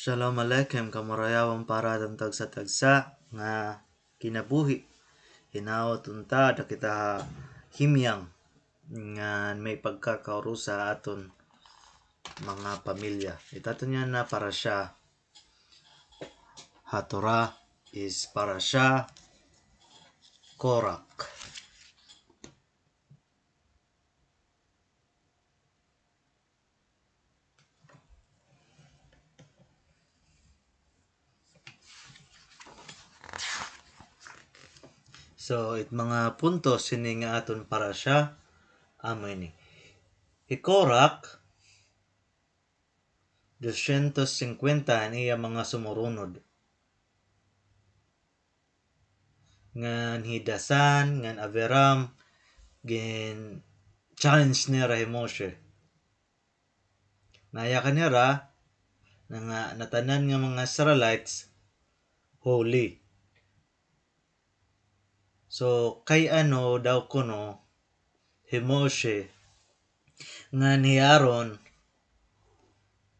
Shalom Aleichem, kamarayawan para sa tagsa nga kinabuhi. Hinaot unta da kita himyang nga may pagkakauro sa aton mga pamilya. Itato niya na para siya Hatorah is para siya Korak. So, mga puntos sini nga aton para siya amay ni. Hikorak 250 niya mga sumurunod. Ngan hidasan, ngan Aviram, gen challenge nira Moshe. Naya kanira nga natanan nga mga Israelites holy. So kay ano daw kuno Moshe nga ni Aaron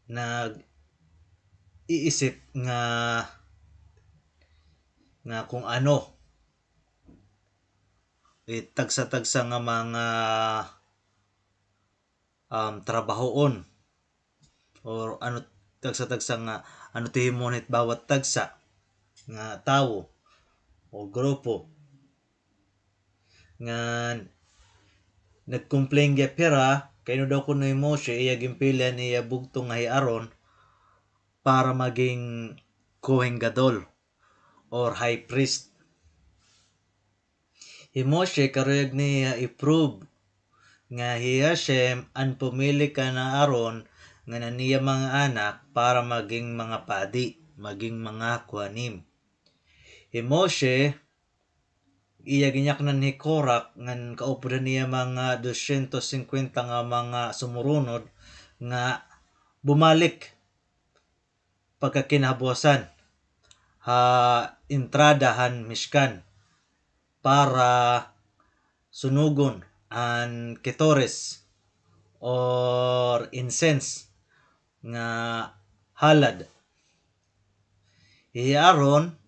nag iisip nga kung ano tagsa-tagsa nga mga trabahoon or ano tagsa-tagsa nga ano tihimonit bawat tagsa nga tawo o grupo nga nag-complain gya pera kay no daw kuno Moshe iya gimpilian niya bugtong nga Aaron para maging Kohen Gadol or high priest. Moshe karuyag niya i-prove nga Hashem ang pumili ka na Aaron nga naniya mga anak para maging mga padi, maging mga kuhanim. Moshe iya ginyaknan ni Korak ngan kaupudan niya mga 250 nga mga sumurunod nga bumalik pagkakinabuasan entradahan Mishkan para sunugon ang ketores or incense nga halad. Aaron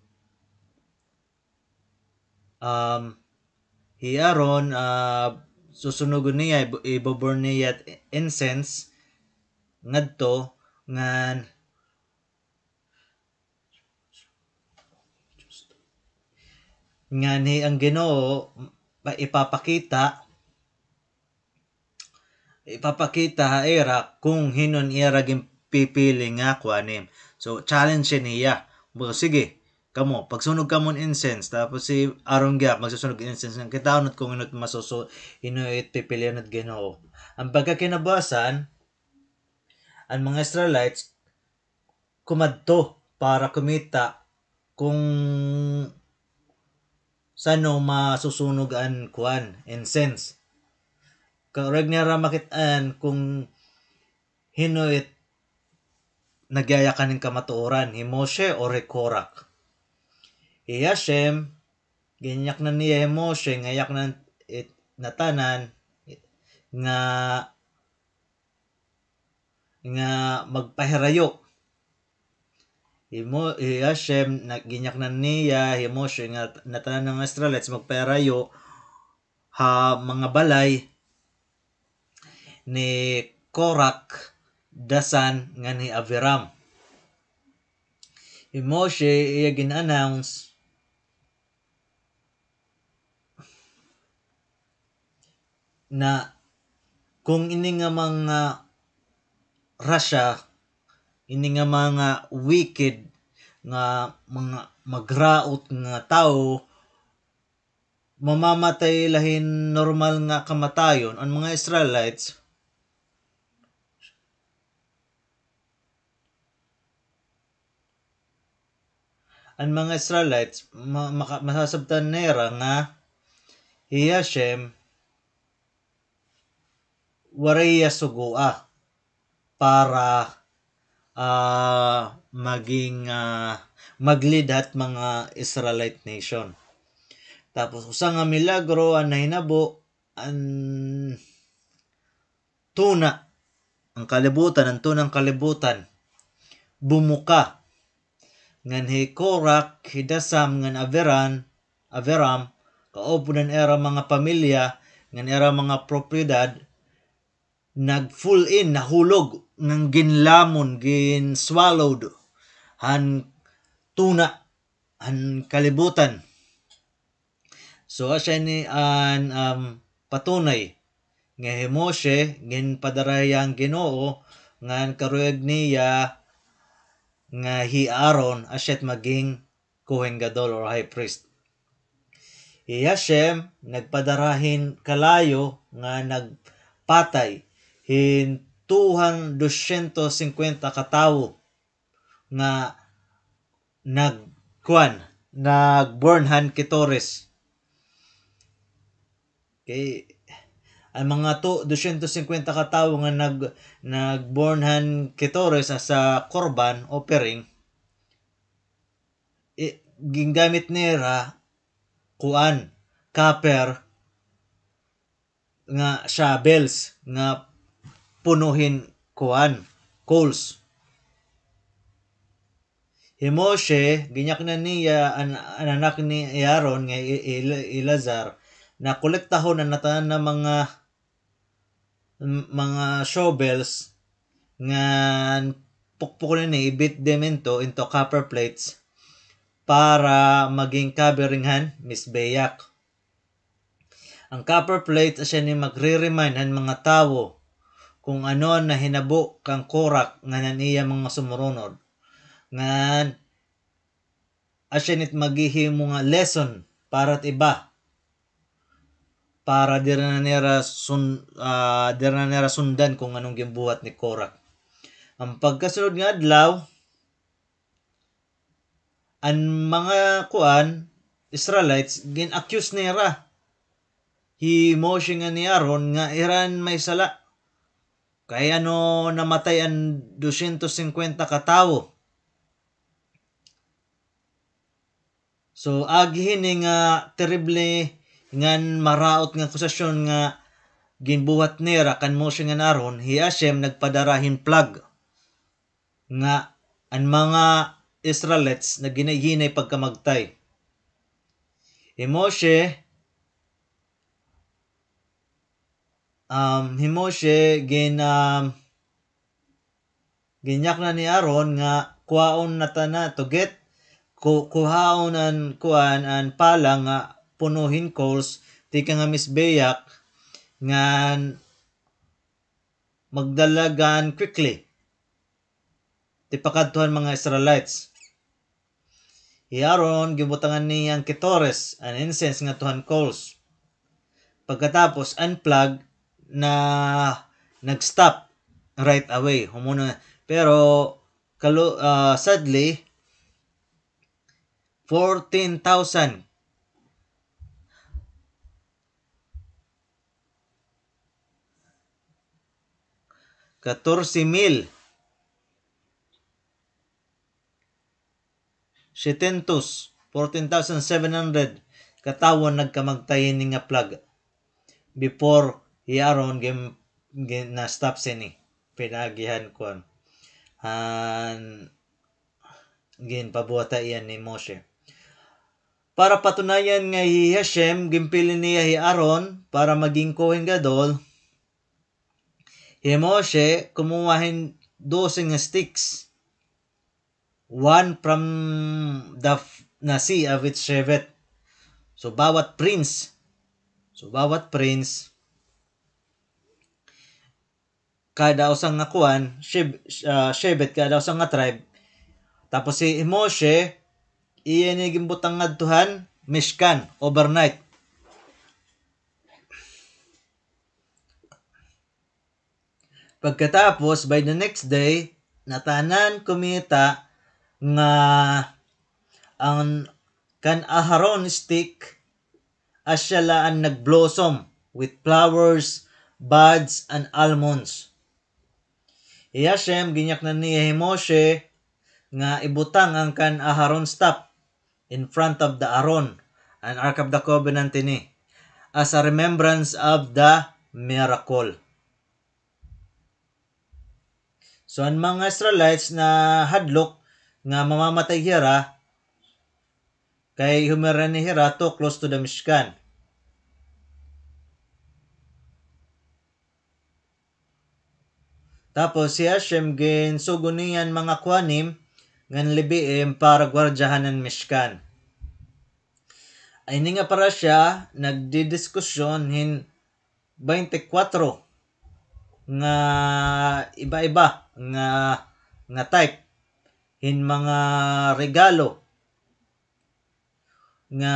susunugon niya iboburn niya incense ngadto ngan ni ang Ginoo ipapakita haira kung hinon iya raging pipili nga kuanim. So challenge niya. Sige, kamo pagsunog ka mon incense tapos si Aaron gya magsusunog incense ng kitaonot kung inot inuit pipilian at Ginoo. Ang pagkakinabuasan ang mga Israelites kumadto para kumita kung sano masusunog ang incense. Karag niya ra makitaan kung hinuit nagyaya kaning kamatuoran Moshe o Korak. Hashem ginyak na niya Moshe ngayak na natanan nga magpahirayo. Hashem ginyak na niya Moshe nga natanan ng Israelites magpahirayo mga balay ni Korak dasan nga ni Aviram. Moshe iya gin-announce na kung ini nga mga rasya, ini nga mga wicked nga mga magraot nga tao mamamatay lahin normal nga kamatayon, ang mga Israelites masasabtan nera nga Hashem waraya sugua para maging maglidat mga Israelite nation. Tapos usa nga milagro ang nahinabo ang tunang kalibutan bumuka ngan hi Korak hidasam ngan Averam kaupunan era mga pamilya ngan era mga propiedad nag full in nahulog ngang ginlamon gin swallowed han tuna han kalibutan. So asya ni an patunay nga hi Moshe ngin padarayang Ginoo ngan karuyag niya nga hi Aaron asyat maging Kohen Gadol or High Priest. Hi Hashem nagpadarahin kalayo nga nagpatay hin 250 katawo nga nagbornhan kitores. Kay ang mga 250 katawo nga nagbornhan kitores sa korban offering gingamit nila copper nga shovels nga punuhin coals. Hi Moshe ginyak na niya ang anak ni Aaron nga Elazar na kolektahon ang natanan na mga shovels nga pukpukin ni ibit them into copper plates para maging coveringan misbeyak. Ang copper plates asya ni magre-remind ang mga tawo kung ano na hinabo kang Korak nga naniya mga sumurunod. Ngan asya nit maghihimo nga lesson para iba para dira na nira sundan kung anong gimbuhat ni Korak. Ang pagkasunod nga adlaw ang mga Israelites gin-accuse nira hi Moshe nga ni Aaron nga iran may sala kay ano namatay ang 250 katawo. So agihin nga terrible ngan maraot nga akusasyon nga ginbuhat nira kan Moshe nga Aaron, hi Hashem nagpadarahin plague nga ang mga Israelites na ginay pagkamagtay. Hi Moshe ginyak na ni Aaron nga kuhaon na tana to get kuhaon an pala nga punuhin coals tika nga misbeyak nga magdalagan quickly ti pakadtuhan mga Israelites. Hi Aaron gibutangan niyang kitores an incense nga tuhan coals. Pagkatapos unplug na nag-stop right away humuna pero sadly 14,000 14,000 14,700 katawon nagkamagtayin ni nga plug before hi Aaron na stop sini pinagihan kon gin pabuhata iyan ni Moshe para patunayan nga hi Hashem gimpili niya hi Aaron para maging Kohen Gadol. Hi Moshe kumuhahin 12 nga sticks, one from the Nasi of its Shevet. So bawat prince kada usang nga Shevet kada usang nga tribe. Tapos si Moshe iyan ni gimbutang ngadtuhan Mishkan overnight. Pagkatapos by the next day natanan kumita nga ang kan Aharon stick asya ang nagblossom with flowers, buds, and almonds. Hi Hashem ginyak na niya hi Moshe nga ibutang ang kan Aharon staff in front of the Aaron and Ark of the Covenant ini as a remembrance of the miracle. So ang mga Israelites na hadlok nga mamamatay Hira kay humira ni Hira too close to the Mishkan. Tapos si Hashem ginsugo niyan mga kuhanim ngan libiim para gwardyahan ng Mishkan. Ay nga para siya nagdidiskusyon hin 24 nga iba-iba nga type hin mga regalo nga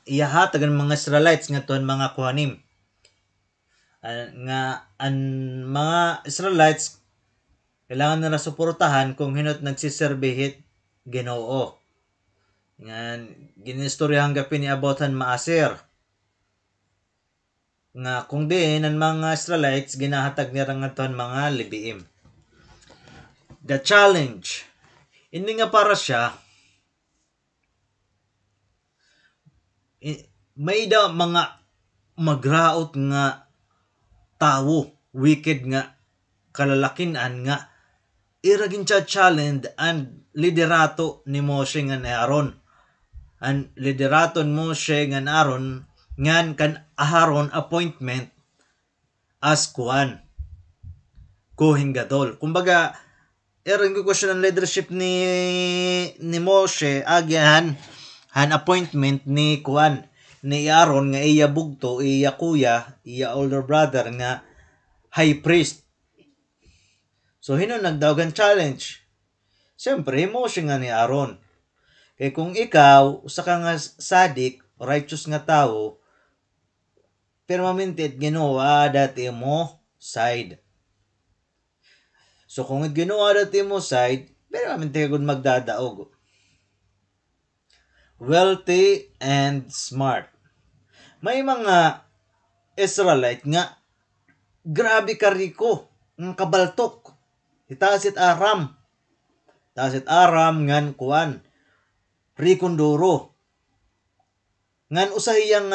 iyahatag ang mga Israelites nga tuhan mga kuhanim. Nga ang mga Israelites kailangan nila suportahan kung hinot nagsiserbihit Ginoo. Nga ginistoryahan gapin ni abotan Maaser. Nga kung diin ang mga Israelites ginahatag nila nga tuhan mga libiim. The challenge. Hindi nga para siya may daw mga magraot nga tawo, wicked nga kalalakinan nga iragin siya challenge ang liderato ni Moshe nga ni Aaron. Ang liderato ni Moshe nga ni Aaron ngan kan Aharon appointment as kuan Kohen Gadol. Kumbaga iragin ko siya ng leadership ni Moshe agyan han appointment ni kuan ni Aaron nga iya bugto, iya kuya, iya older brother nga high priest. So hino nagdawagan challenge. Siyempre Moshe nga ni Aaron. Kay kung ikaw usa ka nga sadik, righteous nga tawo, permanent ginawa dati mo side. So kung ginawa dati mo side, permanent gud magdadaog. Wealthy and smart. May mga Israelite nga grabe kariko ng kabaltok. Itasit Aram. Tasit Aram ngan kuan Rikondoro. Ngan usahiyang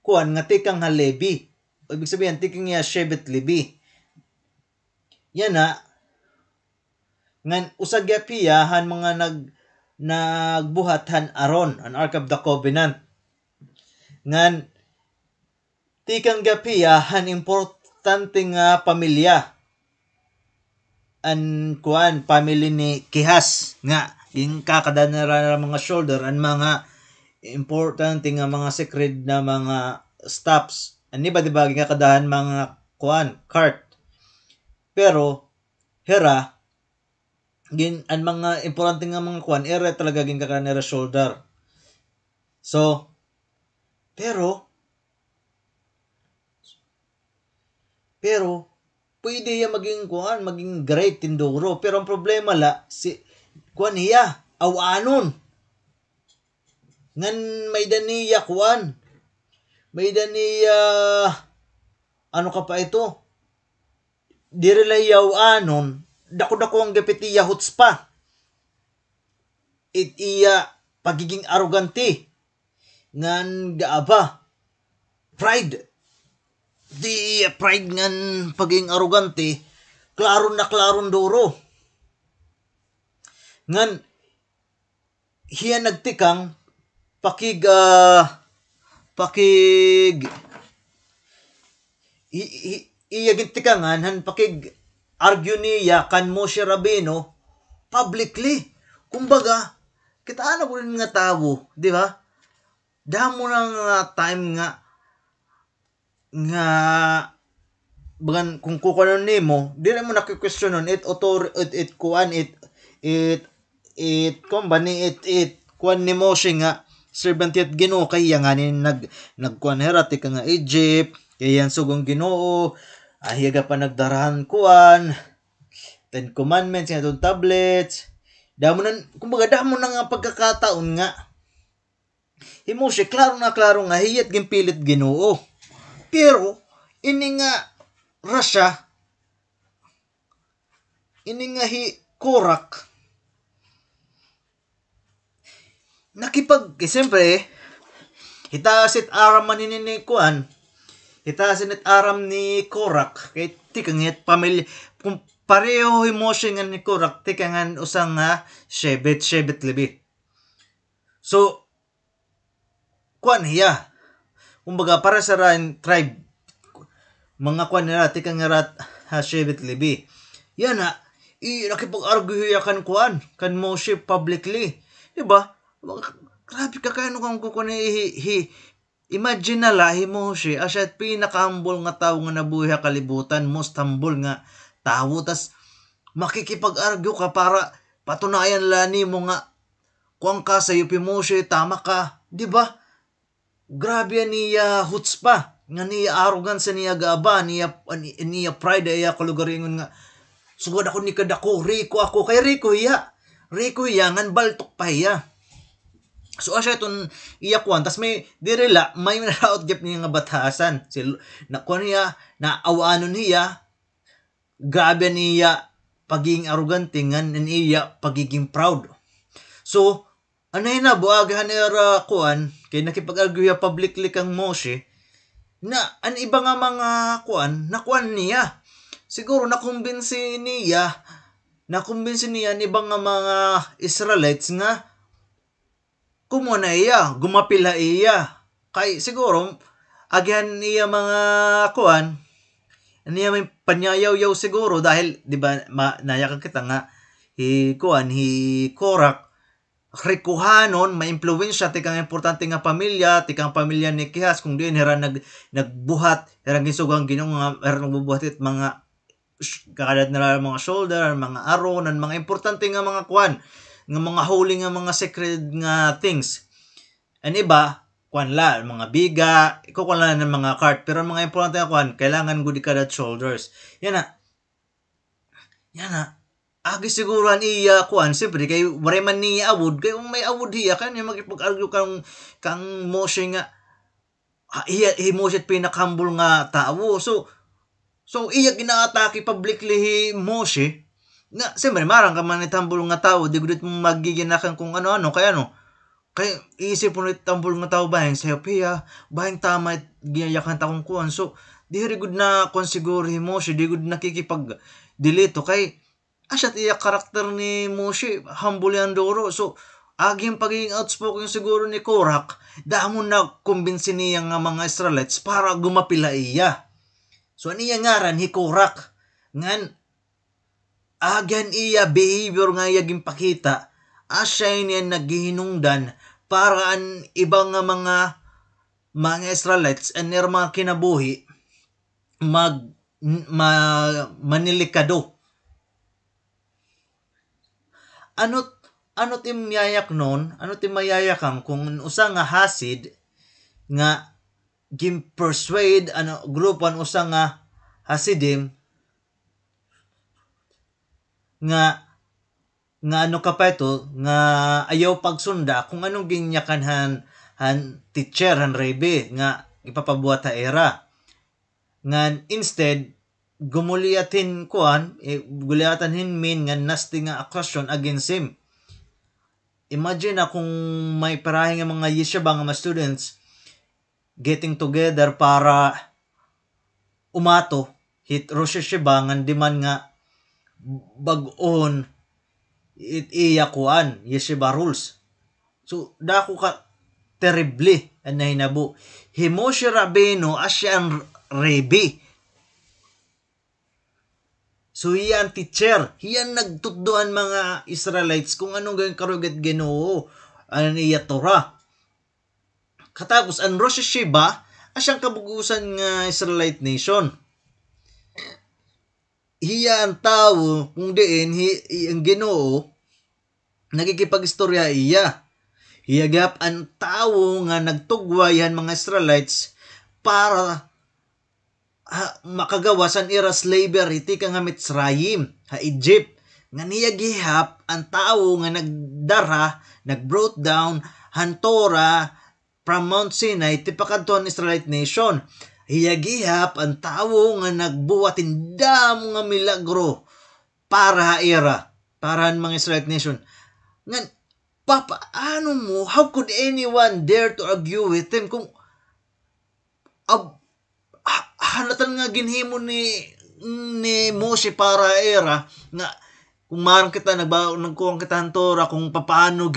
kuan nga tikang nga Levi. Ibig sabihin tikang nga Shevet Levi. Yan na ngan usagya piya han mga nagbuhat han Aaron, an Ark of the Covenant. Ngan tikang gapiya han importante nga pamilya. An kuan family ni Kihas nga yung kakadanara mga shoulder an mga importante nga mga sacred na mga stops. Ani ba diba nga kadahan mga kuan cart. Pero Hera an mga importante nga mga kuan ere talaga gin kakanera shoulder. So pero pwede ya maging kuan, maging great tindoro. Pero ang problema la si kuan niya awanon. Ngan may daniya kuan. May daniya ano ka pa ito? Dirilayaw anon dako-dako ang gapitiya hutspa. Iya pagiging arrogante. Ngan gaaba. Pride. Di pride ngan pagiging arrogante. Klaron duro. Ngan hiya nagtikang pakig iya gintikangan han pakig argue niya kan Moshe Rabbeinu publicly. Kumbaga, kita na ko rin nga tao, di ba? Damo na nga time nga bagan kung kukunan nimo, di na mo nakikwestonon it kuan ni Moshe nga servant yet Ginoo kay nga ni nagkuan herati ka nga Egypt, kay yan sugong Ginoo. Ahiga pa nagdarahan kuan 10 commandments nga itong tablets. Damo na nga pagkakataon nga Moshe klaro nga hiyat gimpilit Ginoo. Pero ini nga Rasha ini nga Korak siyempre hitasit aram manini kuan. Itasin at aram ni Korak kay tikang hit pamilya pareho himosyo nga ni Korak ti kangan usang nga shebet libi. So kuan hiya. Kumbaga para sa tribe mga kuan nila ti kang rat ha shebet libi. Yan na nakipag-argue hiya kan kuan kan Moshe publicly. Diba? Grabe ka kano kang kukuan imagine na lahi Moshe asya pinaka-humble nga tao nga nabuhi sa kalibutan, most humble nga tao, tas makikipag-argue ka para patunayan lani mo nga kuang ka sa yupi Moshe, tama ka, di ba? Grabe niya hutspa, nga niya arrogance niya gaaba, niya pride niya kalugaringon nga, sugod ako ni kadako, Rico ako, kay Rico hiya, ngan baltok pa hiya. So asya itong iyakuan, tas may dirila, may naraot gyap niya nga batasan. Nakuan niya, naawanon niya, grabe niya pagiging arrogante ngan niya pagiging proud. So, anay na buagahan era kuan, kay nakipag-argue publicly kang Moshe, na an iba nga mga kuan, nakuan niya. Siguro nakumbinsi niya ni ibang nga mga Israelites nga kumuna iya, gumapila iya. Kay siguro, agyan niya mga kuan, niya may panyayaw-yaw siguro dahil, di ba, nayakan kita nga, hi Korak, rikuhanon, ma-impluensya, tikang importante nga pamilya, tikang pamilya ni Kihas, kung diin, heran nagbuhat, heran gisugang ginong nga, heran nagbubuhat it mga, kakadad na mga shoulder, mga aron, mga importante nga mga kuan, nga mga holy nga mga sacred nga things. An iba, kuan la, mga biga, kukuan la ng mga cart, pero mga importante nga kuan, kailangan good kadad shoulders. Yan na, agi siguruhan iya kuan, siyempre, kay wari man niya awod, kay may awod hiya, kanya magipag-argue kang Moshe nga, Moshe pinakahambol nga tao. So iya ginaatake publicly hi Moshe, nga, siyempre, marang ka man itambol nga tao, di gudit mong magiginakan kung ano-ano, kaya isip mo na itambol nga tao bahing sa'yo, bahing tama ginayakan ta kong kuhan, so, di good na kung siguro hi Moshe, di good nakikipag-delito, kay, asyat iya karakter ni Moshe, humble yan doro, so, aging pagiging outspoken siguro ni Korak, dahil mo na kumbinsi niya nga mga Israelites para gumapila iya. So, niya ngaran hi Korak, ngan, agyan iya behavior nga yaging pakita, asya niya naghihinungdan para ang ibang nga mga Israelites and mga kinabuhi manilikado. Ano tim yayak nun? Ano tim mayayakang kung usa nga hasid nga gim-persuade grupan usa nga hasidim nga ano ka pa ito, nga ayaw pagsunda kung anong ginyakan teacher, rebe, nga ipapabuhat era. Nga instead, gumuliatin guliatan hinmin nga nasty nga accusation against him. Imagine na kung may parahe nga mga yeshiva nga mga students getting together para umato, hit Rosh Hashiva nga diman nga bag-on iya kuan yeshiva rules. So dako ka terribly ang nahinabo. Moshe Rabbeinu asya ang rebi. So hiyan teacher, hiyan nagtuddoan mga Israelites kung anong gawin karugat Ginoo, ano niya Torah. Katapos ang Rosh Hashiva asyang kabugusan nga Israelite nation. Hiya ang tao kung diin ang Ginoo nagkikipag-istorya iya. Hiyagap ang tao nga nagtugwayan mga Israelites para makagawasan ira slavery ti kang Mitzrayim, Egypt. Nga niya gihap ang tao nga nagdara, nag-brought down Torah from Mount Sinai ti pakadton Israelite nation. Hiyagihap ang tao nga nagbuwatin dam nga milagro para ang mga Israelite nation. Nga, papaano mo, how could anyone dare to argue with him kung halatan nga ginhimo ni ni Moshe para era nga kung maram kita nagkuwang kita ang Torah kung paano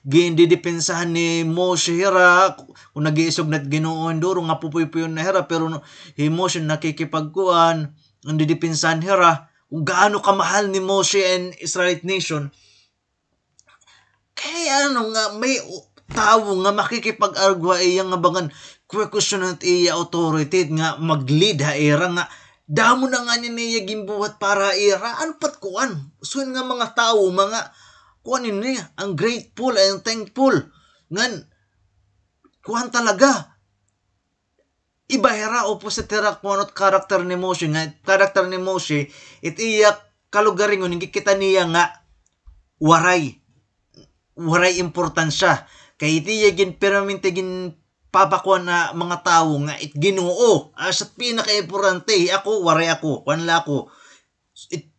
gindidepensahan ni Moshe hira kung nag-iisog na't Ginoo enduro nga pupuy-puyon na hira pero hi Moshe nakikipagkuan ang didepensahan hira kung gaano kamahal ni Moshe and Israelite nation. Kaya nga may tao nga makikipag-argwa iya nga bangan question at iya authority nga mag-lead ha era nga damo na nga niya gimbuhat para era ano pat kuan so nga mga tao mga kuan niya ang grateful and thankful ngan kuan talaga iba hera opposite hera kuanot karakter ni Moshe nga karakter ni Moshe it iya kalugaringon hindi kita niya nga waray importansya kay iti gin permanente gin papakuan na mga tao nga it Ginoo as pinaka-importante ako waray ako kanla ako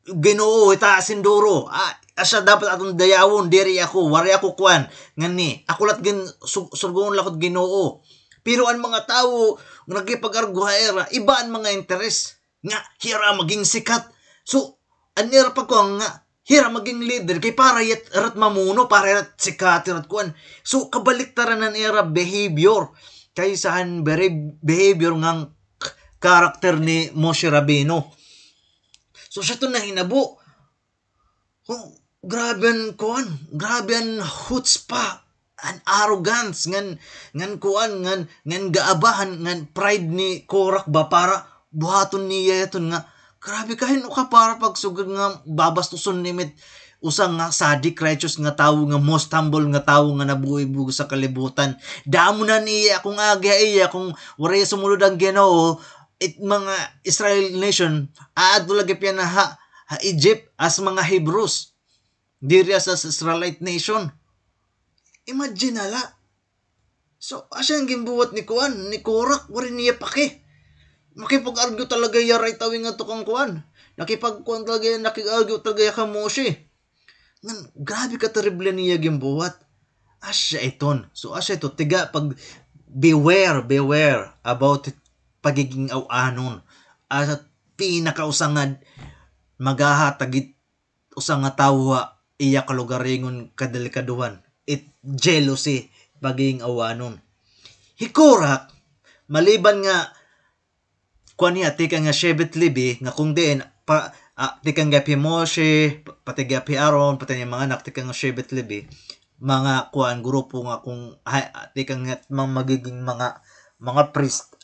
Ginoo itaasin duro asa dapat atong dayawon diri ako waray ako kuan ngani ako lat gin surgon lakot Ginoo pero ang mga tao nagkipag-arguha iba ang mga interes nga hira maging sikat so anira pa ko nga hira maging leader kay para rat mamuno para rat sikat rat kuan so kabaliktaran ng era behavior kaysahan behavior ngang karakter ni Moshe Rabbeinu so siya to na hinabo grabe ang hutzpah an arrogance ngan kuan ngan gaabahan ngan pride ni Korach ba para buhaton niya yaton nga grabe kahin ka para pagsugod nga babastuson nimit usang nga sadik righteous nga tawo nga most humble nga tawo nga nabuhi-buhi sa kalibutan damo na niya kung agi iya kung waray sumunod ang Ginoo it mga Israel nation aadulagip yan na ha Egypt as mga Hebrews diri as Israelite nation imagine ala so asya ang gimbuhat ni kuan ni Korach waray niya paki makipag-argue talaga yaray tawing nga tukang kuan nakipagkuan talaga nakig-argue talaga ka Moshe ngan grabe ka terrible niya gimbuhat asya iton so asya ito tiga pag beware about pagiging awanon at pinakausangan magahatagit usang nga tawa iya kalugaringon kadalikaduhan it jealousy pagiging awanon hikurak maliban nga kuan niya tika nga Shevet Levi nga kung diin tikang gapi Moshe pati gapi Aaron pati yung mga anak tikang Shevet Levi mga kuan grupo nga kung tikang magiging mga priest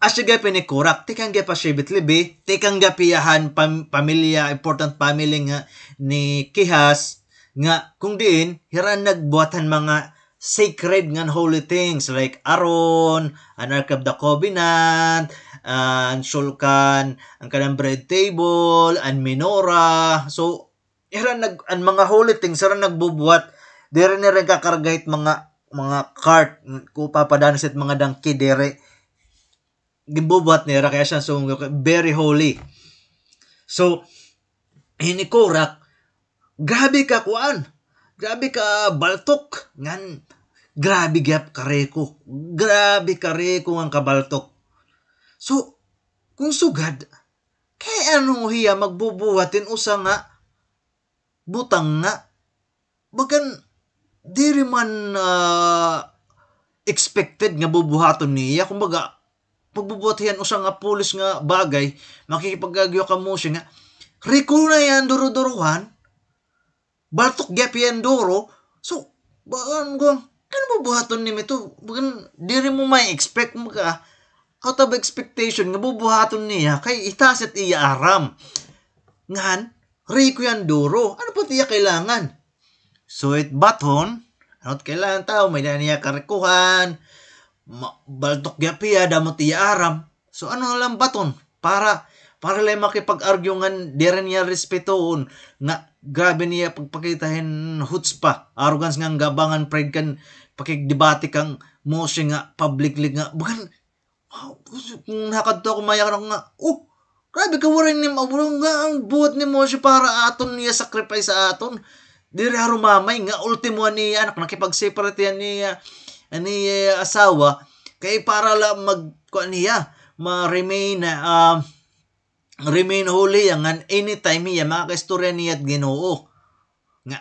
asya gapi ni Korach tikang gapi Shevet Levi tikang gapi yahan pamilya important family nga ni Kehas nga kung diin hiran nagbuhatan mga sacred nga holy things like Aaron, an Ark of the Covenant, ang Shulkan, ang kanang bread table, ang menorah. So, ang mga holy things, sira nagbubuhat. Dere na rin kakargahit mga cart, kung papadanas at mga dangki, dere. Gibubuhat nila, kaya siya so, very holy. So, hini Korach, grabe ka kuan. Grabe ka baltok ngan grabe gyap kareko ang kabaltok so kung sugad kay ano hiya magbubuhatin usa nga butang nga bagan diri man expected nga bubuhaton niya kumbaga pagbubuhatian usa nga pulis nga bagay makikipagagyo ka mo siya nga reko na yan duro-duruhan baltok gapi duro so baan ko ano bubuhaton ni mito bagan diri mo may expect mo ka out of expectation nga bubuhaton niya kay itaset iya aram ngan riko yan duro ano pa tiya kailangan so it baton ano kailangan tao may niya karikuhan baltok gapi damot iya aram so ano lang baton para lang makipag-argungan diri niya respetoon nga grabe niya pagpakitahin hutzpah arrogance nga gabangan pride kan pakigdebate kang Moshe nga publicly nga bukan nakadto ako maya nga grabe ka warin ni mabulong nga ang buhat ni Moshe para aton niya sacrifice sa aton diri harumamay nga ultimo niya anak nakipag-separate niya asawa kay para lang magkuan niya ma-remain remain holy ngan anytime iya makakaistorya niya at Ginoo nga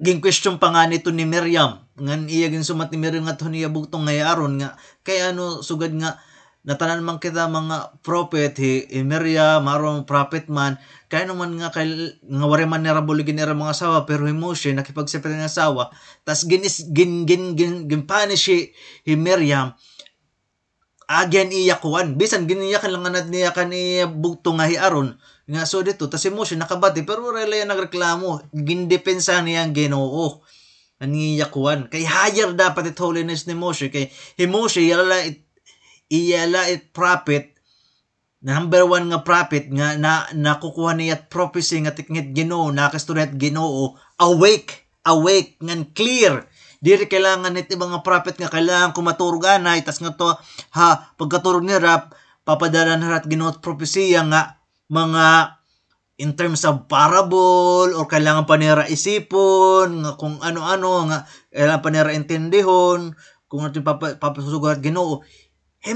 ging question pa nga nito ni Miriam ngan iya gin sumat ni Miriam nga niya bugtong ngay aron nga kay ano sugad nga natanan man kita mga prophet Miriam maron prophet man kay naman nga kay nga wari man nira buligin nira mga asawa pero Moshe nakipagsipit ng asawa tas gin punish Miriam agyan iya kuan bisan giniyakan lang nga niya kan iya bugtong nga aron nga so dito tas si Moshe nakabati pero rela nagreklamo gindepensa niya ang Ginoo aniya kuan kay higher dapat it holiness ni Moshe kay Moshe iyala it prophet number one nga prophet nga nakukuha niya at prophecy nga tikngit Ginoo nakastorya at Ginoo awake ngan clear diri kailangan nit mga prophet nga kailangan kumaturganay tas nga to pagkaturog ni rap papadala na rat Ginoo propesya nga mga in terms of parable or kailangan pa nira isipon nga kung ano-ano nga kailangan pa nira intindihon kung natin papasusugat Ginoo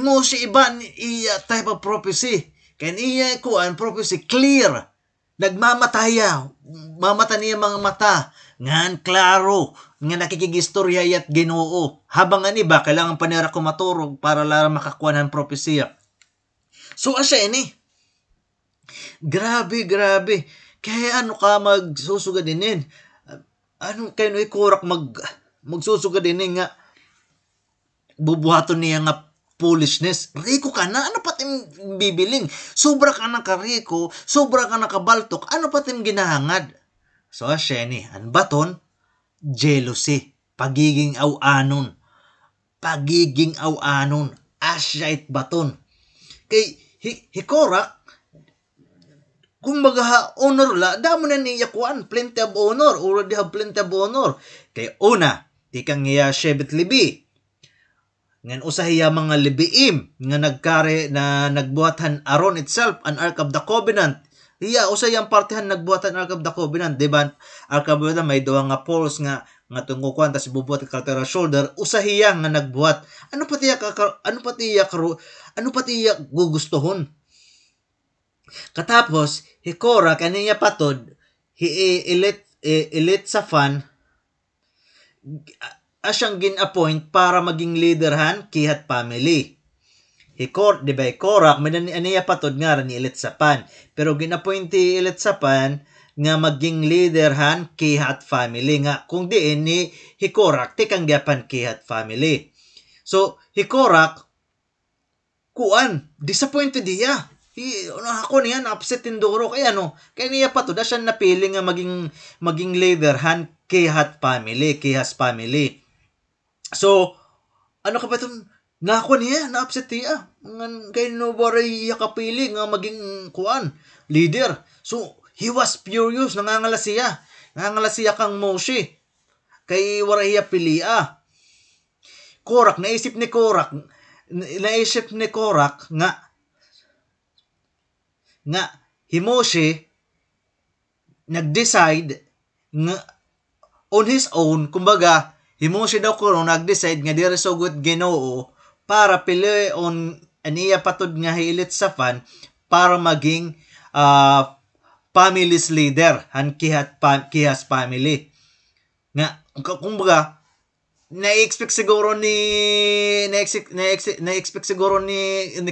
mo si iba iya type of prophecy kaya iya kuan prophecy clear nagmamataya mamata niya mga mata ngan klaro nga nakikigistorya at Ginoo habang ani ba kailangan pa nira kumaturog para lara makakuha ng propesya so asya ini grabe kaya ano ka magsusugad dinin ano kayo ikurak magsusugad dinin nga bubuhaton niya nga foolishness. Riko ka na, ano patim bibiling? Sobra ka na kariko, sobra ka na kabaltok, ano patim ginahangad? So, Sheni, an baton? Jealousy, pagiging awanon. Asya it baton. Kay, hikorak, kumbaga honor la, damo na niya kuan, plenty of honor, already have plenty of honor. Kay una, di kang iya shebet libi, ngan usahiya mga libiim nga nagbuhatan aron itself an Ark of the Covenant usayang partihan nagbuhatan Ark of the Covenant diba Ark of the Covenant may duha nga poles nga tungkukuan tas bubuhat kaltera shoulder usahiya nga nagbuhat ano pati iya gugustuhon katapos hikora kaniya patod elite sa fan asyang gin-appoint para maging leaderhan kihat family. Di ba, Korak, may aniya patod nga ni Elit Sapan. Pero gin-appoint ti Elit Sapan nga maging leaderhan kihat family nga. Kung diin ni Hikorak, tikang gapan kihat family. So, Hikorak, disappointed diya. Ako niya, na-upset tinduro. Kaya niya patod, asyan napili nga maging leaderhan kihat family. So, ano ka ba itong nako niya, na-upset niya. Kaya baray kapili nga maging leader. So, he was furious. Nangangalas siya kang Moshe. Kay warahiya pilia. Naisip ni Korak nga Moshe nag-decide nga on his own, kumbaga, Moshe daw ko nag-decide nga diri sugot Ginoo para pilion aniya patod nga hilit sa fan para maging family's leader han kihas family nga kumbaga na-expect siguro ni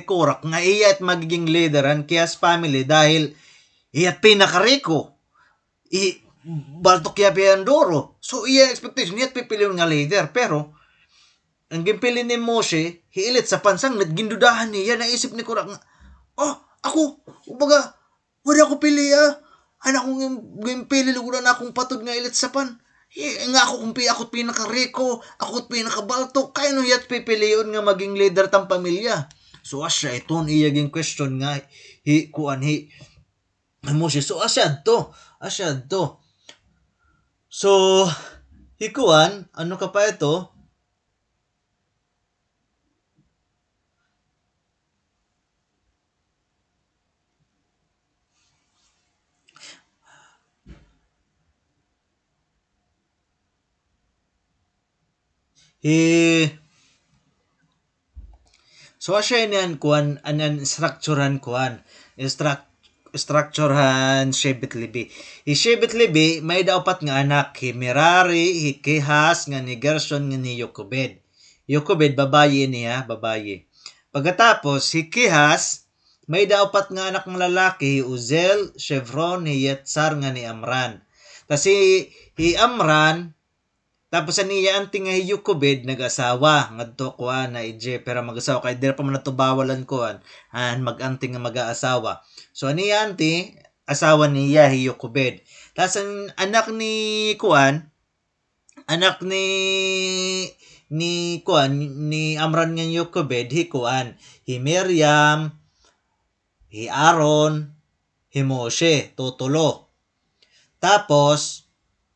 Korak nga iya at magiging leader han kihas family dahil iya pinakariko baltok yapi Andoro. So, iya expectation niya at pipiliyon nga leader. Pero, ang gimpili ni Moshe, hiilit sa pansang, gindudahan niya, naisip ni Korak nga, ako, ubaga, wala ako pili anak kong gimpili, luguran akong patod nga ilit sa pan. Nga ako pinakariko, ako pinakabaltok, kaya no yat pipiliyon nga maging leader tang pamilya. So, asya, iton iyaging question nga, Moshe, so asya to. So, hikuan, ano ka pa ito? So asya niyan kuan anan structurehan kuan. Structurehan Shebet Levi. I Shebet Levi may dapat nga anak hi Merari, hi Kehas nga ni Gershon nga ni Yokobed. Yokobed babaye niya, babaye. Pagkatapos si Kehas may dapat nga anak ng lalaki hi Uzel, Chevron, hi Yetzar nga ni Amran. Tas hi Amran tapos aniya anting nga hi Yokobed nag-asawa ngadto kuan na ije pero mag-asawa kay dira pa man natubawalan kuan mag-anting nga mag-aasawa. So aniya anti asawa niya hi Yokobed. Tas ang anak ni kuan anak ni kuan ni Amran nga Yokobed hi kuan hi Miriam, hi Aaron, hi Moshe, tutulo. Tapos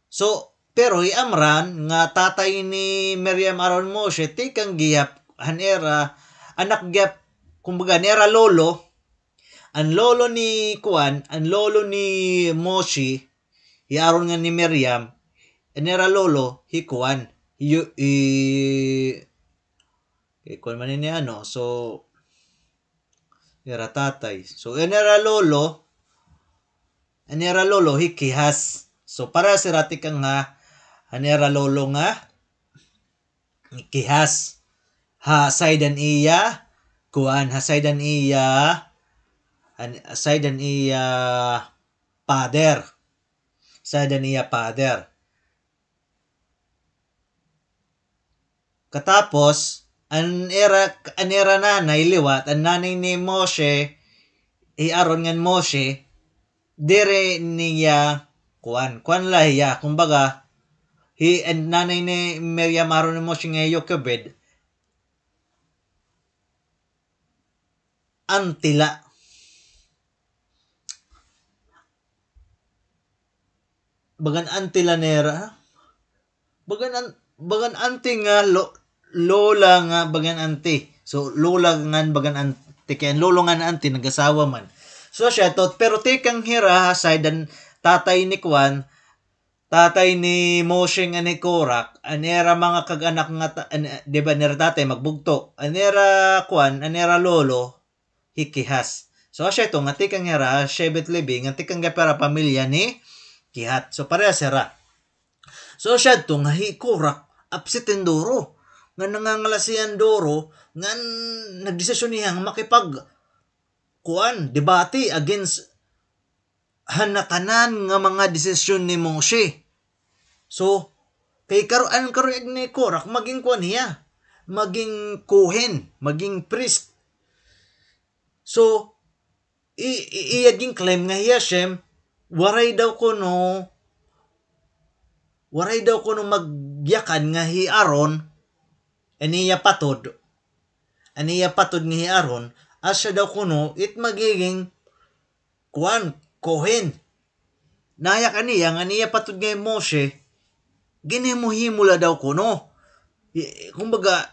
so pero hi Amran nga tatay ni Miriam Aaron Moshe tikang gihap hanera anak gihap kumbaga nera lolo ang lolo ni kuan ang lolo ni Moshe hi Aaron nga ni Miriam nera lolo hi kuan kuan man ni ano so nera tatay so nera lolo hi Kehas so para si rati kang nga anera lolo nga Kehas hasaydan iya kuan hasaydan iya pader saydan iya pader katapos an era nanay liwat ang nanay ni Moshe i Aaron ngan Moshe dire niya kuan lahiya kumbaga and nanay ni Miriam Aaron ni Moshe nga Yokebed antila bagan antila nera bagan anti nga lola nga bagan anti so lola nga bagan anti kaya lolo nga anti nagasawa man so siya to pero tikang hira saydan tatay ni Kwan tatay ni Moshe nga ni Korak anera mga kag-anak nga di ba nera tatay magbugto anera Kwan anera lolo hikihas so siya to nga tikang hira Shebet Levi nga tikang gapera pamilya ni Kihat so pareha sira so siya to nga hi Korak upsetin doro nga nangangalasian doro nga nagdesisyon niya nga makipag kuan debate against hanatanan nga mga desisyon ni Moshe. So kay karon ni Korak maging kuan niya, maging kohen, maging priest. So iyaging claim nga hiya Shem waray daw kuno magyakan nga hi Aaron aniya patod nga hi Aaron asya daw kuno it magiging kuan kohen nayak aniya nga niya patod nga Moshe ginhimuhimula daw kuno kumbaga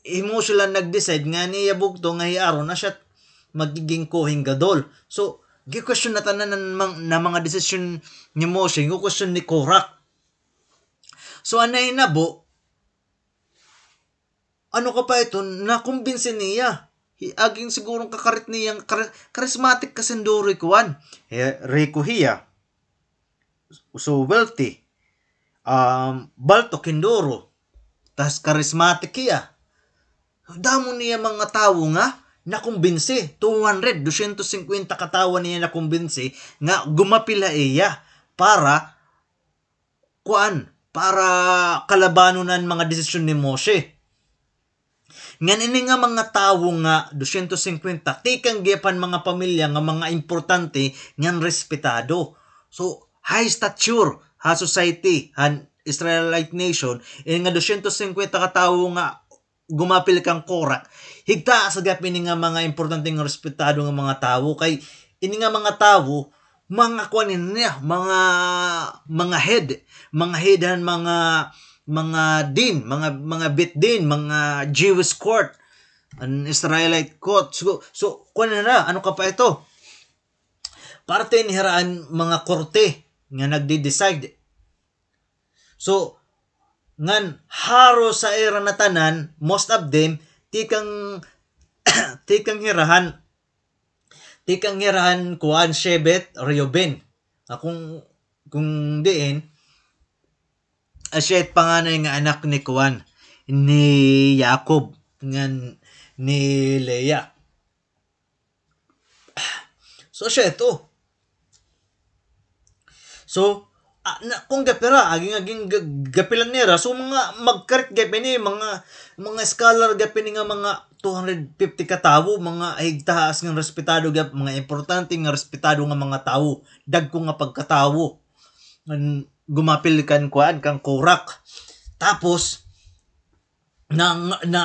himo sila nag-decide nga niya bugto nga hi Aaron asya magiging kohen gadol so gi-question na tanan na mga desisyon ni Moshe gi-question ni Korak so anay nabo ano ka pa ito nakumbinsin niya aging sigurong kakarit niyang charismatic kasinduri kuan Rico hiya so wealthy balto kindoro tas charismatic hiya damo niya mga tawo nga nakumbinsi 250 katawa niya nakumbinsi nga gumapila iya para kalabanunan mga desisyon ni Moshe ngan ini nga mga tawo nga 250 tikang gipan mga pamilya nga mga importante ngan respetado so high stature ha society han Israelite nation ini nga 250 ka tawo nga gumapil kang Korak higta sa gapin nga mga importante nga respetado nga mga tawo kay ini nga mga tawo mga kuanin niya mga headhan mga din mga bit din mga Jewish court an Israelite court so kuan na ano ka pa ito parte ni haraan mga korte nga nagde-decide so ngan haro sa era na tanan most of them tikang tikang hirahan kuan Shebet Reuben. Kung diin asyet panganay nga anak ni kuan ni Jacob nga ni Leah. So siya ito. So kung gapira aging gapilan nira, so mga magkarit gapini mga scholar gapini nga mga 250 ka tawo, mga higtaas nga respetado gap, mga importante nga respetado nga mga tawo, dagko nga pagkatawo gumapil kan kuan kang Korak. Tapos na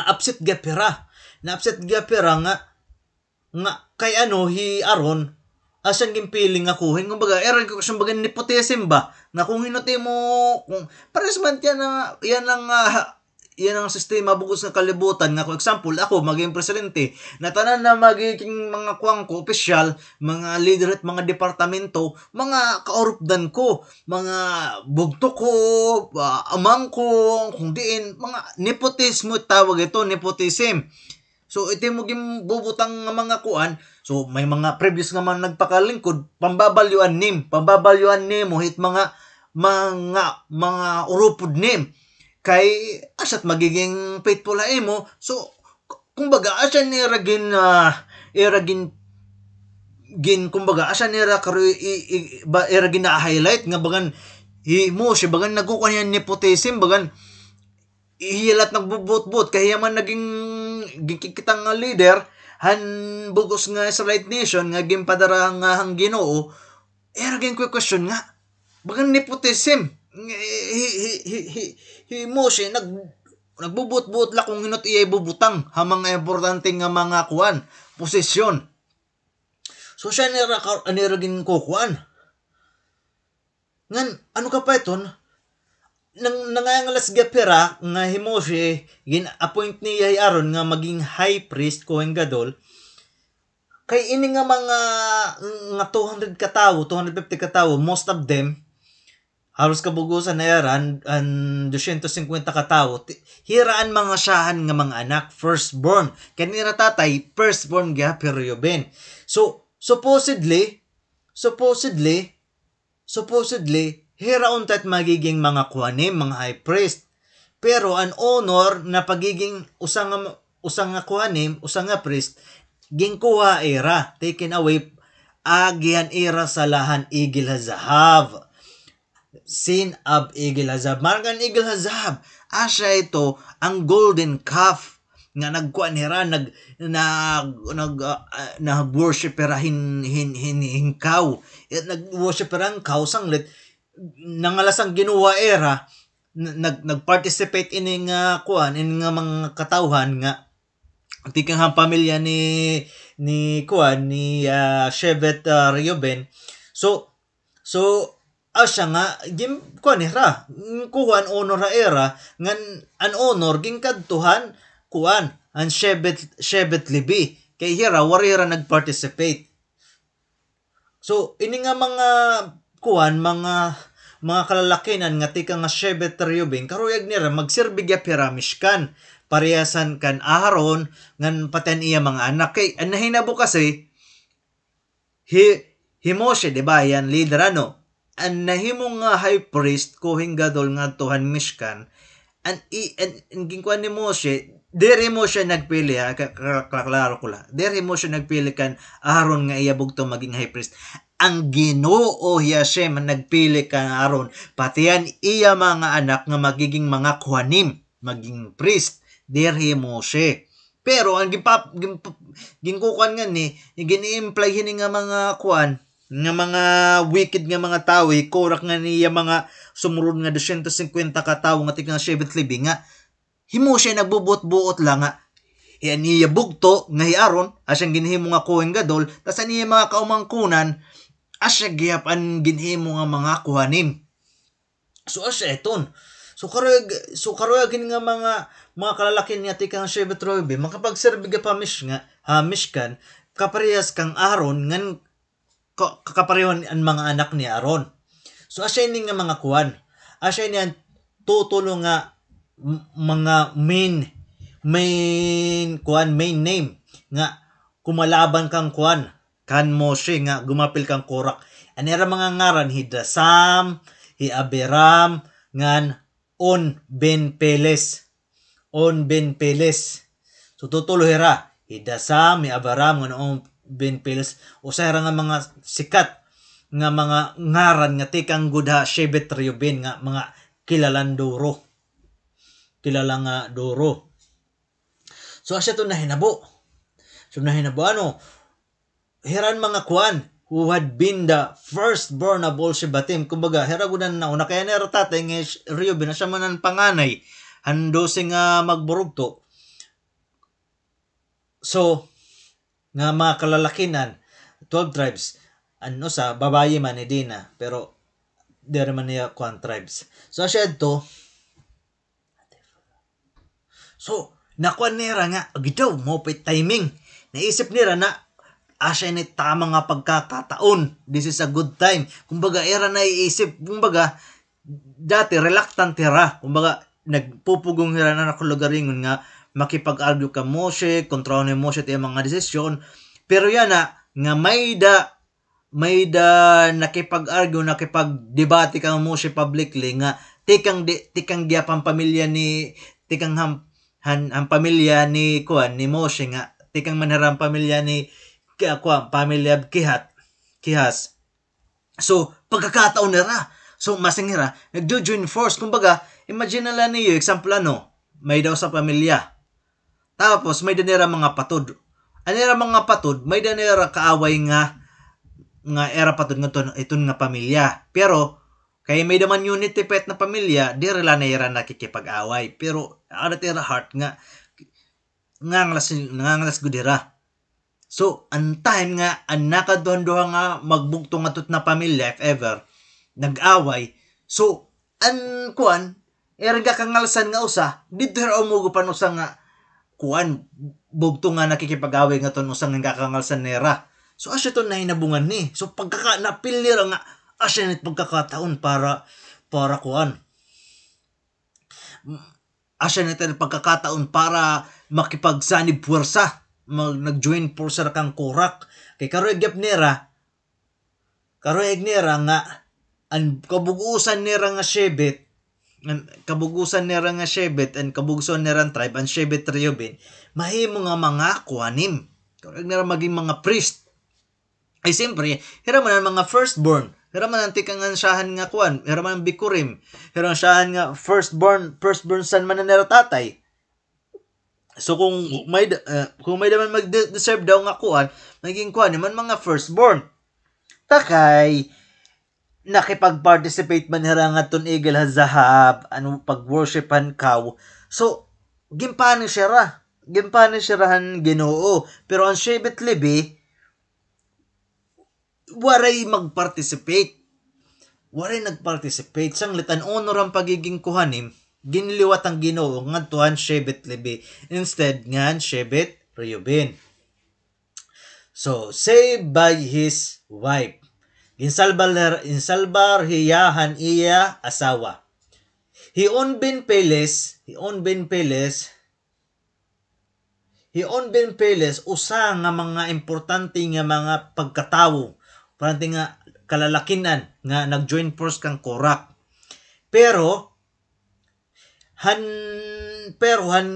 upset gapira nga kay hi Aron asan gimpiling ako kumbaga eran ko siyang bagan nepotism ba na kung hinuti mo kung pares man yan ang sistema bugos nga kalibutan nga kung example ako maging presidente na tanan na magiging mga kuwang ko opisyal, mga leader at mga departamento, mga kaorupdan ko, mga bugto ko, amang ko, kung diin mga nepotismo tawag ito, nepotism. So ito mo bubutang nga mga kuan. So may mga previous nga man nagpakalingkod, pambabalyuan mo hit mga urupod nim kay asat magiging faithful mo. So kumbaga asa ni ragin kumbaga asa ni ra karo iragin na highlight nga bagan mo si bagan nagkukuan yan nepotism bagan ihilat nagbubot-bot kaya man naging kitang nga leader han bugos nga Israelite nation nga gimpadara nga hang Ginoo eragin question nga bagan nepotism Moshe nagbubut-buot la kung hinot iya ibubutang ha mga importante nga mga kuan posisyon. So siya niragin ko kuan ngan ano ka pa iton nangangalas gapira nga Moshe gin-appoint niya Aaron nga maging high priest Kohen Gadol kay ini nga mga 200 katawo 250 katawo most of them halos kabugusan na yaran ang 250 katawo hiraan mga syahan nga mga anak firstborn kanira tatay firstborn gapir Reuben. So supposedly hiraon tat magiging mga kuhanim, mga high priest. Pero ang honor na pagiging usang nga kuhanim, usang nga priest, gingkuha era, taken away, agihan era sa lahan igil hazahav. Sin of igil hazab. Margan igil hazab. Asya ito ang golden calf nga nagkuan hira nag worship hinkaw. Nag-worship ang kaw sanglit nangalasang ginuwa era nag-participate ini nga kuan ini nga mga katawhan nga tikang pamilya ni Shevet Reuben. So asya nga gim kuan era kuhan honor ra era ngan an honor ging kadtuhan kuan an Shevet Levi kay hira wari ra nag-participate. So ini nga mga kuan mga kalalakinan nga tika nga Shevet Reuben karuyag nira magserbi gapira mishkan parehasan kan Aaron ngan paten iya mga anak kay an nahinabo kasi Moshe diba yan leader ano an nahimo nga high priest Kohen Gadol nga tuhan Mishkan an gingkuan ni Moshe dere mo siya nagpili ha klaro ko la dere mo siya nagpili kan Aaron nga iya bugto maging high priest ang Ginoo Hashem nagpili kan Aaron pati yan iya mga anak nga magiging mga kuhanim maging priest dere Moshe. Pero ang ginkukuan nga ni gini-imply hini nga mga kuan nga mga wicked nga mga tao korak nga niya mga sumurod nga 250 ka tawo nga tika Shevet Levi nga Moshe nagbubot-buot lang nga yan niya bugto nga Aaron asyang ginhimo nga Kohen Gadol tas niya mga kaumangkunan asya giyapan ginhimo nga mga kuhanim. So asya eton so karoy gin nga mga kalalakin nga tika Shevet Reuben makapagserbi ka pa Mishkan kaparehas kang Aaron ngan kakapareho ang mga anak ni Aaron. So asya ini nga mga kuan asya ini tutulong nga mga main name nga kumalaban kang kuan kan Moshe nga gumapil kang korak. Anira mga ngaran Hidasam, Abiram, ngan On Ben Peles. On Ben Peles. So tutuloy ra Hidasam, Abiram, ngan On Ben Peles. Usa ra nga mga sikat nga mga ngaran nga tikang gudha Shevet Reuben nga mga kilalang duro. Kilala nga duro. So asya to nahinabo. So nahinabo ano? Heran mga kuan who had been the firstborn of all Shebatim. Kumbaga, heragunan na una. Kaya nera tatay nga Reuben na siya manan panganay. Hando nga magburugto. So, nga mga kalalakinan, 12 tribes, ano sa babayi man ni Dina. Pero, di man niya kuan tribes. So, siya ito. So, nakuan nera nga, agitaw, mo pa timing. Naisip nera na, asya ni tama nga pagkakataon. This is a good time. Kumbaga, era na iisip. Kumbaga, dati, reluctant era. Kumbaga, nagpupugong era na nakulugaringon nga, makipag-argue ka Moshe, kontrol ni Moshe tayo mga desisyon. Pero yan na, nga may da nakipag-argue, nakipag-debate ka Moshe publicly, nga, tikang gyapang pamilya ni, tikang ang pamilya ni kuan ni Moshe nga, tikang manharang pamilya ni pamilya Kihas. So, pagkakataon nila. So, masingira, nagjo-join force. Kumbaga, imagine nila niyo, example may daw sa pamilya. Tapos, may danira mga patod. Anira mga patod, may danira kaaway nga era patod nga ito nga pamilya. Pero, kaya may daman unity pet na pamilya, di rila na era nakikipag-away. Pero, ano tira heart nga, ngangalas gudira. So, ang time nga, ang nakaduhan-duha nga magbugto nga tot na pamilya, if ever, nag-away. So, ang kuan, erga kang ngalsan nga usa, dito ra umugo pa usa nga, kuan, bugto nga nakikipag-away nga ton usa nga kakangalsan nera. So, asya to na hinabungan ni. So, napil nira nga, asya nit pagkakataon para kuan. Asya nit pagkakataon para makipagsanib puwersa. Nag-join force ra kang korak. Kay karoy gyap nera nga ang kabugusan nera nga Shevet, and kabugusan nera tribe ang Shevet Reuben, mahimo nga mga kuanim. Karoy nera maging mga priest. Ay siyempre, hira man ang mga firstborn. Hira man ang tikang ansyahan nga kuan. Hira man ang bikurim. Hira man ansyahan nga firstborn son man na nera tatay. So kung may naman mag-deserve daw nga kuan, maging kuan naman mga firstborn. Takay nakipag-participate man hira nga ton Eagle Hazahab, ano pag-worshipan kaw. So gimpani siya rahan Ginoo. Pero ang Shevet Levi waray nagparticipate. Sang litan honor ang pagiging kuhanim. Giniliwat ang Ginoo ngadtuhan Shevet Levi instead ngan Shevet Reuben. So, saved by his wife. Insalbar hiyahan iya asawa. Hion bin Peles usa nga mga importante nga mga pagkatawo, importante nga kalalakinan nga nag-join force kang korak. Pero han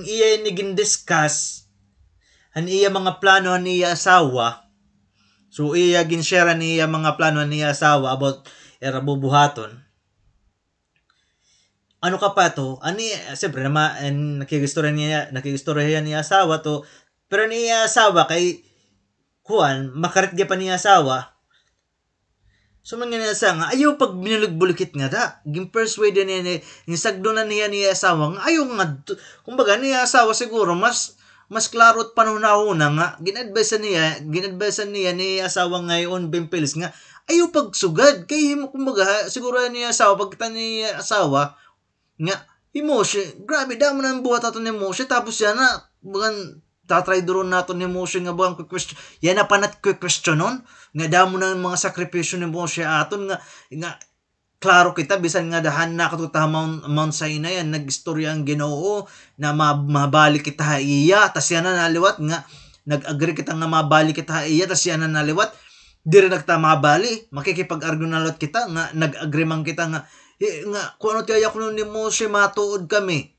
iya ni gindiscuss, han iya mga plano niya asawa. So iya ginshare niya mga plano niya asawa about era bubuhaton. Ano ka pa to? Ani siyempre naman nakigistorya niya asawa to. Pero niya asawa kay kuan makarit pa niya asawa. So man nga nga ayaw pag binulog-bulikit nga da. Gin-persuade niya ni sagdo na niya asawa nga ayaw nga kumbaga niya asawa siguro mas klaro at panunahuna nga ginadvise niya ni asawa ngayon Bimpeles nga ayaw pagsugad kay kumbaga siguro niya asawa pagkita niya asawa nga Moshe grabe damo na buhat ato ni Moshe tapos yan na bagan tatry doon nato ni Moshe nga bagang question yan na panat question nun nga damo na mga sakripisyo ni Moshe aton nga klaro kita bisan nga dahan na katuta Mount Sinai yan nagistorya ang Ginoo na mabalik kita iya tas yan na naliwat nga nag-agree kita nga mabali kita iya tas siya na naliwat, di rin nagta mabali, makikipag-argue na lot kita nga nag-agree man kita nga kung ano tiya ko ni Moshe matuod kami.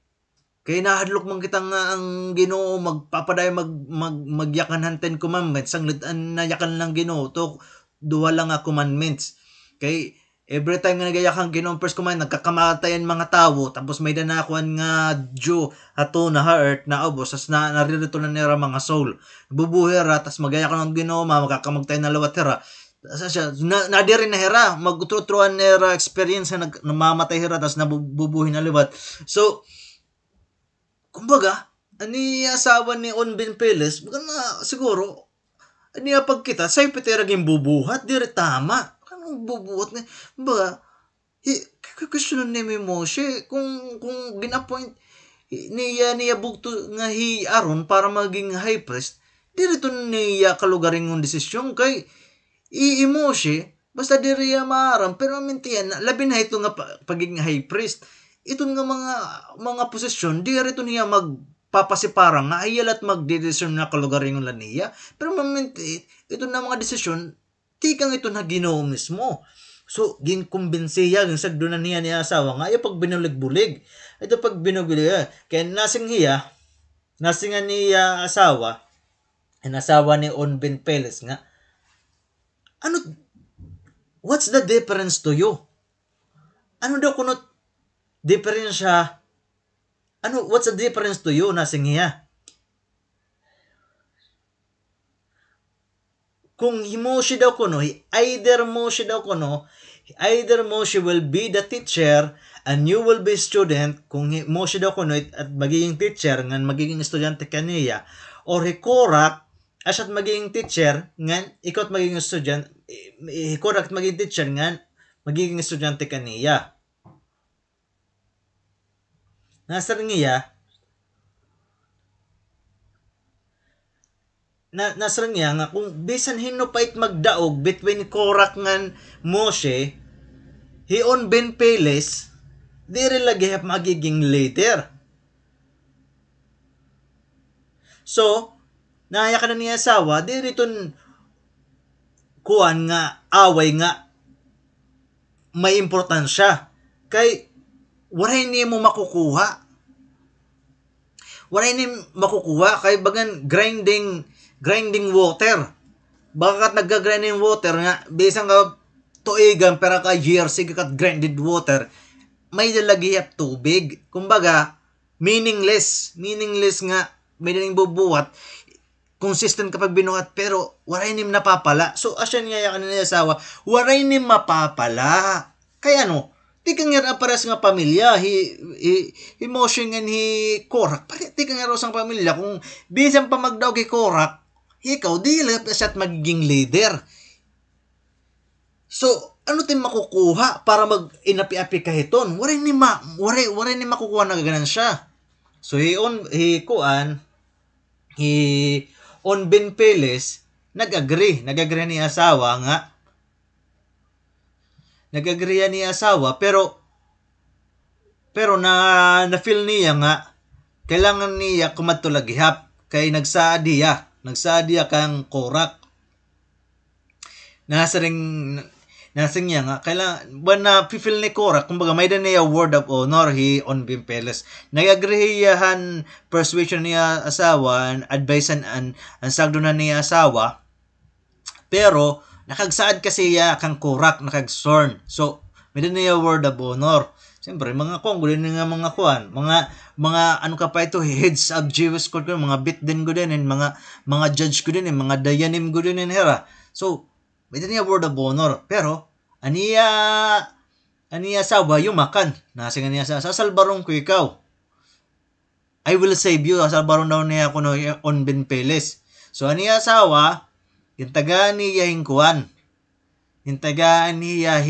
Kaya nahadlok man kita nga ang Ginoo magpapaday magyakan han 10 commandments ang nayakan lang Ginoo to duha lang nga commandments. Kay every time nga nagayak ang Ginoo first command nagkakamatayan mga tawo tapos may danakuan nga Jew ato na heart na ubos as na naririto na nila mga soul. Bubuhira tas magayak ang Ginoo makakamagtay na lawat hera. Siya na diri na hera magutruan nera experience na namamatay hera tas nabubuhin na liwat. So kumbaga, ani asawa ni Onben Peles, baga na siguro, ani pag kita, say pitiraging bubuhat, dire tama. Kanong bubuhat na, baga, question ni Moshe, kung ginapoint niya bugto nga Aron para maging high priest, dire to niya kalugaring ng desisyon kay Moshe, basta dire ya maaram, pero mintiyan, labi na ito nga pagiging high priest. Ito nga mga posisyon, di rito niya magpapasiparang nga ayalat magdedesisyon na kalugaring nila niya. Pero maminti, ito na mga desisyon, tikang ito na Ginoo mismo. So, ginkumbinsiya, ginsagdo na niya niya asawa nga, pag binulig-bulig. Ito pag binulig, kaya nasing nga niya asawa, ang asawa ni Onben Peles nga, what's the difference to you? Ano daw kunot diferensya, what's the difference to you, nasing hiya? Kung Moshe daw kuno, either Moshe will be the teacher and you will be student, kung Moshe daw kuno at magiging teacher, ngan magiging estudyante kaniya, or Korach, asat magiging teacher, ngan ikaw at magiging estudyante, Korach at magiging teacher, ngan magiging estudyante kaniya. Nasar niya nga kung bisan hinupait magdaog between Korach ngan Moshe, Onben Peles, dire lagi magiging later. So, naya ka na niya asawa, dire ton kuan nga away nga may importansya. Kay waray niya mo makukuha. Kay bagan grinding water. Baka nagga-grinding water nga bisang ka tuigan pero ka years kat grinded water may dalagihap tubig. Kumbaga meaningless nga may daling bubuhat consistent kapag binuhat pero waray nim napapala. So asya niya yakan niya asawa, waray nim mapapala. Kaya di kang nga pares nga pamilya, Moshe nga ni Korach, di kang nga sang pamilya, kung bisan pa magdaw kay Korach, ikaw, di lang siya magiging leader. So, ano tayo makukuha para mag-inapi-api kahiton? Waray ni makukuha na gaganan siya. So, Onben Peles, nag-agree ni asawa nga, nag-agree ni asawa pero na-feel niya nga kailangan niya kumatulagihap kay nagsaadiya kang Korach. Nasing niya nga kailangan na feel ni Korach kumbaga may dan niya word of honor Onben Peles. Nag-agreehan persuasion niya asawa, advice an sagdo na niya asawa pero nakagsaad kasi kang Korach, nakag-sorn. So, may din niya word of honor. Siyempre, mga kong, gulin nga mga kuan, mga ano ka pa ito, heads of Jewish court ko, mga bit din ko din, mga judge ko din, mga dayanim ko din, hera. So, may din niya word of honor. Pero, aniya sawa, yumakan. Nasa nga niya sa salbarong ko ikaw. I will save you. Salbarong daw niya ako Onben Peles. So, aniya sawa, yung tagaan niya kuan. Yung tagaan niya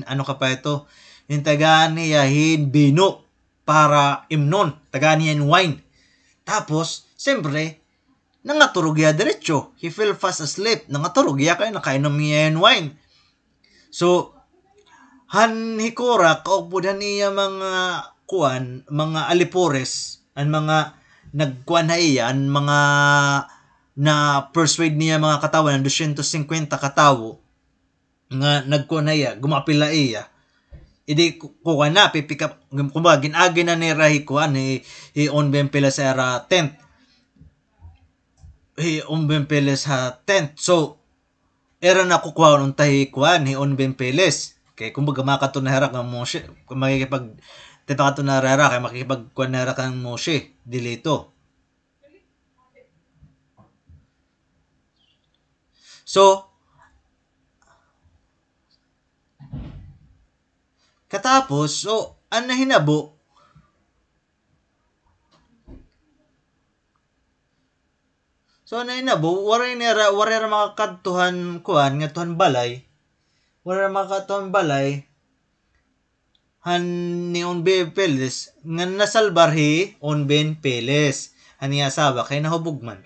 ano ka pa ito? Yung tagaan niya bino para imnon. Tagaan niya wine. Tapos, siyempre, nangaturog ya diretso. He fell fast asleep. Nangaturog ya kayo, nakainom niya wine. So, Korach, kaupudan niya mga kuan, mga alipores, ang mga nagkuan na iyan, mga na persuade niya mga katawo ng 250 katawo nga nagkunaya gumapila iya idi kuha na pipick up kumbaga ginagi na ni Rahi kuan ni on pila sa era tent on pila sa tent so era na kukuha untay kuan ni on peles kay kumbaga makatunahara kang Moshe kung makikipag tipakatunahara kay makikipag kuan na kang Moshe dilito so katapos so ang nahinabo so nahinabo waray ra makakadtuhan kuan nga tuhan balay waray makakadtuhan balay han ni Onben Peles nga nasalbar hi Onben Peles ani asawa kay nahubog man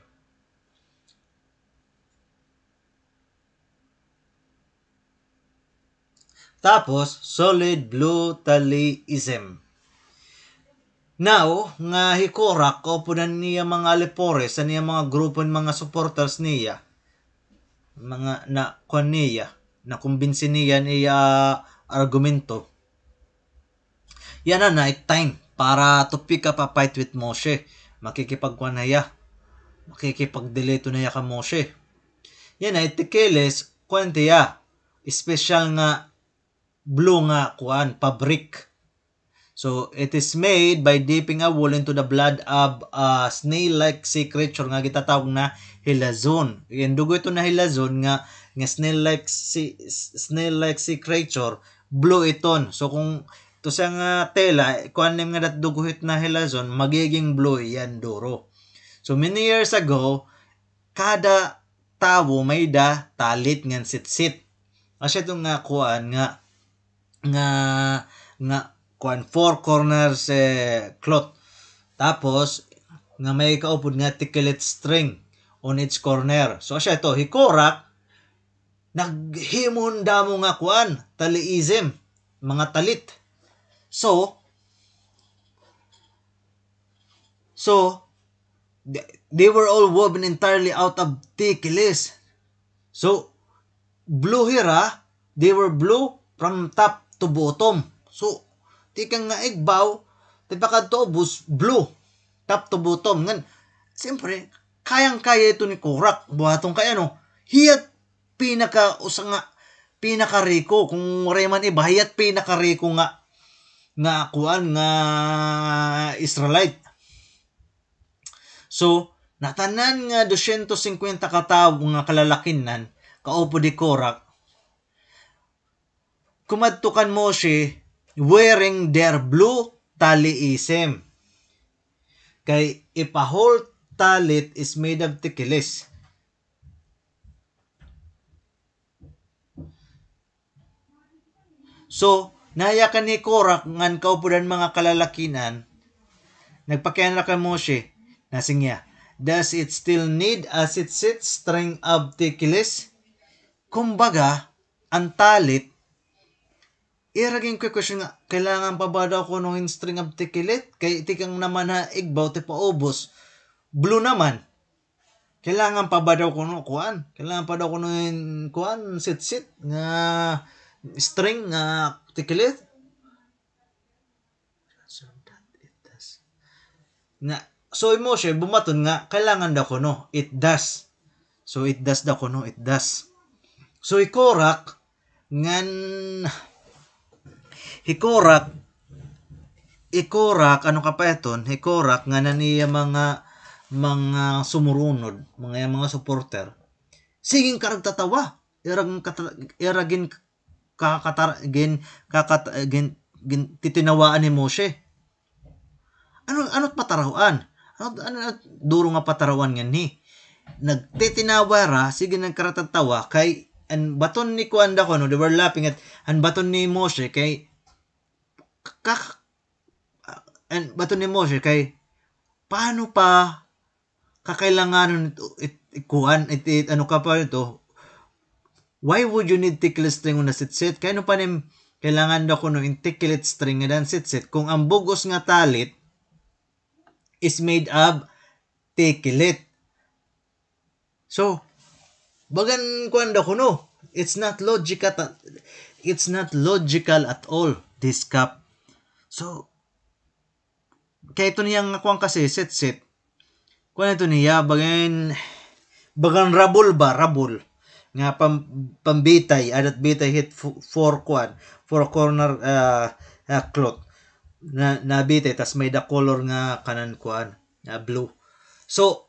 tapos solid brutalism now nga hikorak o punan niya mga lepores sa niya mga grupo ng mga supporters niya mga na kon niya na kumbinsi niya niya argumento yan na night time para to pick up a fight with Moshe makikipagkuan na ya makikipag-delete na ya ka Moshe yan ay tikeles kwente ya special nga blue nga kuan fabric so it is made by dipping a wool into the blood of a snail-like sea creature nga gitatawag na hilazon yan dugo ito na hilazon nga snail-like sea creature blue iton so kung to sa nga tela kuan nim nga duguhit na hilazon magiging blue yan duro so many years ago kada tawo may da talit ngan sitsit asya itong nga kuan nga kuan four corners cloth tapos nga may kaupod nga tikilit string on each corner so asya ito hikorak naghimon damo nga kuan taliism mga talit so they were all woven entirely out of tikilis so blue hira they were blue from top to bottom so tikang nga igbaw tipakad to bus blue top to bottom ngan siyempre kayang-kaya ito ni Korak buhatong kaya no hiyat pinaka usang nga pinaka-riko kung reman iba hiyat pinaka-riko nga kuan nga Israelite so natanan nga 250 katawo nga kalalakinan kaupo di Korak kumadtukan Moshe wearing their blue taliism kay if a whole talit is made of tikilis so nayakan ni Korak ngan kaupudan mga kalalakinan nagpakyan ra kay Moshe nasingya does it still need as it sits string of tikilis kumbaga ang talit iraging question nga kailangan pa ba daw ko nung string of tikilit kay tikang naman ha igbaw ti paubos blue naman kailangan pa ba daw ko no kuan kailangan pa daw ko nung kuan sit nga string nga tikilit nga so Moshe bumaton nga kailangan daw ko no it does so it does daw ko no it does so Korak ngan Hikorak ano ka pa iton hikorak nga naniya mga sumurunod mga supporter siging karagtatawa iragin titinawaan ni Moshe ano't patarawan ano duro nga patarawan nga ni nagtitinawa ra sige nagkaratatawa kay an baton ni kuanda ko no they were laughing at an baton ni Moshe kay bato ni Moshe kay paano pa kakailanganon ikuan ano ka pa ito why would you need tickle string on a sit kaya no pa nim kailangan daw ko no in tickle string nga dan sit kung ang bugos nga talit is made of tikilit So bagan kuan daw kuno, it's not logical at all, this cup. So kay ito niyang kuan kasi set kuan ito niya bagan rabol nga pambitay adat bitay hit four corner cloth na nabitay tas may da color nga kanan kuan blue. So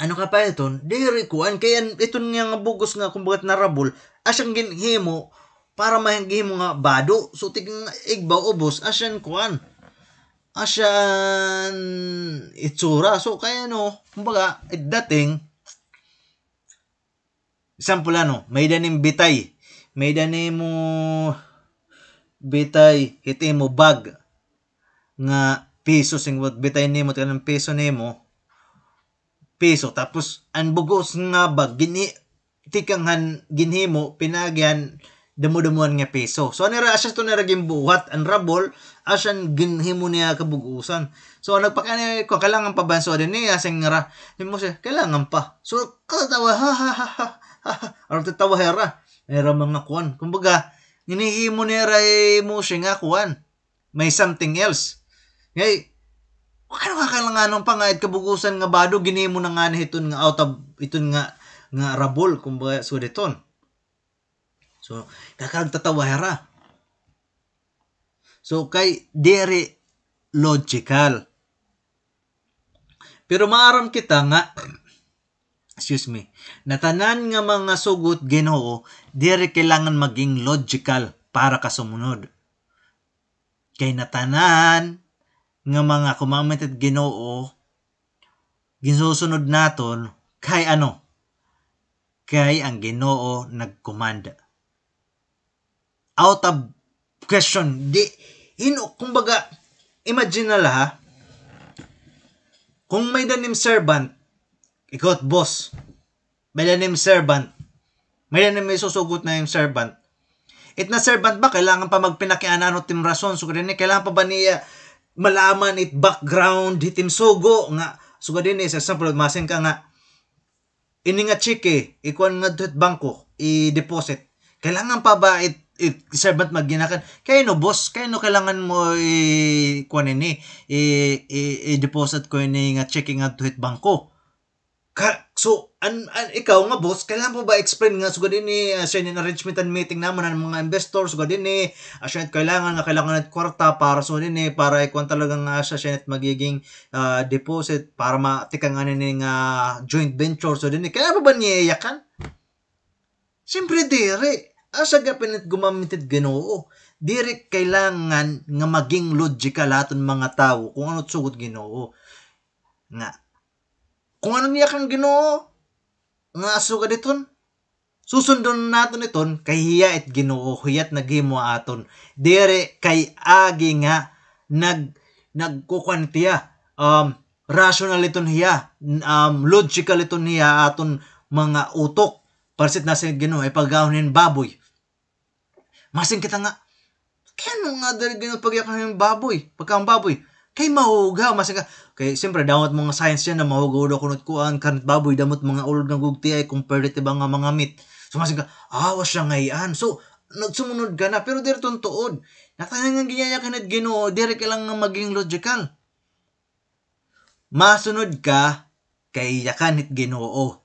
ano ka pa ito diri kuan kaya iton nga bugos nga kumbaga na rabol asyang ginhimo para mahimo nga bado. So tig igbaw ubos asyan kuan asyan itsura. So kaya kumbaga dating example may danim bitay mo bitay hiti mo bag nga piso singwat bitay nimo tanang piso nimo piso tapos ang bugos nga bag tikanghan ginhimo pinagyan damo-damuan nga piso. So anira asya to nira gimbuhat ang rabol asyan ginhimo niya kabugusan. So nagpakani ko kailangan pa banso din niya sing ra mo siya kailangan pa. So katawa ha ano tatawa era mga kuan kumbaga hinihimo nira mo siya nga kuan may something else ngay ano ka kailangan pa nga kabugusan nga bado ginhimo na nga iton nga out of iton nga rabol kumbaga so deton. So kakagtatawa hera. So kay dere logical. Pero maaram kita nga natanan nga mga sugot Ginoo dere kailangan maging logical para kasumunod. Kay natanan nga mga commandment Ginoo gisusunod naton kay ano? Kay ang Ginoo nagkomanda. Out of question. Kumbaga, imagine na laha, kung may danim servant, ikaw at boss, may danim servant, may danim may susugot na yung servant, it na servant ba, kailangan pa magpinakianan o tim rason, so kailangan pa ba niya malaman it background, hitim sugo, nga, so din sa example, masin ka nga, ini nga chike, ikuan nga duit bangko, i-deposit, kailangan pa ba servant magginakan kay boss kay kailangan mo kuan ini i-deposit ko ini nga checking nga duit bangko so ikaw nga boss kailangan mo ba explain nga sugod ini sa arrangement and meeting namon ng mga investors sugod ini asya kailangan at kwarta para so ini para ikuan talaga nga asya magiging deposit para matikang ani nga joint venture so ini kailangan ba niya yakan siyempre dire asa gapinit gumamited Ginoo diri kailangan nga maging logical aton mga tao kung ano sugot Ginoo nga kung ano niya kang Ginoo nga asuga diton susundon naton iton kay hiya it Ginoo hiyat naghimo aton diri kay agi nga nagkukuan tiya rational iton hiya logical iton hiya aton mga utok parsit na sa Ginoo ay pagawnin baboy masin kita nga kaya nga dali Ginoo pagyakan ng baboy pagkaang baboy kay mahugaw masin ka kay siyempre damot mga science yan na mahugaw daw kunot kuan kanit baboy damot mga ulog ng gugti ay compared to mga meat so masin ka was siya ngayon so nagsumunod ka na pero diri tuod natanang nga ginyayakan at Ginoo diri kailangan maging logical masunod ka kay yakan it Ginoo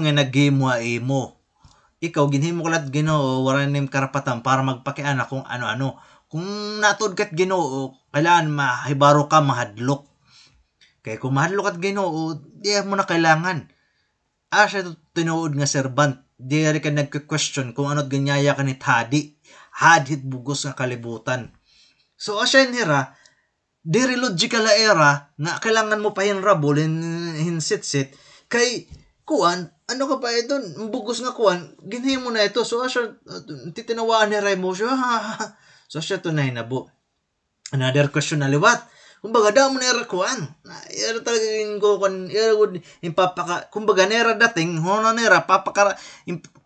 nga naghimo imo ikaw ginhimo ko lat Ginoo wala nim karapatan para magpakiana kung ano-ano kung natod kat Ginoo kailangan mahibaro ka mahadlok kay kung mahadlok at Ginoo di mo na kailangan asya tinuod nga servant di ka nagque-question kung ano't ganyaya ka ni hadit bugos nga kalibutan so asya nira diri logical la era nga kailangan mo pa hinrabol hinsit-sit kay kuan ano ka pa ito bugos nga kuan ginhimo na ito so asya titinawaan ni Raimo siya so asya to na hinabo another question na liwat kumbaga damo na era kuan era talaga ko kuan era good impapaka kumbaga nera dating hono nera papakara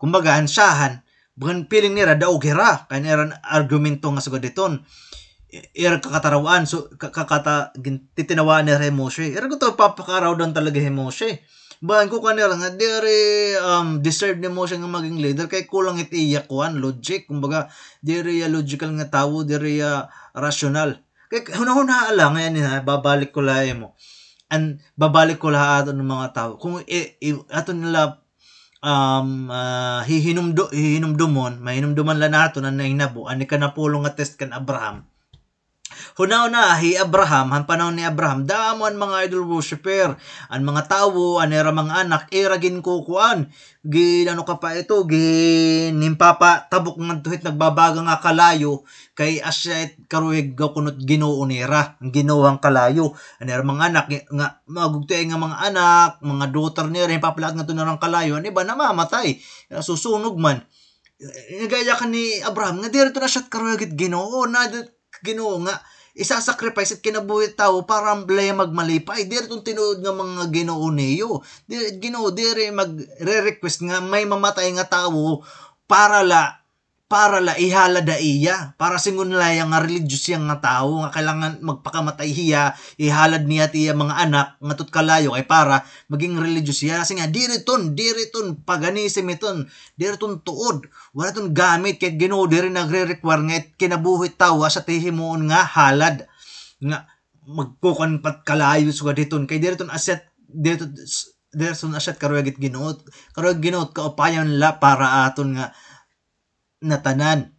kumbaga ansahan bukan piling nera daog hera kay nera argumento nga sugod diton era kakatarawaan so titinawaan ni Raimo siya era ko to papakaraw doon talaga himo siya Bahan ko kanira nga diri deserve nimo siya nga maging leader kay kulang iti iya kuan logic, kumbaga diri ya logical nga tawo, diri ya rational. Kay hunahuna lang ngayon ha, babalik ko lahi mo. Babalik ko lahat ng mga tao. Kung ato nila hihinumdumon, mahinumduman la nato na nahinabo, ani ka napulong nga test kan Abraham. Hunaw-na hi Abraham, han panahon ni Abraham, damo ang mga idol worshiper, ang mga tawo, anera mga anak, gin kukuan, ano ka pa ito, nimpapa tabok ng tuhit nagbabaga nga kalayo, kay asyait karuig kunot Ginoo nera, ang ginawang kalayo, anera mga anak, nga magugtay nga mga anak, mga daughter nera, papalag nga to narang kalayo, ano ba namamatay, susunog man. Gaya ka ni Abraham, nga dito na siya karuig Ginoo, na Ginoo nga, isa-sacrifice at kinabuhi tao para blaya magmalipay. Diri itong tinuod nga mga Ginoo niyo. Ginoo, diri magre-request nga may mamatay nga tao para la ihalada iya. Para singon la nga religious yang nga tao nga kailangan magpakamatay hiya, ihalad niya tiya mga anak nga tut kalayo kay para maging religious siya. Kasi nga diri ton paganism iton, diri ton tuod. Wala ton gamit kay Ginoo diri nagre-require nga kinabuhi tawo sa tihimuon nga halad nga magkukan pat kalayo suga diton kay diri ton asset diri ton asset karuagit Ginoo ka upayan la para aton nga natanan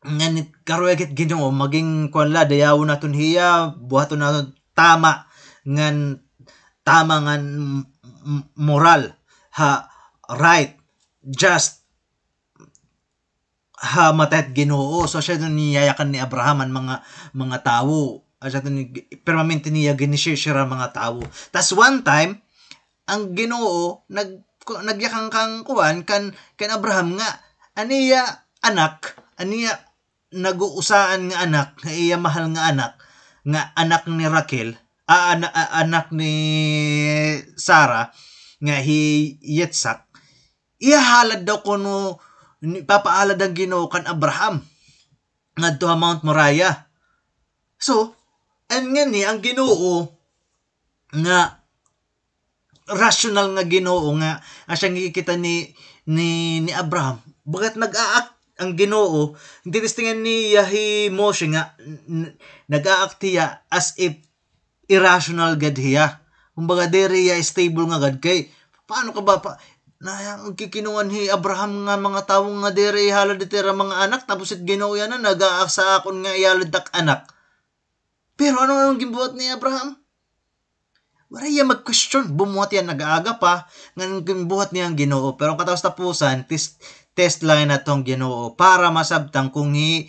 nganit karuagit Ginoo maging kuan la dayaw naton hiya buhaton naton tama ngan moral right just matat Ginoo. So siya doon niyayakan ni Abraham ang mga tawo. Siya doon permanente niya ginishare mga tawo. Tas one time ang Ginoo nagyakang kang kuan kan Abraham nga aniya naguusaan nga anak, nga iya mahal nga anak ni Raquel, anak ni Sarah nga Yitzhak. Ihalad daw kuno papaalad ang Ginoo kan Abraham ngadto Mount Moriah. So, ang ang Ginoo nga rational nga Ginoo nga asyang gikita ni Abraham. Bagat nag-act ang Ginoo, hindi distingan ni Moshe nga nag-act hiya as if irrational gad hiya. Kumbaga diri ya stable nga gad kay paano ka ba na ang kikinuan hi Abraham nga mga tawo nga diri halad itira mga anak tapos it Ginoo yan na nag-aak sa akon nga ihalad dak anak. Pero ano ang gimbuhat ni Abraham? Wala iya mag-question, bumuhat yan nag-aaga pa nga gimbuhat niya ang Ginoo. Pero kataos tapusan test lang na tong Ginoo para masabtang kung hi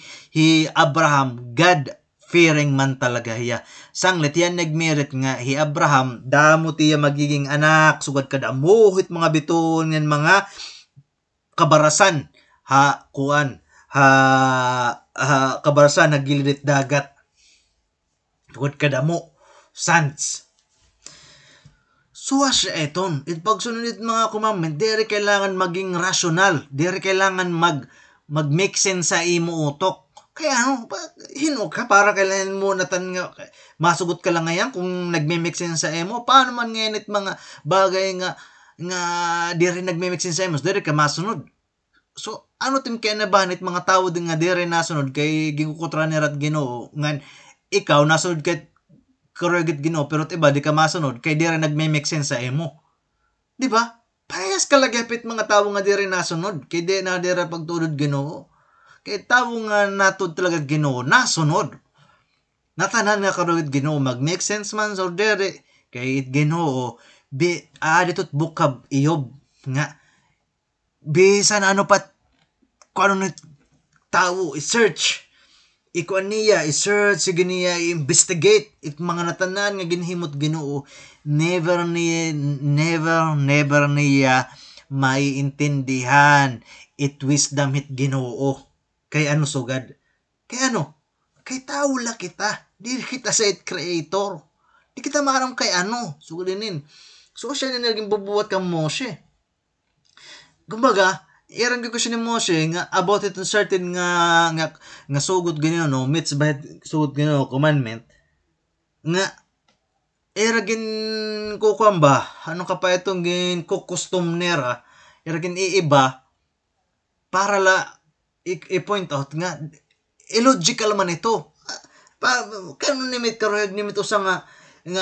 Abraham God fearing man talaga hiya. Sanglit yan nagmerit nga hi Abraham damo tiya magiging anak sugad kada muhit mga biton yan mga kabarasan kabarasan nagililit dagat sugad kada mo sons. So siya eton, pagsunod mga commandment, diri kailangan maging rational, diri kailangan mag-make sense sa imo utok. Kaya hinog ka para kailangan mo natan nga masugot ka lang ngayon kung nagme-make sense sa imo. Paano man ngayon mga bagay nga diri nagme-make sense sa imo, diri ka masunod. So ano tim kaya nabanit mga tao din nga diri nasunod kay gikukutra ni rat Ginoo ngan ikaw nasunod kay korogit Ginoo pero iba di ka masunod kay diri nagme-make sense sa imo. Di ba? Parehas kalagapit mga tao nga diri nasunod kay di na diri pagtulod Ginoo. Kay tao nga natud talaga Ginoo nasunod. Natanan nga korogit Ginoo mag-make sense man so diri kay Ginoo dito't bukab Iyob nga bisan ano pat kung ano tao i-search ikuan niya i-search sige niya i-investigate mga natanan nga ginhimot Ginoo never niya maiintindihan it wisdom hit Ginoo kay ano sugad kay tao la kita di kita sa creator di kita maram kay sugadinin so siya na naging bubuhat kang Moshe kumbaga irang ko siya ni Moshe nga about it certain nga sugot ganyan no myths ba sugot ganyan commandment nga Eragin ko ba? Ano ka pa itong gin ko custom nera? Eragin iiba para i-point out nga illogical man ito. Pa kano nimit karohag nimit usa nga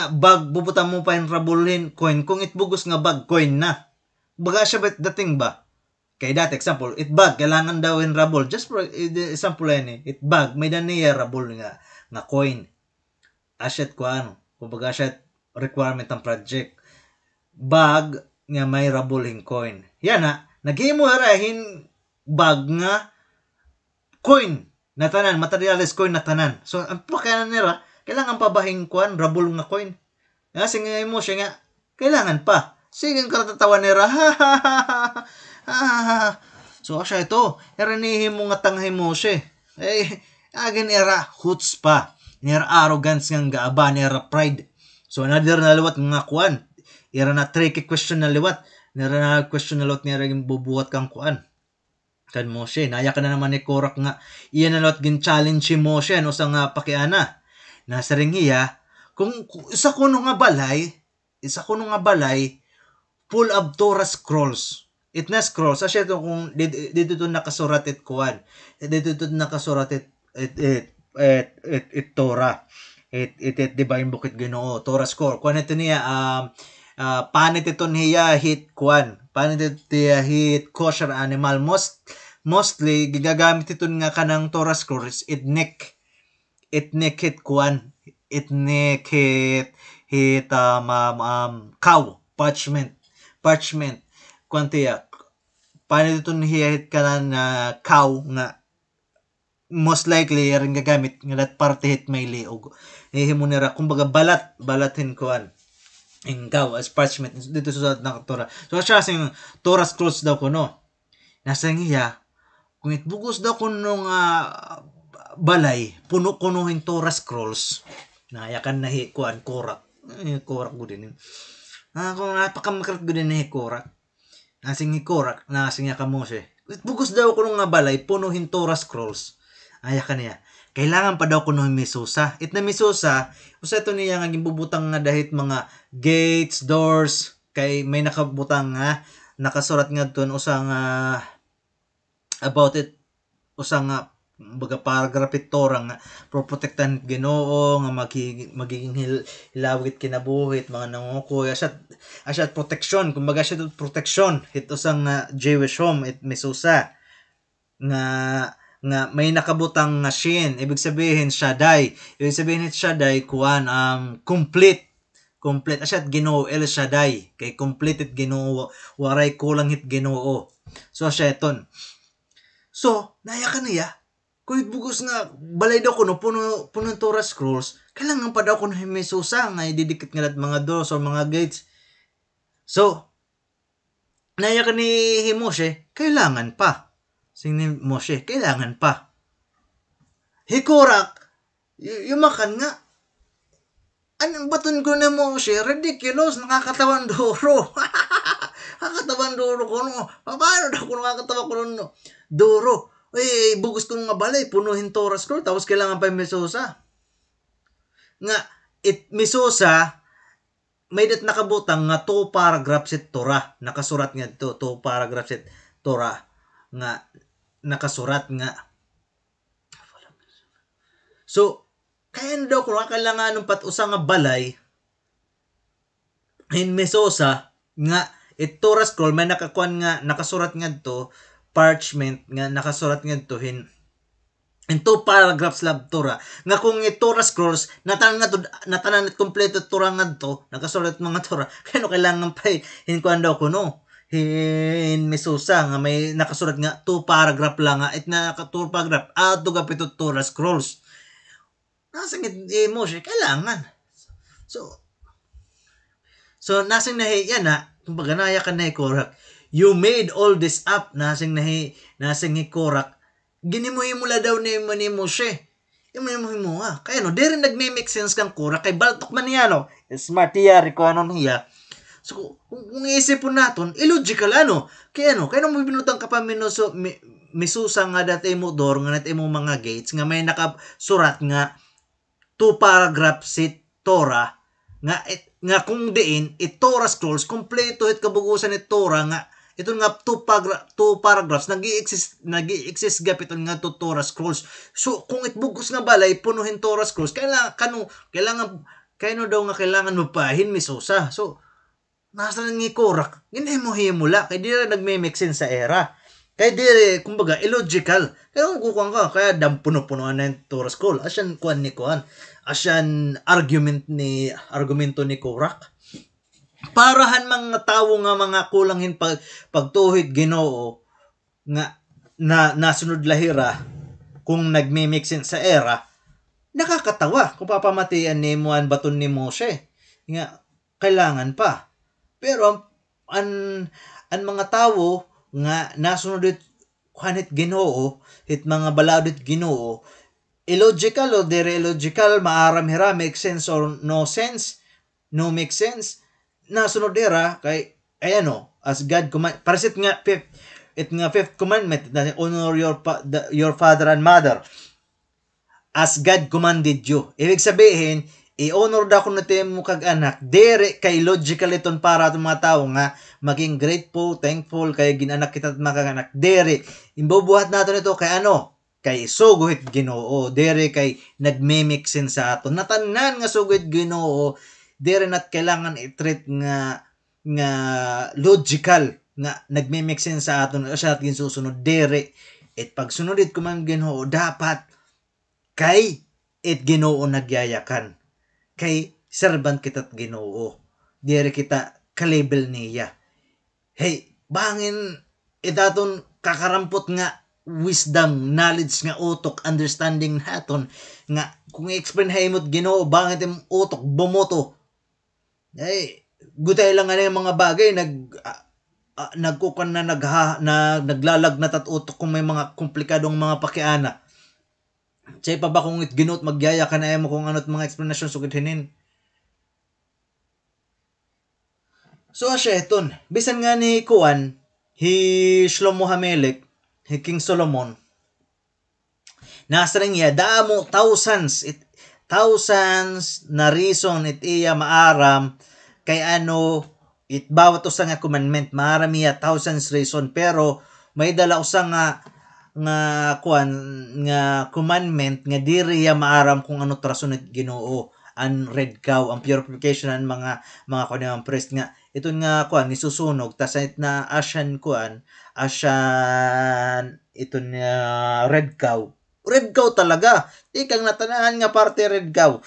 bag bubutan mo pa yung rabulin coin kung itbugos nga bag coin na. Baga siya ba dating ba? Kay dati example, it bag kailangan daw in rabol. Just for example yan it bag may daniya rabol nga coin. Asset ko ano, kumbaga asset requirement ng project. Bag nga may rabuling coin. Yan na, naghimo harahin bag nga coin na tanan, materials coin na tanan. So, ang pakanan nila, kailangan pa bahing kuan, rabul nga coin. Kasi nga mo siya nga, kailangan pa. Sige, karatatawan nila, ha ha ha ha ha. So, siya ito, eranihin mo nga tanghay mo siya. Eh, agin era huts pa. Nera arrogance nga gaaba, nera pride. So, another na liwat nga kuan. Era na tricky question na liwat. Nera na question na liwat nera yung bubuhat kang kuan. Kan mo siya, naya ka na naman ni Korak nga, iyan na lot gin-challenge si Moshe, ano sa nga pakiana. Nasa ring iya, kung isa ko nga balay, full of Torah scrolls. It na scrolls, asya ito kung dito ito nakasurat it kuwan. Dito ito nakasurat it Torah. It divine bukit Ginoo, Torah scroll. Kuwan ito niya, panit ito niya hit kuwan. Panit ito niya hit kosher animal. Mostly, gigagamit ito nga kanang Torah scrolls, itnek hit kuwan. Itnek hit cow, parchment. Kuwan tiya, panit ito niya hit kanang cow nga most likely rin gagamit nga dat parte hit may liog. Hihimo nira kumbaga balatin kuan ingkaw as parchment dito sa Torah. So siya sing Torah scrolls daw kuno. Nasa ngiya kung itbugos daw kuno nga balay puno kuno hing Torah scrolls. Nayakan na hi kuan korak. Korak gud din. Kung napakamakat gud din ni korak. Nasing korak nasing ka mo siya. Itbugos daw kuno nga balay puno hing Torah scrolls. Aya ka niya. Kailangan pa daw kuno misusa. It na misusa, usa ito niya nga gimbubutang nga dahit mga gates, doors, kay may nakabutang nga nakasurat nga doon usa nga about it usa nga baga paragraph ito nga protektahan Ginoo nga magiging hilawit kinabuhit mga nangukoy asya protection kumbaga siya protection ito sang Jewish home it misusa nga may nakabutang nga shin ibig sabihin Shaddai kuan complete asyat Ginoo El Shaddai kay completed Ginoo waray kulang hit Ginoo so asya eton so naya kaniya kung bugos nga balay daw kuno puno Torah scrolls kailangan pa daw kuno himisusa nga ididikit nga mga doors or mga gates so naya kani Moshe kailangan pa sini Moshe, kailangan pa. Hikorak, yumakan nga. Anong baton ko na Moshe? Ridiculous, nakakatawan duro. Nakakatawan duro ko no. Paano daw kung nakakatawa ko no? Duro. Bugos ko nga balay, punuhin Torah scroll, tapos kailangan pa yung misusa. Nga, misusa, may dat nakabutang nga 2 paragraphs it Torah. Nakasurat nga ito, 2 paragraphs it Torah. Nga, nakasurat nga. So, kaya daw kung kailangan ng pat-usa nga balay in mesosa nga it Torah scroll may nakakuan nga nakasurat nga to parchment nga nakasurat nga to in 2 paragraphs lang Torah nga kung it Torah scrolls natanan kompleto Torah nga to nakasurat mga Torah kaya kailangan pa in kuan daw kuno in misusa nga may nakasurat nga 2 paragraph lang nga it na 2 paragraph ato gapit Torah scrolls nasing Moshe kailangan so nasing nahi yan kumbaga naya ka nahi Korak you made all this up nasing Korak ginimo-himo daw ni Moshe imo kaya no di rin nagme-make sense kang Korak kay baltok man niya no smart niya ko ano niya. So, kung iisipon natin, illogical Kaya mo binutang ka pa misusa nga dati mo door, nga dati mo mga gates, nga may nakasurat nga 2 paragraphs si Torah, nga kung diin it Torah scrolls kompleto it kabugusan it Torah nga ito nga two paragraphs nagi-exist gapit nga to Torah scrolls. So kung itbugos nga balay punuhin Torah scrolls kailangan kailangan mo pahin misusa. So nasa nang ikorak ginhimo-himula kay di nagme-make sense sa era. Kaya di, kumbaga, illogical. Kaya kung kukuhan ka, kaya puno-punuan na yung Torah scroll. Asyan asyan argumento ni Korak. Parahan mga tao nga mga kulanghin pagtuhid Ginoo nga nasunod lahira kung nagme-make sense sa era, nakakatawa kung papamatian ni Muan baton ni Moshe. Nga, kailangan pa. Pero, ang mga tao, nga nasunod it kanit Ginoo it mga baladit Ginoo illogical o dire illogical maaram hira make sense or no sense no make sense nasunod dira kay ayano as God command parasit nga fifth commandment honor your father and mother as God commanded you. Ibig sabihin i-honor da ko natin mo kag anak dere kay logical iton para itong mga tao nga maging grateful, thankful kay ginanak kita at makaganak dere imbubuhat natin ito kay kay suguhit Ginoo dere kay nagme-make sense sa aton natanan nga suguhit Ginoo dere nat kailangan i-treat nga logical nga nagme-make sense sa aton siya atin susunod dere it pagsunodit ko man Ginoo dapat kay it Ginoo nagyayakan kay servant kita't Ginoo dire kita ka-label niya. Hey, bangin itaton kakarampot nga wisdom, knowledge nga utok, understanding naton nga kung i-explain haymot Ginoo bangit im utok bumoto. Hey, gutay lang nga yung mga bagay nagkukan na naglalagnat at utok kung may mga komplikadong mga pakiana. Say pa ba kung Ginoo magyaya ka na mo kung ano't mga explanation sugid hinin. So asya eton, bisan nga ni Kuan, Shlomo HaMelech, King Solomon, nasa rin niya, damo thousands na reason it iya maaram, kay it bawat usa nga commandment, maaram iya thousands reason, pero may dala usa nga commandment nga diri ya maaram kung ano trason it Ginoo ang red cow ang purification ang mga kanang priest nga ito nga nisusunog tas na asyan ito nga red cow talaga ikang natanahan nga parte red cow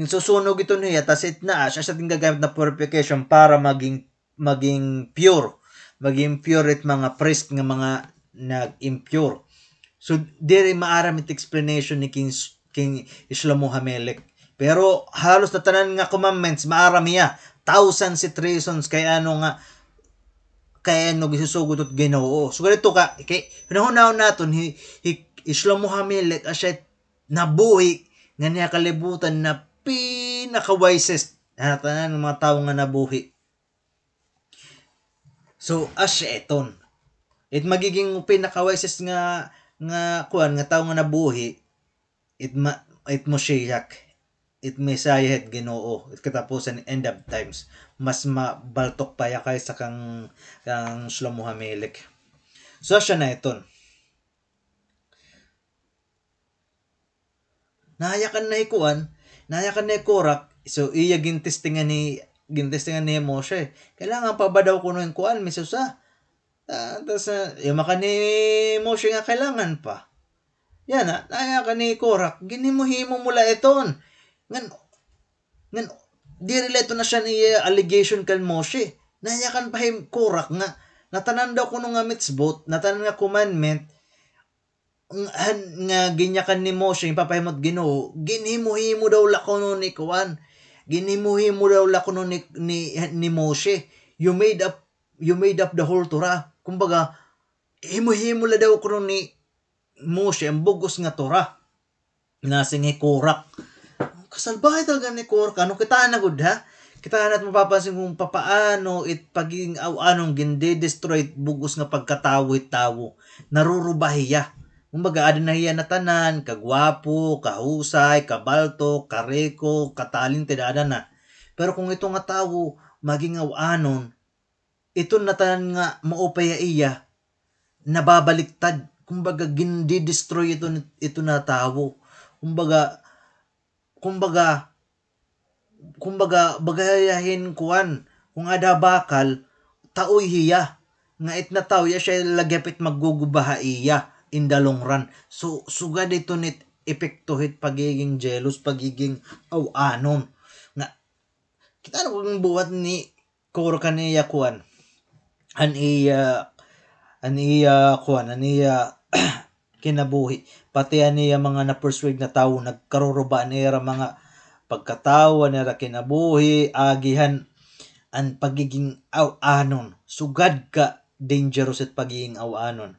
susunog ito niya tas na asya sa gagamit na purification para maging pure it mga priest nga mga nag-impure. So, diri maaram it explanation ni King Shlomo HaMelech. Pero, halos na tanan nga commandments, maaram iya. Thousands it reasons kaya gisusugod at Ginoo. So, ganito ka, pinahunahon natin, Shlomo HaMelech, asya nabuhi, nga niya kalibutan na pinaka-wisest na tanan ng mga tao nga nabuhi. So, asya eton. It magiging pinaka-wisest nga tao nga nabuhi it Moshiach it Messiah it Ginoo it katapusan end of times mas mabaltok pa ya kaysa kang Shlomo HaMelech. So siya na iton nahayakan na Korak so iya gintestingan ni Moshe kailangan pa ba daw kuno yung kuan misusa tapos yung maka ni Moshe nga kailangan pa. Yan naya ka ni Korak, ginimo-himo mula iton. Ngan di relato na siya ni allegation kan Moshe. Naya kan pa Korak nga, natanan daw kuno nga mitzvot, natanan nga commandment, nga ginyakan ni Moshe, papahimot Ginoo, ginhimo-himo daw lakono ni Kuan. Ginhimo-himo daw lakono ni Moshe. You made up the whole Torah. Kumbaga, himo-himo la daw kuno ni Moshe ang bugos nga Torah. Nasingi Korak. Kasalbahay talaga ni Korak. Kita na gud ha? Kita na mapapansin kung papaano pagiging anong ginde-destroy bugos nga pagkatawo-tawo. Narurubahiya. Kumbaga, adin na hiya na tanan, kagwapo, kahusay, kabalto, kareko, katalin, tidada na. Pero kung ito nga tao maging awanon, ito na tanan nga maupaya iya, nababaliktad. Kumbaga, gindi-destroy ito na tao. Kumbaga, kumbaga, bagayahin kuan. Kung ada bakal, taoy hiya. Nga it na tao, siya lagyapit maggugubaha iya in the long run. So, sugad ito nit epektohit pagiging jealous, pagiging awanon. Nga, kita na kung buhat ni Koro kaniya kuan. Aniya kuan, aniya kinabuhi. Pati aniya mga na-persuade na tao, nagkaruruba niya mga pagkatawa niya kinabuhi, agihan, ang pagiging awanon. Sugad ka dangerous at pagiging awanon.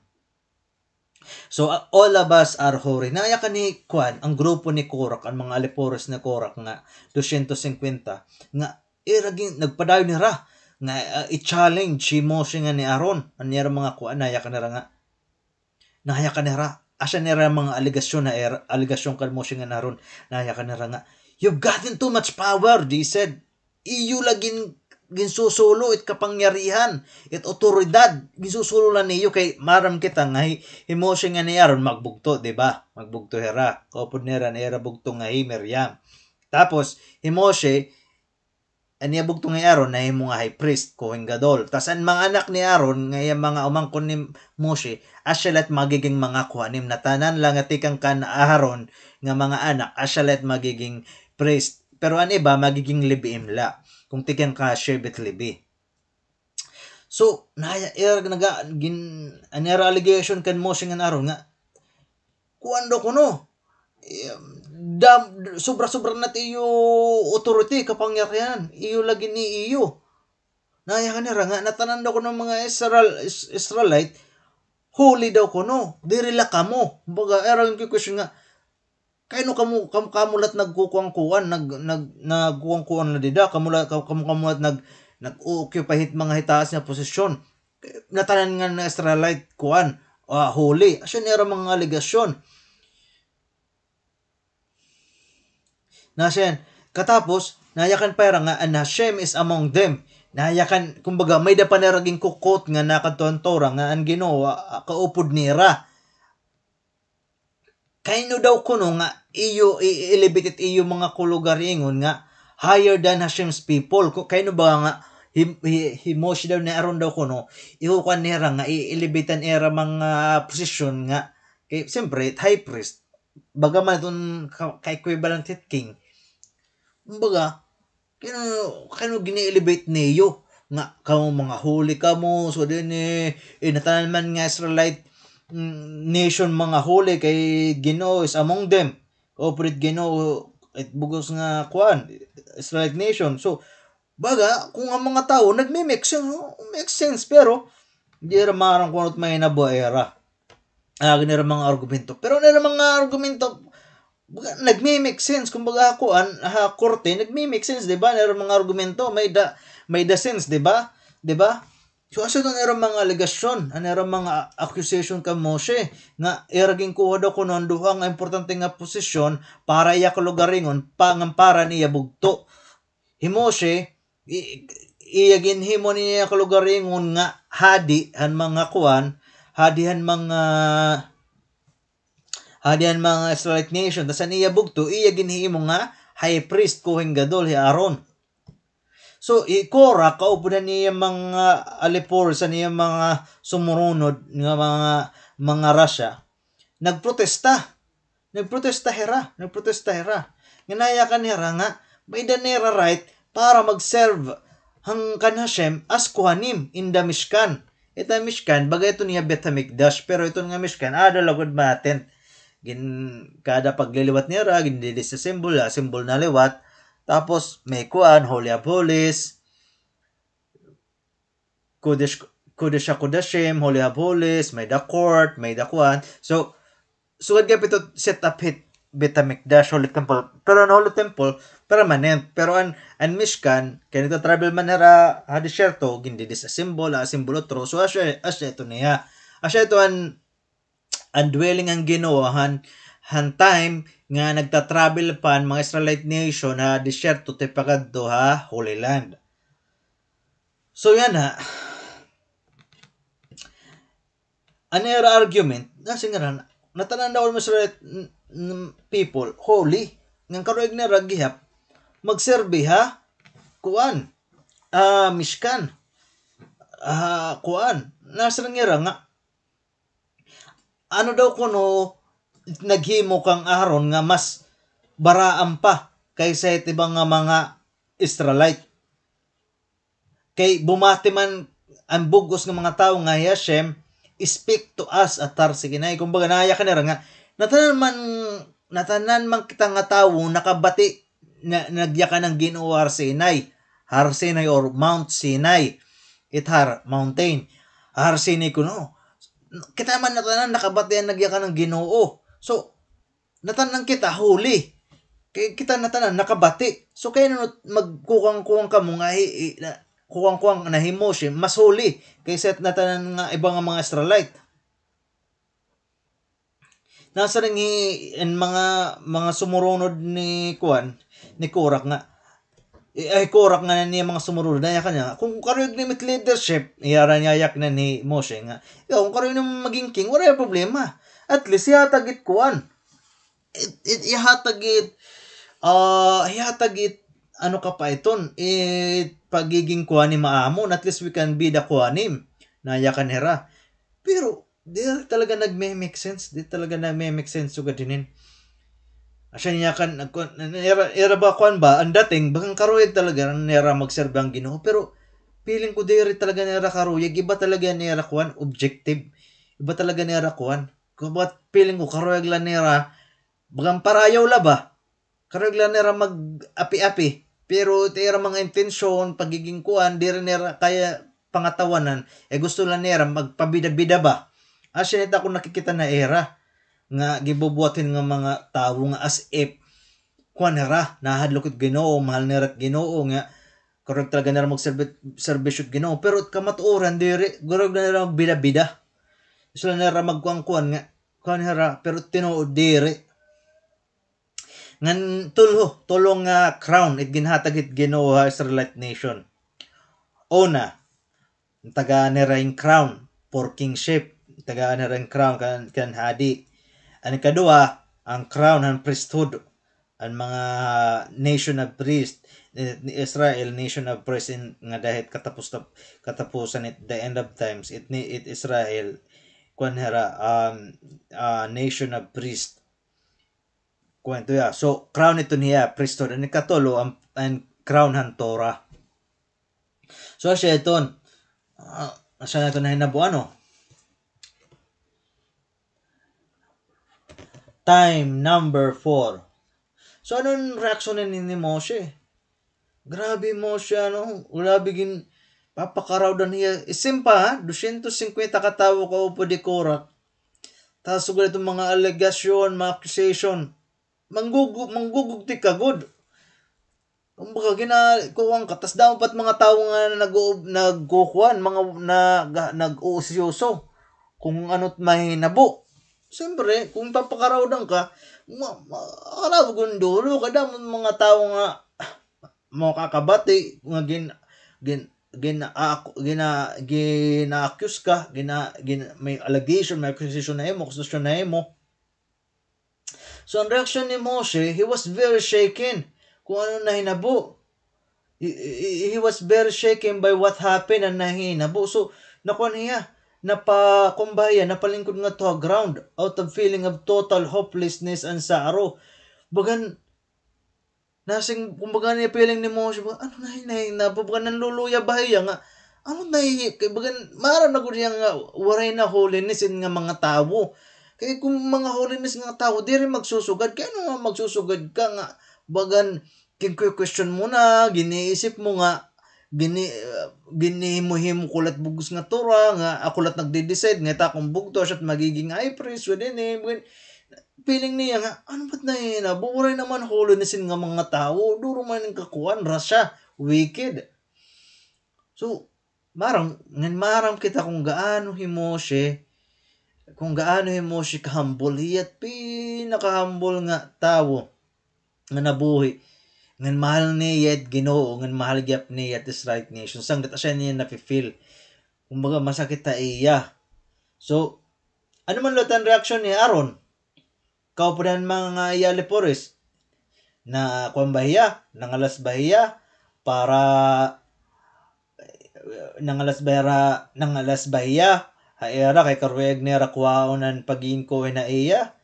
So, all of us are hori. Naya ka ni Kwan, ang grupo ni Korak, ang mga alipores ni Korak nga 250, nga iraging nagpadayon ni Ra, nga i-challenge si Moshe nga ni Aaron. Anira mga Kwan, naya ka nira nga. Naya ka nira. Asya nira mga aligasyon na aligasyon kan Moshe nga ni Aaron. Naya ka nira nga. You've gotten too much power, they said. Iyo laging ginsusulo it kapangyarihan, it otoridad, ginsusulo lang niyo kay maram kita nga Moshe nga ni Aaron magbugto, di ba? Magbugto hera, kaupod nira na era bugto nga Miriam. Tapos Moshe aniya bugto nga Aaron na himo nga high priest, Kohen Gadol. Tas ang mga anak ni Aaron nga mga umangkon ni Moshe, asyalat magiging mga kuhanim na tanan lang at ikang kan Aaron nga mga anak, asyalat magiging priest. Pero ang iba magiging libiim la kung tigang ka Shevet Levi. So, anera allegation kan Moshe nga Aaron nga, kuando ko no, sobra-sobra na iyo authority, kapangyarihan, iyo lagi ni iyo. Naya ka nira nga, natanan daw ko ng mga Israelite, holy daw ko no, dirila ka mo. Baga, erang yung question nga, kaya kamulat nagkukuang-kuan, nagkuang-kuan na dida, kamulat nag-occupy mga hitaas na posisyon. Natanan nga na Israelite kuan, holy. Asya nira mga aligasyon. Nasyan, katapos, nayakan pera nga, and Hashem is among them. Nayakan, kumbaga, may da pa naraging kukot nga nakatuan Torah nga ang ginawa, kaupod nira. Kaino daw kuno nga iyo i-elevate iyo mga kulugaringon nga higher than Hashem's people. Kaino ba nga Moshe daw na aron daw kuno iukan nira nga i-elevatean era mga posisyon nga kay siyempre high priest bagaman itong ka-equivalent hit king. Kumbaga kaino gini-elevate niyo nga kamo mga holy kamo so din natanan man nga Israelite nation mga holy kay Ginoo is among them. Operate Ginoo at bugos nga kuan Israelite nation. So baga kung ang mga tao nagme-make sense pero di ra marang kunot may nabuera. Ganira mga argumento. Pero nira mga argumento baga, nagme-make sense kumbaga kuan korte nagme-make sense di ba? Nira mga argumento may da sense di ba? Di ba? So, asa doon era mga alegasyon, era mga accusation ka Moshe, nga eraging kuha daw kuno ang duha nga importante nga posisyon para iya kalugaringon, para niya bugto. Moshe, iyagin himo niya kalugaringon nga hadi, han mga kuan, hadihan mga Israelite nation, tas niya bugto, iyagin himo nga high priest, Kohen Gadol, Aaron. So, Korah, kaupunan niya mga alipor sa niya mga sumurunod nga mga Russia, nagprotesta hera. Nganaya ka nira nga, may danera right para mag-serve hang kan Hashem as kuhanim in the Mishkan. Ito Mishkan, bagay ito niya Bet HaMikdash, pero ito nga Mishkan, lagod matin. Kada pagliliwat niya gindidis sa symbol na liwat, tapos may kuan, Holy of Holies, Kodesh HaKodashim, Holy of Holies, may the court, may the kuan. So ka pito set up hit Bet HaMikdash, Holy Temple. Pero ang Holy Temple, permanent. Pero ang Mishkan, kaya nagta-travel man nara desierto, gindidis sa symbol otro. So asya ito niya. Asya ito ang dwelling ang ginawahan Han time nga nagta-travel pan mga Israelite nation ha disyerto ti pagadto ha Holy Land. So yan ha. Another argument nasi nga natanan daw mo Israelite people holy nga karoig na ragihap magserbi ha kuan Mishkan kuan nasa nga nga ano daw kuno naghimo kang Aaron nga mas baraan pa kaysa itibang nga mga Israelite. Kay bumati man ang bugos ng mga tao nga Hashem, speak to us atar sige na. Kumbaga naya ka na nga, natanan man kita nga tao nakabati na nagya ka ng Ginoo Har Sinai or Mount Sinai, Ithar Mountain. Har Sinai kuno. Kita man natanan nakabati ang nagya ka ng Ginoo. So, natanan kita huli. Kaya kita natanan nakabati. So, kaya magkuwang-kuwang ka mo nga kuwang-kuwang na himoshin, mas huli kaysa natanan nga ibang mga Israelite. Nasa rin mga sumurunod ni Korak nga, Korak nga niya mga sumurunod na kanya. Kung karoon limit leadership, iyaranyayak na ni Moshe nga, kung karoon yung maging king, wala yung problema. At least ihatagit ano ka pa iton pagiging kuanim maamon, at least we can be the kuanim nayakan hera. Pero di talaga nagme-make sense, so gadinin asya niya kan era ba kuan ba ang dating bakang karuyag talaga nera magserbe ang Ginoo, pero feeling ko diri talaga nera karuyag, iba talaga nera kuan objective, iba talaga nera kuan. Kubat feeling ko karuyag la nera bagang parayaw la ba, karuyag la nera mag api-api, pero tira mga intensyon pagiging kuan diri nera kaya pangatawanan gusto la nera magpabida-bida ba. Asya nita ko nakikita na era nga gibubuhatin nga mga tawo nga as if kuan hera nahadlok Ginoo, mahal nera Ginoo nga correct talaga nera mag-serbisyo Ginoo, pero kamatuoran diri gurog na nera bida-bida. Sila nera magkuan-kuan nga kuan hera, pero tinuod diri ngan tulong nga crown it ginhatag it Ginoo ha Israelite nation. Una, taga nera yung crown for kingship, taga nera yung crown kan hadi. Ang kadua, ang crown ang priesthood, ang mga nation of priest ni Israel, nation of priest nga dahil katapusan at the end of times it Israel kuan hera nation of priest kwento ya. So crown ito niya priesthood, ang katulo ang crown han Torah. So siya iton siya ito na hinabo ano time number 4. So anong reaction ni Moshe? Grabe Moshe wala bigin papakarawdan niya isimpa ha 250 katawo ka upo di Korak, tapos sugod itong mga allegation, mga accusation, manggugugti ka good. Kumbaga ginakuwang ka, tas dapat mga tao nga nagkukuan, mga nag-uusyoso kung ano't mahinabo. Siyempre, kung papakarawdan ka, gundo kada mga tao nga mo kakabati nga gina-accuse ka, may allegation, may accusation na mo. So ang reaction ni Moshe, he was very shaken kung ano na hinabo. He was very shaken by what happened and nahinabo. So nakuha niya, napalingkod nga to ground out of feeling of total hopelessness and sorrow. Bagan nasing kumbaga niya feeling ni Moshe, ano na bagan nanluluya bahaya nga. Ano na bagan mara na gud nga waray na holiness in nga mga tawo. Kaya kung mga holiness nga tao diri magsusugad, kaya ano nga magsusugad ka nga bagan question mo na giniisip mo nga ginihimo kulat bugos nga Torah nga akulat nagde-decide nga ta kung bugtos at magiging high priest within him. Feeling niya nga ano ba't na buray naman holiness nga mga tao, duro man ang kakuan rasya wicked. So marang kita kung gaano si Moshe kahambol, yet pinaka-humble nga tawo nga nabuhi ngan mahal niya at Ginoo ngan mahal gyap niya at Israelite nation sang data siya niya nafe-feel kumbaga masakit ta iya. So ano man lutan reaction ni Aaron kaupadan mga iya lepores na kuan bahiya nangalas bahiya para nangalas bahiya haera kay karweg ni rakwaonan pagingko na iya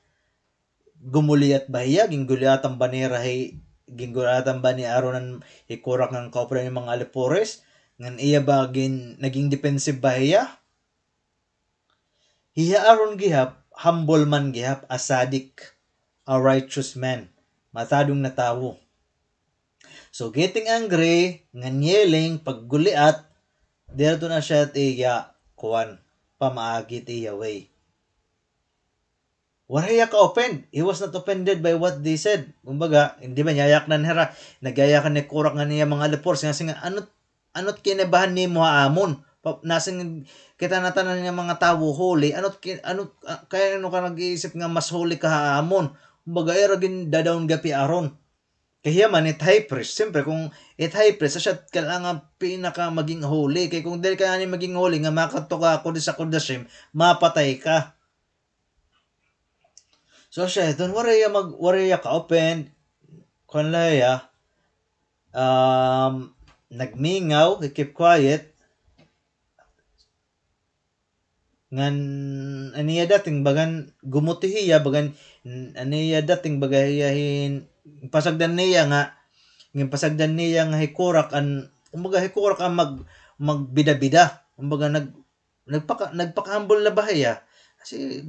gumuliat bahiya ginggulatan ba ni rahi ginggulatan ba ni Aaron ikurak ng kaupadan ng mga lepores ngan iya ba naging defensive bahiya hiya Aaron gihap humble man gihap asadik a righteous man matadong na tawo. So getting angry ngan yelling pagguliat dito na siya at iya kuan pamaagit iya way. Waraya ka offend. He was not offended by what they said. Kumbaga, hindi ba yayak na nera. Nagyayakan ni kurak nga niya mga lepors. Kasi nga, anot kinabahan ni mo amon. Nasing kita natanan niya mga tao huli. Kaya ano ka nag-iisip nga mas huli ka amon. Kumbaga, eragin dadaon gapi aron. Kaya man, it high priest. Siyempre, kung it high priest, siya kailangan pinaka maging huli. Kaya kung dahil ka ni maging huli, nga makatoka ako sa Kodashim, mapatay ka. So siya, doon waraya ka open, kunlaya, nagmingaw, keep quiet, ngan aniya dating bagan gumutihiya bagan aniya dating bagahiyahin pasagdan niya nga hikurak an kumbaga hikurak ang magbida-bida kumbaga nagpaka-humble na bahaya kasi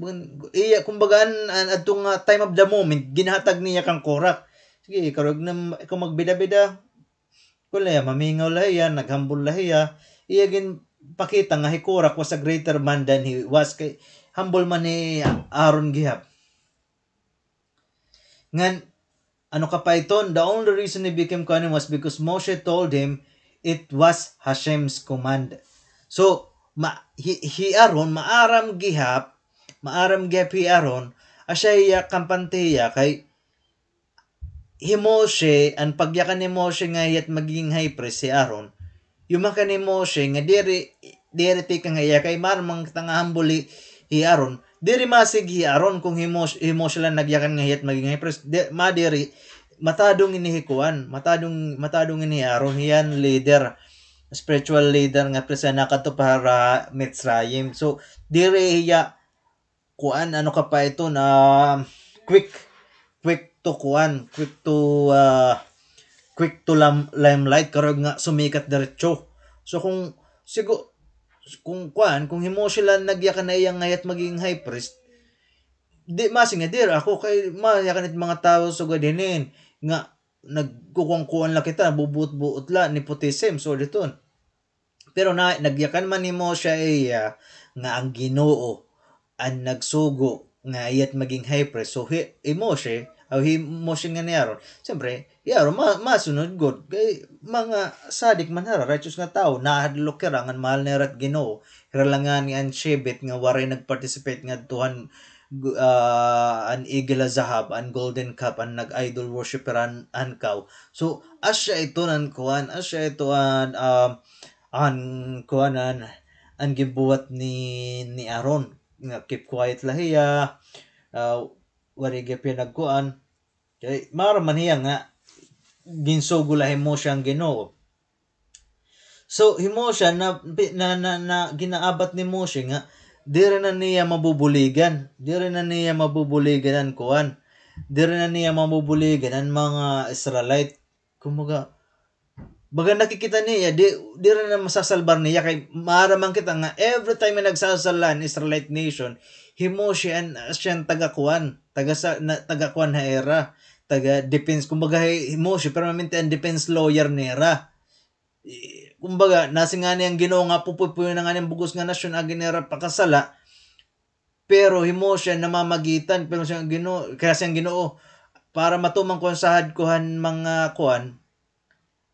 iya kumbaga adtong time of the moment ginahatag niya kang kurak sige karog na ikaw magbida-bida kulaya mamingaw lahiya naghambol lahiya iya gin pakita nga hikurak was a greater man than he was kay humble man ni Aaron gihap ngan ano ka pa iton the only reason he became kanin was because Moshe told him it was Hashem's command. So he Aaron maaram gihap hi Aaron asya kampantiya kay hi Moshe ang pagyakan ni Moshe nga yat magiging high priest si Aaron yumaka ni Moshe nga diri ti kang iya kay marmang tanga hambuli hi Aaron diri masig hi Aaron kung hi Moshe lang nagyakan nga yat magiging high priest madiri matadong inihikuan matadong ini Aaron hiyan leader spiritual leader nga presena kadto para Mitzrayim so diri hiya kuan ano ka pa ito na quick to limelight karog nga sumikat diretso so kung himo sila nagyakan na iyang ngayat maging high priest di masing dir ako kay mayakan it mga tao so gadinin nga nagkukuan la kita bubuot la nepotism so diton pero nagyakan man nimo siya nga ang Ginoo ang nagsugo nga iyat maging high priest so Moshe nga ni Aaron siyempre Aaron masunod god kay mga sadik man hara righteous nga tao nahadlok kira nga mahal ni rat Ginoo hiralangan ni an Shebet nga waray nagparticipate nga tuhan an eagle zahab an golden cup an nag-idol worshiper an kaw so asya ito an gibuhat ni Aaron nga keep quiet lahiya wari gyud pinagkuan kay maraman hiya nga ginsugo lahi mo siyang Ginoo so himo siya na ginaabat ni Moshe nga dire na niya mabubuligan ang kuan dire na niya mabubuligan ang mga Israelite kumaga baga nakikita niya di rin na masasalbar niya kay maramang kita nga every time na nagsasala ang Israelite nation himo siyang taga-kuan ha era taga defense kumbaga himo siya permanente ang defense lawyer nera kumbaga nasi nga niyang Ginoo nga pupuy na nga niyang bugos nga nasyon aginera pakasala pero himo siya namamagitan pero siyang Ginoo kaya siyang Ginoo para matumang kuan sahad ko mga kuan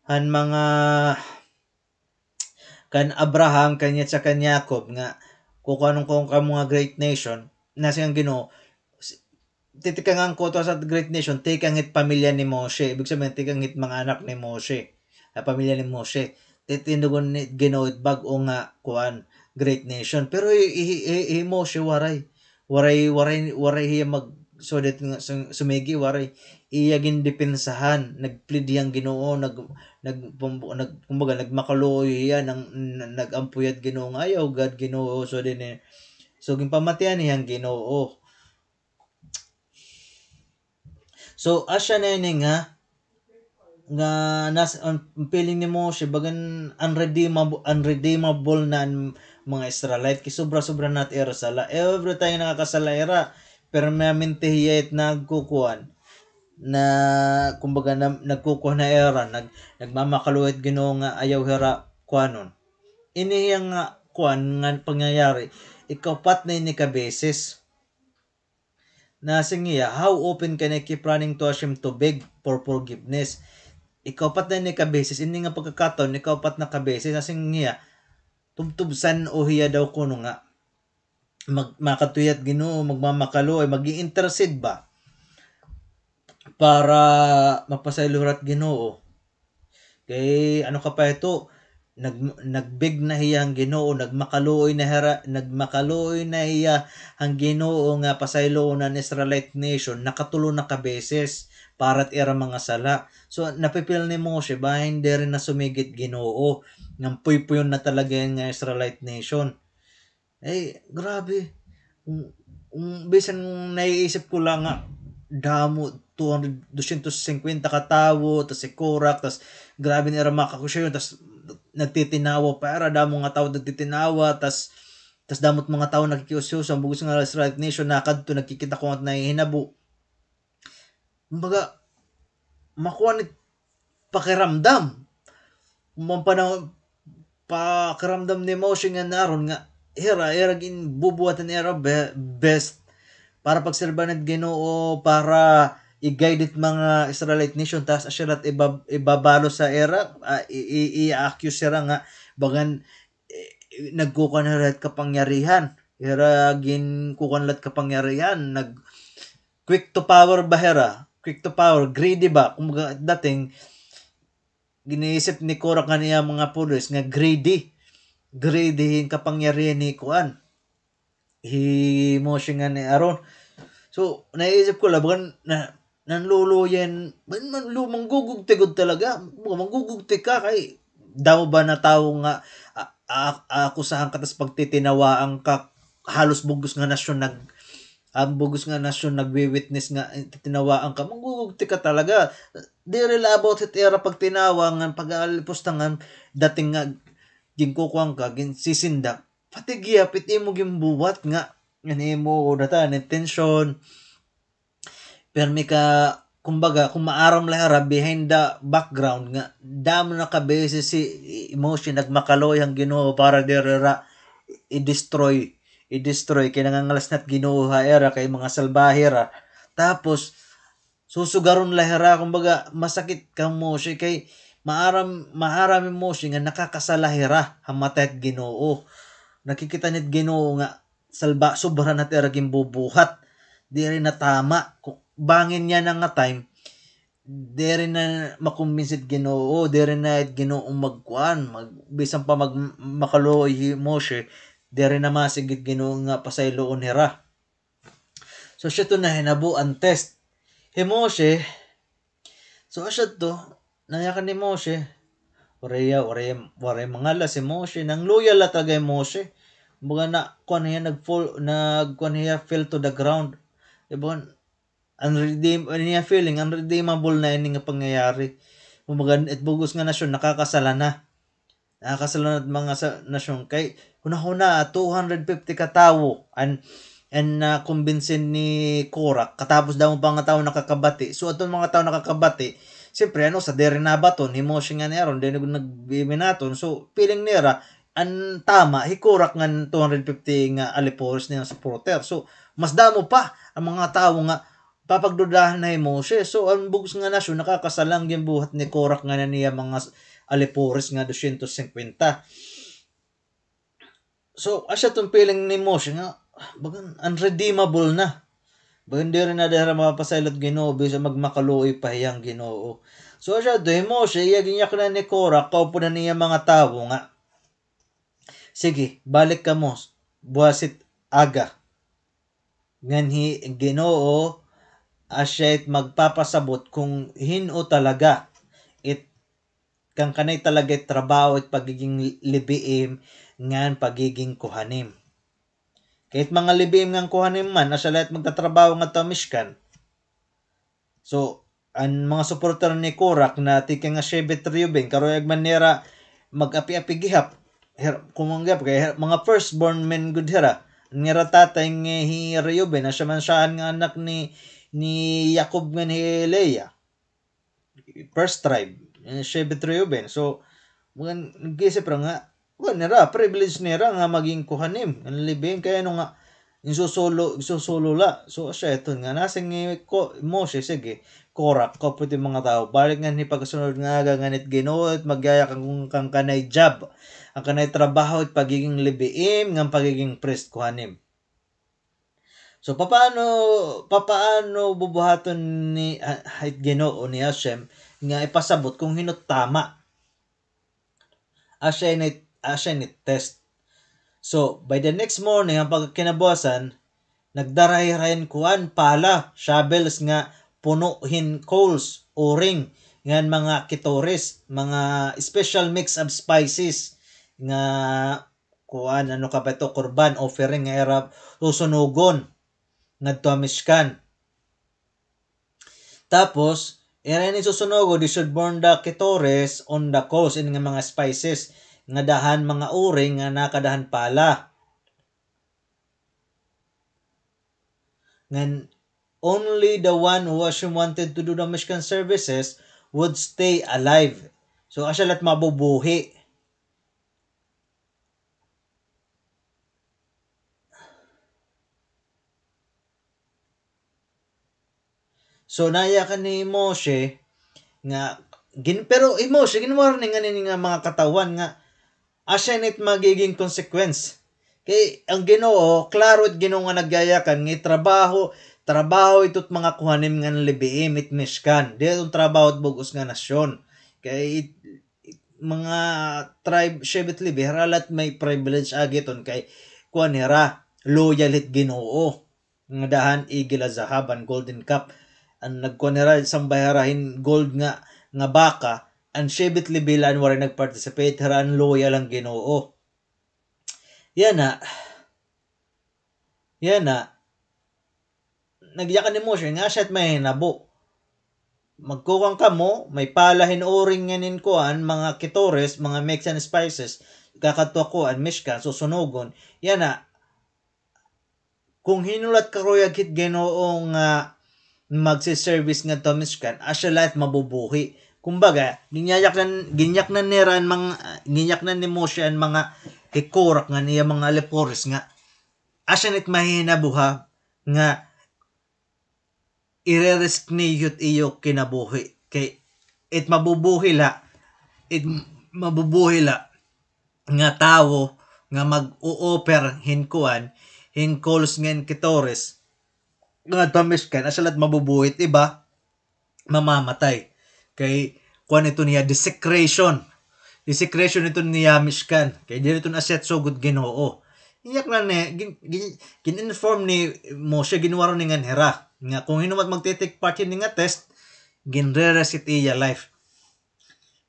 han mga kan Abraham kanya sa kan Jacob nga kukuanong kung ka mga great nation na siyang Ginoo titikangan ko to sa Great Nation, tikangit pamilya ni Moshe. Ibig sabihin, tikangit mga anak ni Moshe. Pamilya ni Moshe. Titindugon ni ginuit bago nga kuan Great Nation. Pero Moshe waray. Waray hiya mag sulit nga sumigi waray iya gindepensahan nagplead yang Ginoo kumbaga nagmakaluoy iya nagampuyat Ginoo nga ayaw God Ginoo so din so ginpamatian niyang Ginoo. So asya na ini nga nas ang feeling ni Moshe bagan unredeemable na ang mga Israelite kay sobra-sobra nat era sala every time nakakasala era permanente hiyat nagkukuan na kumbaga nagkukuha na era nagmamakaluwit Ginoo nga ayaw hera kuanon ini yang kuan nga pangyayari ikapat na ini ka beses na singiya how open can I keep running to Hashem to beg for forgiveness ikapat na ini ka beses ini nga pagkakataon ikapat na ka beses na singiya tubtubsan o hiya daw kuno nga makatuyat Ginoo magmamakalo ay magi-intercede ba para mapasaylorat Ginoo kay ano ka pa ito nagbig na hiya ang Ginoo nagmakaluoy na hiya ang Ginoo nga pasaylo na Israelite nation nakatulo na ka beses para't era mga sala so napipil ni Moshe ba hindi rin na sumigit Ginoo ng puy-puyon na talaga yung Israelite nation grabe bisan naiisip ko lang nga damo 250 katawo tas si Korak tas grabe ni Ramaka ko siya tas nagtitinawa pa era damo nga tao nagtitinawa tas damot mga tao nakikiusyoso ang bugos nga Israelite nation nakadto nagkikita ko at nahihinabo kumbaga makuha ni pakiramdam panahon pakiramdam ni Moshe nga naron nga era gin bubuhatan era best para pagserbanan Ginoo para i-guide it mga Israelite nation tas asyarat ibabalo sa era i-accuse sila nga bagan nagkukanlat kapangyarihan era gin kukanlat kapangyarihan nag quick to power greedy ba kumbaga dating giniisip ni Korah kaniya mga pulis nga greedy kapangyarihan ni kuan Moshe nga ni Aaron so naisip ko laban na nanluluyan manggugugtigod talaga manggugugti ka kay daw ba na tao nga akusahan ka tas pagtitinawaan ka halos bugos nga nasyon nagwi-witness nga titinawaan ka manggugugti ka talaga di rela about it era pagtinawangan pag-alipustangan dating nga ginkukuang ka ginsisindak pati giyapit imo gimbuwat nga imo data intention permi ka kumbaga kung maaram lahara behind the background nga damo na ka beses si emotion nagmakaloy ang Ginoo para derera i-destroy kay nangangalas nat Ginoo ha era kay mga salbahera tapos susugaron lahara kumbaga masakit ka mo siya kay maaram mo siya nga nakakasalahira hamatay Ginoo nakikita nit Ginoo nga sobra na tera gimbubuhat di rin na tama bangin niya na nga time di rin na makumbinsit Ginoo di rin na Ginoo magkuan bisan pa makaluoy Moshe di rin na masigit Ginoo nga pasayloon hera so siya to na hinabuan test Moshe so asya to nayakan ni Moshe waray mangala si Moshe nang loyal at tagay Moshe mga na kuan niya kuan niya fell to the ground ibon unredeemable na ini nga pangyayari mga at bugos nga nasyon nakakasala na mga nasyon kay hunahuna 250 ka tawo and kumbinsin ni Korah katapos daw pa nga tao nakakabati so aton mga tao nakakabati siyempre sa dere na baton himo siya nga neron din nagbiminaton so feeling nira ang tama hikurak nga 250 nga alipores niya supporter so mas damo pa ang mga tao nga papagdudahan na Moshe so ang bugos nga nasyon nakakasalang yung buhat ni Korah nga niya mga alipores nga 250 so asya tong feeling ni Moshe nga bagan unredeemable na Hindi rin na dahil mapapasailot Ginoo bisa magmakaluoy pahiyang Ginoo. So siya do Moshe iya ginyak na ni Korah kaupo na niya mga tawo nga. Sige, balik ka mo. Buwasit aga. Nganhi Ginoo asyait magpapasabot kung hino talaga it kang kanay talaga trabaho at pagiging libiim ngan pagiging kuhanim. Kahit mga libiim ngang kuhanim man, asya lahat magtatrabaho nga to Mishkan. So, ang mga supporter ni Korak na tika nga Shevet Reuben, karoyag manera mag-api-api gihap. Kumanggap kay mga firstborn men good hera. Nga tatay nga hi Reuben, asya man siya nga anak ni Jacob nga ni Leah. First tribe, Shevet Reuben. So, nag-isip nga, nira, privilege nira nga maging kuhanim. Ang libing, kaya nga, isusulo la. So, siya, ito nga, nasing Moshe, sige, Korak, kapit yung mga tao. Balik nga ni pagkasunod nga, ganit Ginoo, at magyaya kang kanay job. Ang kanay trabaho at pagiging libiim, ng pagiging priest kuhanim. So, papaano bubuhaton ni Ginoo ni Hashem nga ipasabot kung hinot tama? Asya ni test. So, by the next morning, ang pagkinabuasan, nagdarahiran kuan pala, shovels nga punuhin coals, o-ring, nga mga kitoris, mga special mix of spices, nga kuan, ano ka ba ito, kurban, offering, nga era susunugon, nga Mishkan. Tapos, era ni susunugo, they should burn the kitoris on the coals, in nga mga spices, nga dahan mga uring nga nakadahan pala. Ngan only the one who Hashem wanted to do the Mishkan services would stay alive. So asya lahat mabubuhi. So naya ka ni Moshe nga pero Moshe ginwarning nga mga katawan nga asya nit magiging consequence. Kay ang Ginoo klaro it Ginoo nga nagyayakan nga trabaho ito't mga kuhanim nga libiim it Mishkan. Di itong trabaho at bugos nga nasyon. Kay mga tribe Shevet Levi haralat may privilege agiton kay kuan hera loyal it Ginoo. Nga dahan igila zahaban golden cup ang nagkuanera sambaharahin gold nga baka ang Shevet Levi lan wala nagparticipate haran loyal ang Ginoo. Yan na nagyakan ni Moshe nga siya't may hinabo. Magkukang ka mo, may palahin o-ring nganin kuan, mga kitores, mga mix and spices, kakatwa kuan, Mishkan, susunugon. Yan na, kung hinulat ka royag hit Ginoo nga magsiservice nga to Mishkan, asya lahat mabubuhi. Kumbaga, ginyak na ni Moshe ang mga hikurak nga niya mga lepores nga, asya nit mahinabuha nga irerisk niyot iyo kinabuhi. Kay it mabubuhi la nga tao nga mag-o-offer hinkuan calls ngen kitores nga Mishkan asya lahat mabubuhit iba mamamatay. Kay kuan ito niya desecration ito niya Mishkan. Kay dito na set so good Ginoo. Iyak na gin-inform ni Moshe ginwaro ni ngan hera nga kung hinumat magte-take part ni nga test ginre-resit iya life.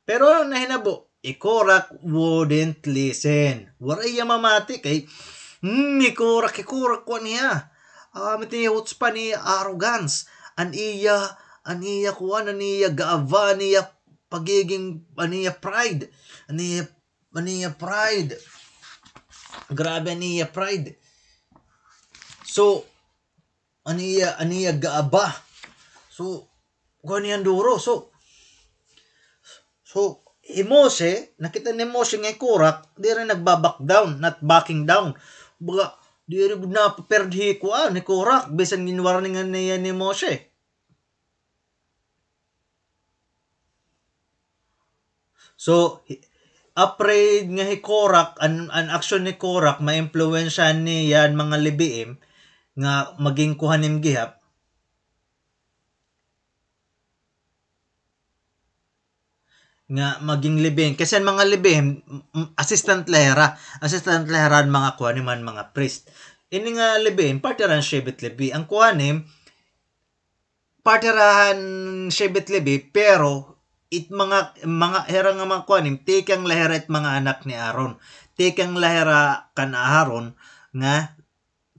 Pero nahinabo Korak wouldn't listen. Wala iya mamati kay Korak ko niya. Miti hutspa ni arrogance. An iya kuan niya gaava niya pagiging niya pride. Niya pride. Grabe niya pride. So aniya gaaba. So ganyan duro. So Moshe, nakita ni Moshe nga Korak, di rin nagbaback down, not backing down. Baga, di rin na perdhi ko ni Korak, bisan ginwarningan niya ni Moshe. So, afraid nga Korak, an action ni Korak, ma-influensya niya ang mga libiim, nga maging kuhanim gihap, nga maging libing kasi ang mga libing assistant leheran mga kuanim man mga priest ini nga libing partiran shebet libi ang kuanim partirahan shebet libi pero it mga hera nga mga kuanim tikang lahera it mga anak ni Aaron tikang lahera kan Aaron nga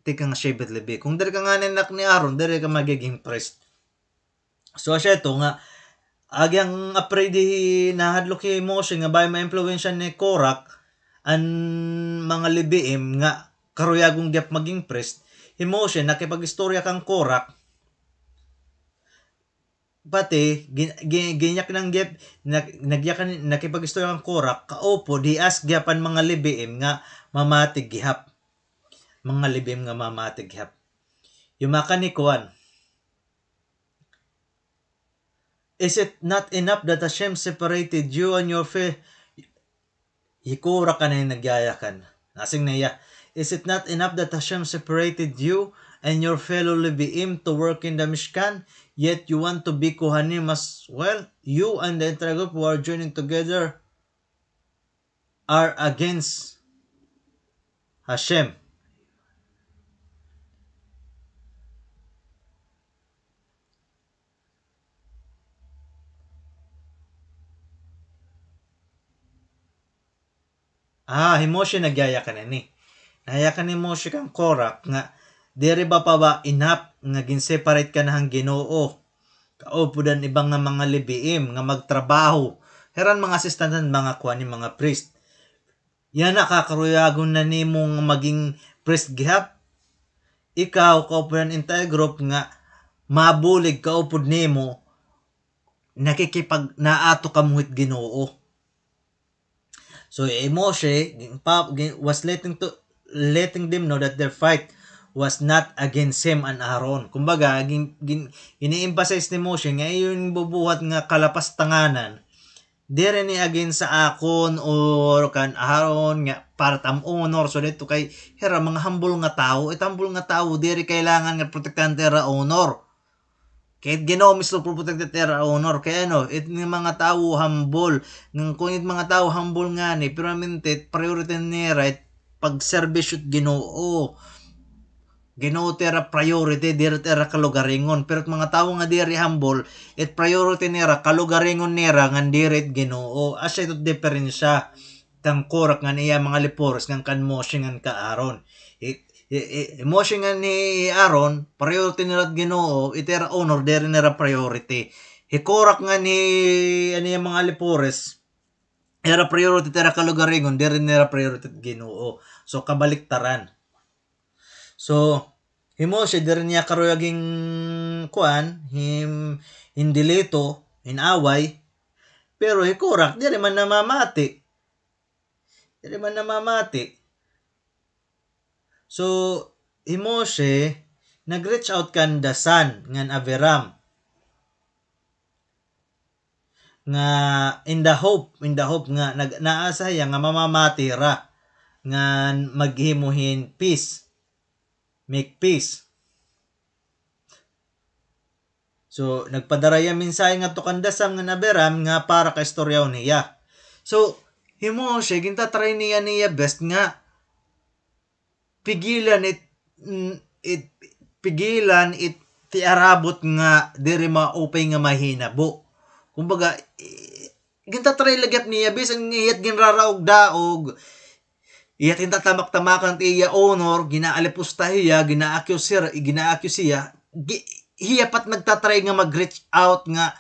tikang shebet libi kung diri ka nga anak ni Aaron diri ka magiging priest so siya ito nga agyang apredi nahadlok kay Moshe nga bay ma-impluwensya ni Korak ang mga libiim nga karuyagong gyap maging priest Moshe nakipag-istorya kang Korak pati ginyak ng gyap nagyakan nakipag-istorya kang Korak kaupo dias gyapan mga libiim nga mamatig gihap mga libiim nga mamatig gihap yumaka ni Kuan. Is it not enough that Hashem separated you and your faith? Hikura ka na yung nagyayakan. Nasing na iya. Is it not enough that Hashem separated you and your fellow Leviim to work in the Mishkan? Yet you want to be Kohanim as well? You and the entire group who are joining together are against Hashem. Moshe nagyayakan na ni. Nayakan ni Moshe kang Korak nga diri ba pa ba enough nga gin-separate ka na hang Ginoo. Kaupudan ibang nga mga libiim nga magtrabaho. Heran mga asistantan mga kuani mga priest. Yan nakakaruyagon na nimong maging priest gihap. Ikaw kaupudan entire group nga mabulig kaupod nimo nakikipag naato ka muhit Ginoo. So Moshe was letting them know that their fight was not against him and Aaron. Kumbaga, ini-emphasize ni Moshe nga yung bubuhat nga kalapas tanganan. Dire ni against sa akon or kan Aaron nga para tam honor so dito kay hera mga humble nga tao. Humble nga tao dire kailangan nga protektahan tera honor. Kahit Ginoo mismo protect tera honor kaya mga tao humble kung mga tao humble nga ni pero minted priority ni right pag service Ginoo tera priority dire tera kalugaringon pero mga tao nga diri humble it priority nira kalugaringon nira nga dire Ginoo asya ito diferensya kang Korak nga niya mga liporos nga kan Moshe nga ka Aaron Moshe nga ni Aaron priority nila Ginoo itera honor dere nila priority hikorak nga ni mga lipores era priority tera kalugaringon dere nila priority Ginoo so kabaliktaran so Moshe dere niya karuyaging kuan hindi lito inaway pero hikorak dere man namamati so, Moshe nag-reach out kan dasan ngan Aviram nga in the hope nga naasaya nga mamamati ra nga maghimuhin peace make peace so nagpadaraya mensahe nga to kan dasan nga Aviram nga para ka istoryaw niya so Moshe ginta try niya best nga pigilan ti arabot nga diri maupay nga mahinabo kumbaga ginta try lagat niya bisan ngiyat ginraraog daog iyat hinta tamak-tamakan ti iya honor ginaalipos tahiya gina-accuse siya hiyapat nagtatry nga mag-reach out nga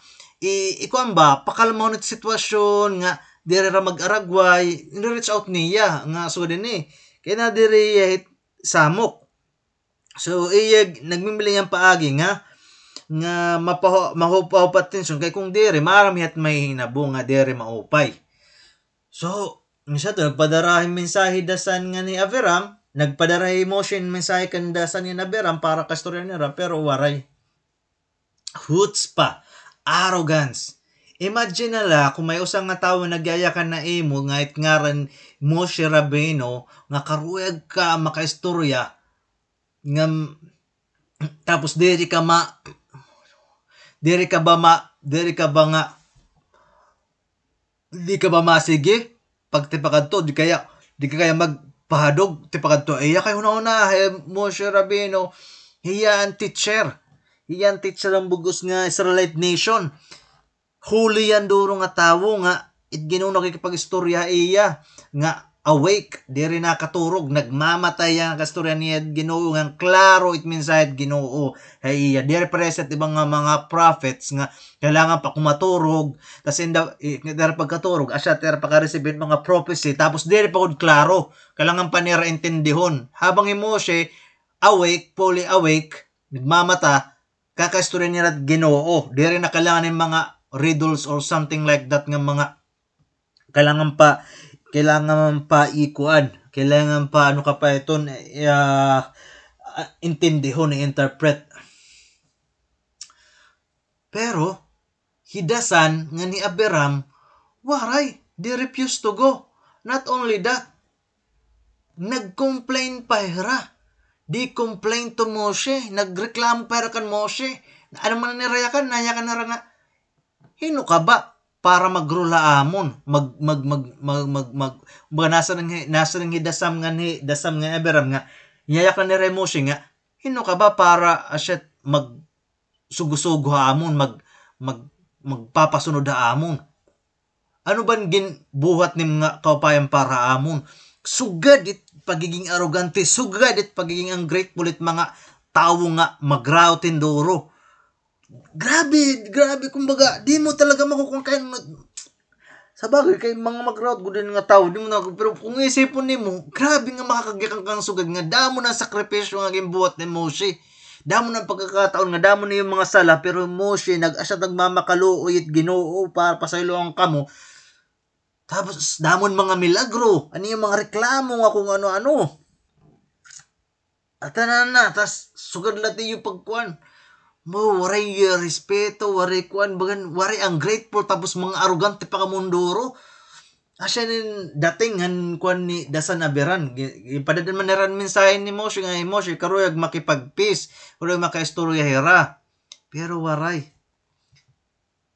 ikuan ba pakalmaw na sitwasyon nga diri ra mag-aragway ni-reach out niya nga so din kaya na diri samok. So nagmimili ang paagi nga mahupaw tension kay kung diri marami at may hinabo nga diri maupay. So siya to nagpadarahin mensahe dasan nga ni Aviram nagpadarahin motion mensahe kan dasan ni Aviram para kastorya nila pero waray chutzpah arrogance imagine nala kung may usang nga tawo nagyayakan na imo nga itngaran Moshe Rabbeinu nga karuyag ka makaistorya nga tapos diri ka ba nga Di ka ba masige? Pag tipakadto, di ka kaya magpahadog tipakadto. Iya kay una-una, Moshe Rabino, hiya ang teacher. Hiya ang teacher ang bugos nga Israelite nation. Huli yan duro nga tawo nga it ginuno kikipag-istorya iya nga awake diri nakaturog nagmamatay ang kastorya niya Ginoo nga klaro it means it Ginoo hay iya diri present ibang nga mga prophets nga kailangan pa kumaturog tas diri pagkaturog asya diri pagka-receive mga prophecy tapos diri pa gud klaro kailangan pa nira intindihon habang ni Moshe awake fully awake nagmamata kakastorya niya Ginoo diri na kailangan ng mga riddles or something like that nga mga kailangan pa ikuan kailangan pa ano ka pa ito intindihon interpret pero hidasan nga ni Abiram waray they refuse to go not only that nag-complain pa hira di complain to Moshe nagreklamo pa hira kan Moshe ano man nirayakan nayakan na nga hino ka ba para magrula amon nasa nang hidasam nga Abraham nga yayak na ni Moshe nga hino ka ba para asyat sugo-sugo amon magpapasunod amon ano ban buhat ni mga kaupayan para amon sugad it pagiging arrogante sugad it pagiging ungrateful it mga tawo nga magroutin duro grabe, kumbaga, di mo talaga makukuha sa bagay, kay mga mag-route, gudin nga tao, di mo na, pero kung isipon ni mo, grabe nga makakagyakan kang sugad nga, damo na sakripisyo nga gimbuhat ni Moshe, damo na pagkakataon nga, damo na yung mga sala, pero Moshe, asya nagmamakaluoy at Ginoo, para pasaylo ang kamo, tapos, damon mga milagro, ano yung mga reklamo nga kung ano-ano, at na, tas, sugad lati yung pagkuhan, waray respeto, waray kuan, waray ang grateful tapos mga arrogante pa ka munduro. Asya nin dating han kuan ni Dasan Abiran. Padadan man naran mensahe ni Moshe nga Moshe karoyag makipag-peace, karoyag makaistorya hira. Pero waray.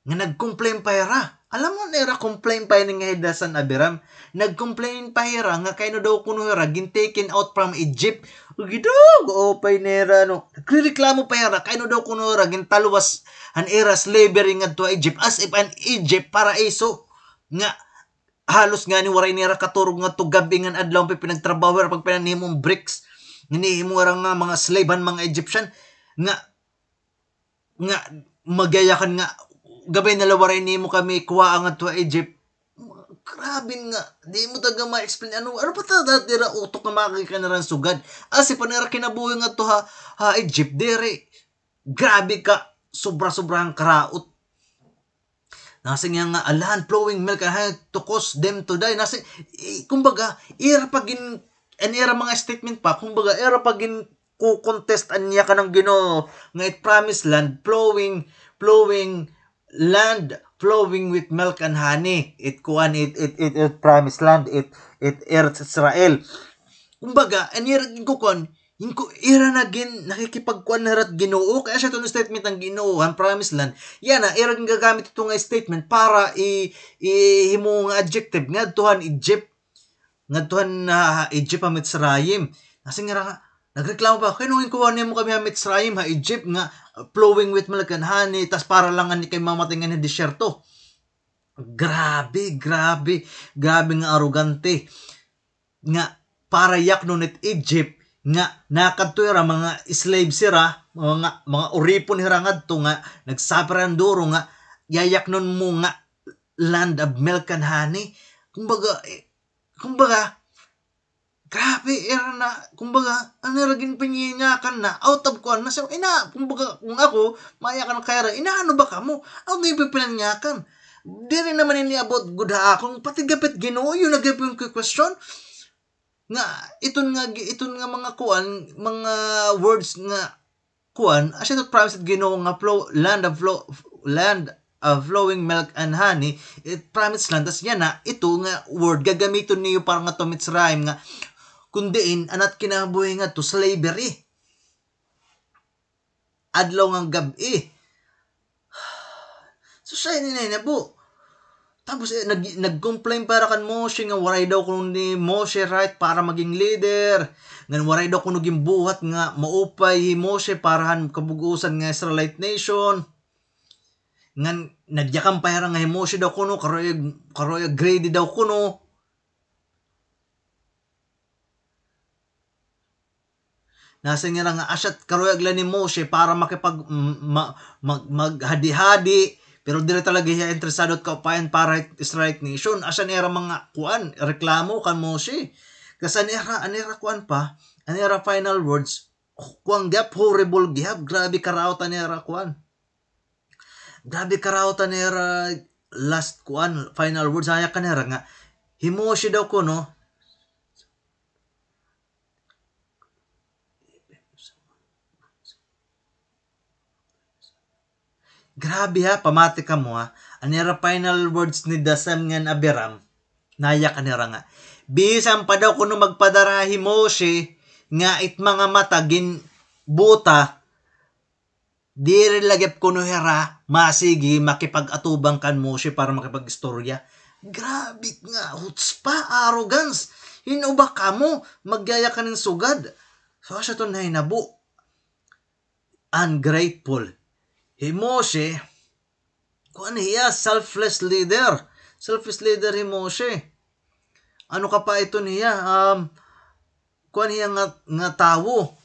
Nga nag-complain pa hira. Alam mo nera complain pa ni nga Dasan Abiram. Nag-complain pa hira nga kay no daw kuno hira taken out from Egypt. Gidog opay nera no. Nagreklamo pa hira kay no daw kuno hira gintaluwas an era slavery nga to Egypt as if an Egypt paraiso nga halos nga ni waray nera katurog nga to gabi nga adlaw pinagtrabaho pag pinanimong bricks nihimo ra nga mga slavehan mga Egyptian nga magayakan nga gabay na lawaray nimo kami kuha nga to Egypt. Grabe nga. Di mo taga ma-explain. Ano pa ta dira utok na makikita na rin sugad. Asi pa nara kinabuhi nga to ha Egypt. Dere. Grabe ka. Sobra-sobrang karaot. Nasa nga alahan flowing milk and to cause them to die. Nasa, kumbaga, era pagin, era mga statement pa, kumbaga, era pagin ku-contest anya ka ng Ginoo nga it promised land flowing land flowing with milk and honey. It promised land. It earth Israel. Kumbaga, anira kukuan, ira na nakikipagkuan na rat Ginoo. Kaya siya itong statement ng Ginoo, ang promised land. Yan na, ira gagamit ito nga statement para himo nga adjective. Nga tuhan Egypt. Nga tuhan Egypt ang Mitzrayim. Kasi nga nagreklamo pa, kaya nung kuha niya mo kami ang Mitzrayim, Egypt nga, flowing with milk and honey, tas para lang ni kay mamatay nga ni disyerto. Grabe nga arrogante. Nga, para yak nun it Egypt, nga, nakadto mga slave sira, mga uripon hirangad to nga, nagsaparan duro nga, yayak nun mo nga, land of milk and honey. Kumbaga, grabe, era na, kumbaga, ano ragin pinginyakan na, out of kuan, nasa, kumbaga, kung ako, mayakan ng kaya, ano ba ka mo? Ano yung pinanyakan? Di rin naman ini about good ha akong, pati gapit Ginoo, yung nagap yung question, nga, iton nga mga kuan, mga words nga, kuan, asya to promise Ginoo nga land of flowing milk and honey, it promised land, tas yan na, ito nga word, gagamiton niyo parang nga to Mitzrayim nga, kundiin anat kinabuhi nga to slavery adlaw nga gabi so siya ninay na po Tapos nag-complain para kan Moshe nga waray daw kuno ni Moshe right para maging leader. Ngan waray daw kuno gimbuhat nga maupay hi Moshe parahan kabugusan nga Israelite nation. Ngan nagyakam pa nga hi Moshe daw kuno karoy grade daw kuno. Nasa nga nga asyat karoy agla ni Moshe para makipag maghadi-hadi. Pero dire talaga hiya interesado at kaupayan para Israelite nation. Asa nera mga kuan, reklamo kan Moshe. Kasi anera kuan pa, anera final words, kuang gap horrible gihap, grabe karautan nera kuan. Grabe karautan nera last kuan, final words, haya kanera nga, hi Moshe daw ko no, grabe ha, pamati ka mo ha. Anira final words ni Dasam ngan Abiram, nayak anira nga. Bisan pa daw kuno magpadarahi Moshe, nga it mga mata gin buta, di lagip kuno hera, masigi makipag-atubang kan Moshe para makipag-istorya. Grabe nga, hutspa, arrogance. Hinuba ka mo, magyaya ka ng sugad. So, siya to na hinabo. Ungrateful. Hi Moshe, kuan hiya, selfless leader. Selfless leader hi Moshe. Ano ka pa ito niya? Kuan hiya nga tawo.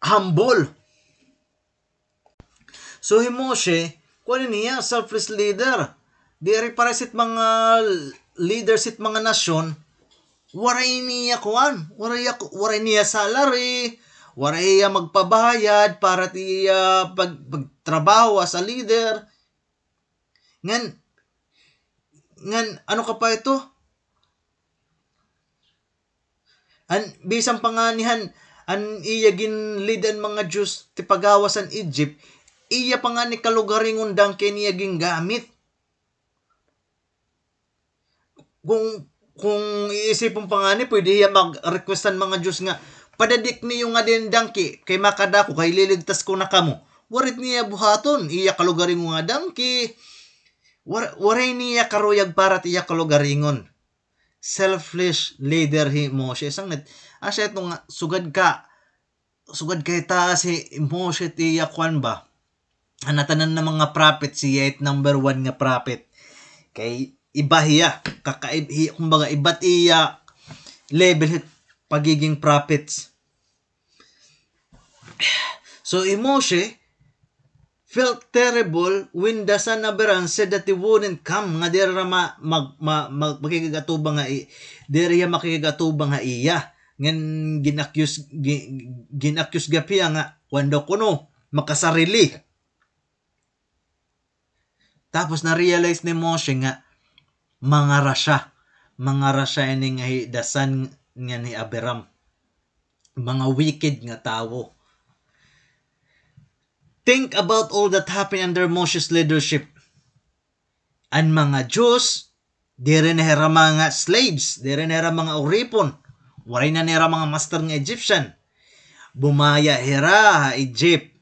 Humble. So hi Moshe, kuan niya, selfless leader. Di paresit mga leaders it mga nasyon, waray niya kuan, waray niya salary, waray magpabayad para tiya pagtrabaho as a leader. Ngan ano ka pa ito? Bisan panganihan an iya gin leadan mga Diyos ti pagawasan Egypt, iya pa nga ni kalugaringon dang kaniya ging gamit. Kung iisipon pa nga ni, pwede iya mag-requestan mga Diyos nga, padadik niyo nga din dangki, kay makadako, kay liligtas ko na kamo. Warit niya buhaton, iya kalugaringon nga dangki. Waray niya karuyag para tiya kalugaringon. Selfish leader hi Moshe. Sangit, asya ito nga, sugad kay taas si Moshe tiya kwan ba? Anatanan na mga prophet, siya it number 1 nga prophet. Kay iba hiya, kumbaga iba't iya level hit pagiging prophets. So Moshe felt terrible when the son of Abiram said that he wouldn't come nga dira makikigatubang nga dira makikigatubang nga iya ngan ginaccuse gapiya nga wando kuno makasarili. Tapos na-realize ni Moshe nga mga rasya ini nga dasan nga ni Abiram, mga wicked nga tawo. Think about all that happened under Moshe's leadership. Ang mga Diyos, di rin nahira mga slaves, di rin nahira mga uripon, waray na nahira mga master nga Egyptian. Bumaya hira Egypt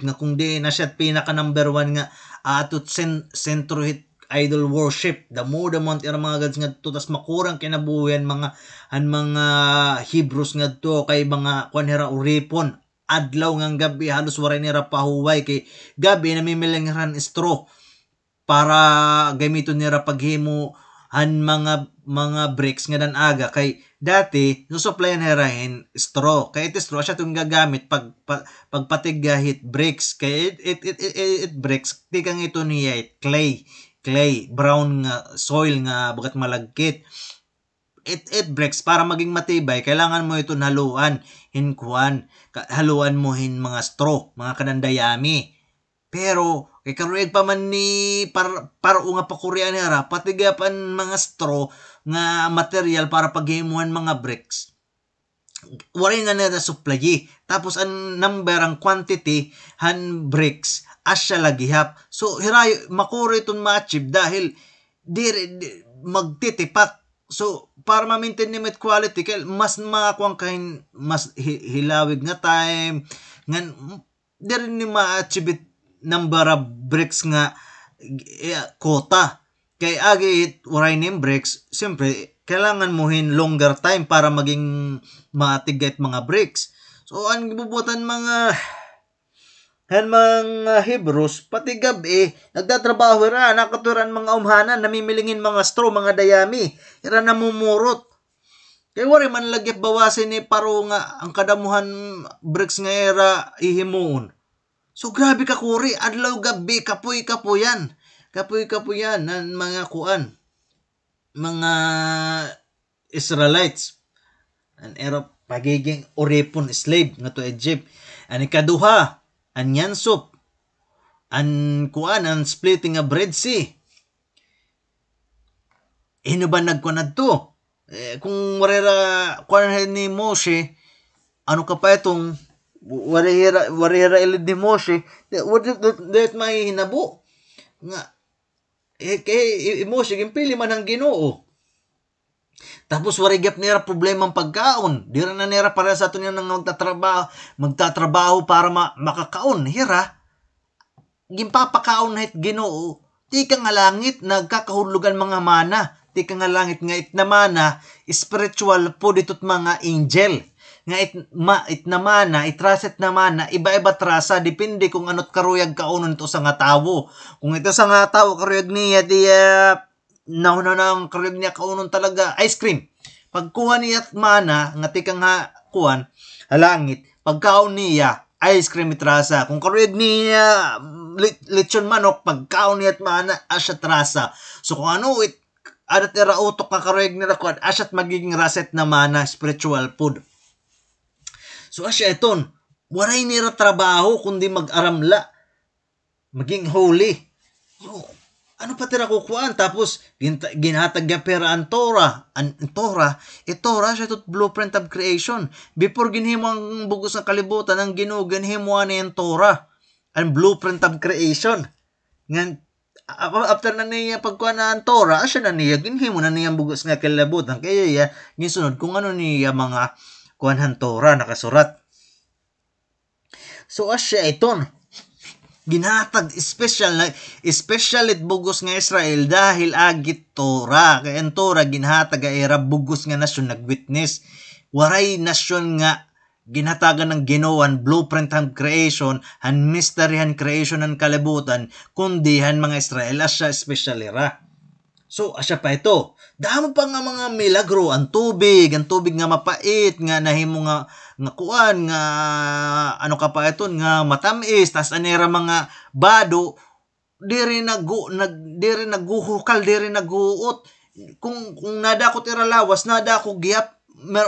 nga kung di na siya pinaka number 1 nga atot sentro hit idol worship, damo ira mga gods nga to, tas makurang kinabuhian mga Hebrews nga to kay mga kwanhera uripon, adlaw ngang gabi halos waray nira pahuway, kay gabi namimilang ran straw para gamiton nira paghimo mga bricks nga dan aga, kay dati nusuplayan herahin straw, kay iti straw siya itong gagamit pagpatigahit bricks, kay it bricks tikang ito niya clay brown nga soil nga bagat malagkit. It breaks para maging matibay, kailangan mo ito haluan mo mga straw, mga kanandayami. Pero kay karuig pa man ni para nga pakurian hera patigapan mga straw nga material para paghimuhan mga bricks. Waray nga na supply. Tapos ang number, ang quantity han bricks asya lagihap. So hirayo makuri itong ma-achieve dahil di magtitipak. So para ma-maintain ni quality, kay mas makakuang kain mas hilawig nga time ngan di rin ni ma-achieve number of bricks nga kota. Kay agi waray nim breaks, siyempre kailangan mo longer time para maging matigait mga breaks. So ang gibubutan mga Hebrews, pati gabi, nagtatrabaho ra, nakaturan mga umhanan, namimilingin mga straw, mga dayami, ira namumurot. Kaya wari man lagyat bawasin ni paro nga ang kadamuhan breaks nga era ihimuon. So grabe ka kuri, adlaw gabi, kapoy-kapoyan. Kapoy-kapoyan ng mga kuan, mga Israelites. An era pagiging oripon slave nga to Egypt. An ikaduha, an yansop, an kuan, an splitting of Red Sea. Ino ba nagkuan to? Kung warera kuan ni Moshe, ano ka pa itong warera ilid ni Moshe, that may hinabo nga Moshe gimpili man ang Ginoo. Tapos warigap nira problema ang pagkaon. Dira na nira para sa ato niya nang magtatrabaho para makakaon. Hira, gimpapakaon na Ginoo. Di ka nga langit, nagkakahulugan mga mana. Di ka nga langit nga itnamana, spiritual po dito't mga angel. Nga itnamana, itraset namana, iba-iba trasa, depende kung anot karuyag kaunon ito sa nga tawo. Kung ito sa nga tawo, karuyag niya, di nauna na ang karuyag niya kaunon talaga, ice cream. Pagkuha niya mana, nga tika nga kuhan, halangit, pagkaon niya, ice cream itrasa. Kung karuyag niya, lechon manok, pagkaon niya mana, asya trasa. So kung ano, adat era utok ka karuyag nila kuhan, asyat magiging raset na mana, spiritual food. So asya iton, waray nira trabaho kundi mag-aramla, maging holy. So, ano pa tira kukuhaan? Tapos, ginhatag ya pera ang Torah. Torah siya ito blueprint of creation. Before ginhimo ang bugos ng kalibutan, ang Ginoo ginhimo na yung Torah. Ang blueprint of creation. Ngan, after na niya pagkuha na ang Torah, asya na niya, ginhimo na niya ang bugos ng kalibutan. Kaya ya, gisunod kung ano niya mga kuhanhan Torah nakasurat. So, asya iton. Ginhatag special it bugos nga Israel dahil agit Torah. Kaya ang Torah ginhatag era bugos nga nasyon nagwitness. Waray nasyon nga ginhatagan ng Ginoo blueprint ng creation, han mystery han creation ng kalibutan, kundi han mga Israel asya special era. So asya pa ito. Damo pa nga mga milagro, ang tubig nga mapait, nga nahimo nga kuan nga ano ka pa ito nga matamis, tas anera mga bado diri naguhukal, diri naguot. Kung nadako tira lawas, nadako giyap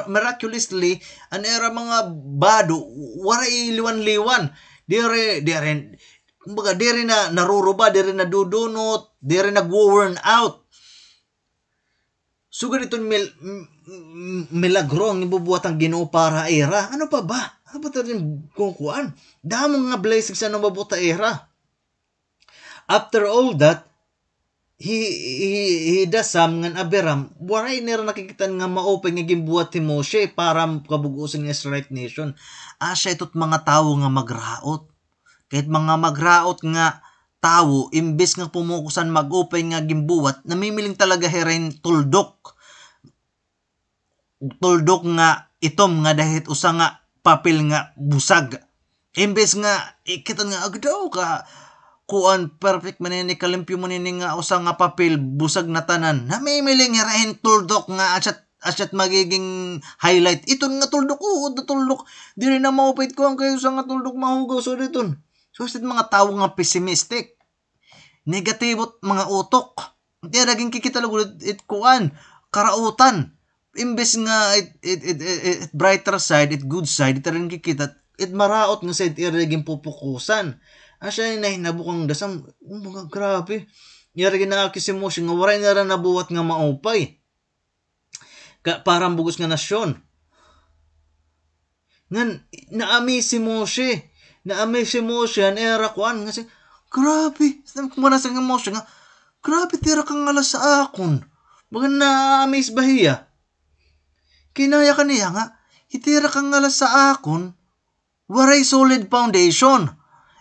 miraculously anera mga bado waray liwan-liwan. Diri kumbaga diri na naruruba, diri nadudunot, diri nag-worn out. Sugad itong milagro ang ibubuhat ang Ginoo para era. Ano pa ba? Ano pa ito rin kukuan? Damang nga blessings na mabuta era. After all that, he dasam ngan Abiram, waray nira nakikita nga maopen nga gimbuhat ti Moshe para kabugusan ng Israelite nation. Asya ito't mga tao nga magraot. Kahit mga magraot nga tao, imbes nga pumukusan mag-upay nga gimbuwat, namimiling talaga herin tuldok. Tuldok nga itom nga dahil usa nga papel nga busag. Imbes nga ikitan nga agdaw ka kuan perfect manini kalimpyo manini nga usa nga papel busag na tanan. Namimiling herin tuldok nga asyat magiging highlight. Iton nga tuldok, tuldok. Diri na maupit ko ang kayo sa nga tuldok mahugaw so diton. So, mga tao nga pessimistic, negativot mga utok. Hindi naging kikita lang ulit kuan, karautan. Imbes nga it brighter side, it good side, ito rin kikita, it maraot nga side, ito naging pupukusan. Asya yung nahinabukang dasam, mga grabe. Yaragin na aki si Moshe, nga waray na rin nabuhat nga maupay. Parang bugos nga nasyon. Ngan, naami si Moshe, an era kuan kasi grabe kung manasang Moshe nga grabe tira kang alas sa akon baga na-amaze bahiya kinaya kaniya nga itira kang alas sa akon waray solid foundation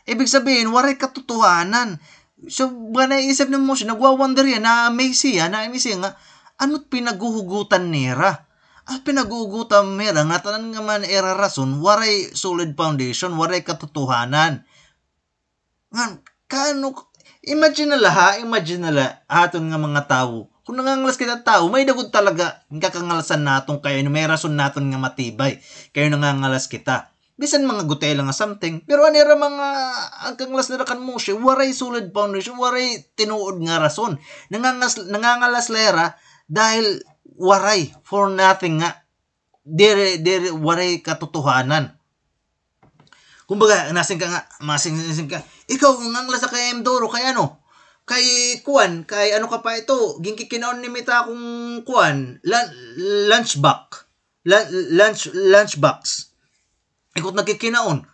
ibig sabihin waray katotohanan So, ba naisip na mo siya, nagwa-wonder yan, na-amaze siya nga, ano't pinaguhugutan nira? At pinaguhugutan nira, nga tanan nga man era rason, waray solid foundation, waray katotohanan. Nga, imagine nala, aton nga mga tao, kung nangangalas kita tao, may dagod talaga, kakangalasan naton, kaya may rason naton nga matibay, kayo nangangalas kita. Bisan mga gutay lang nga something, pero anira mga ang kanglas na kan mo siya, waray solid foundation, waray tinuod nga rason. Nangangalas lera dahil waray for nothing nga. Dire waray katotohanan. Kumbaga, nasing ka, ikaw nangangalas sa kay Mdoro, kay ano? Kay Kuan, kay ano ka pa ito? Ginkikinaon ni Mita akong Kuan, lunchbox. Ikot nagkikinaon.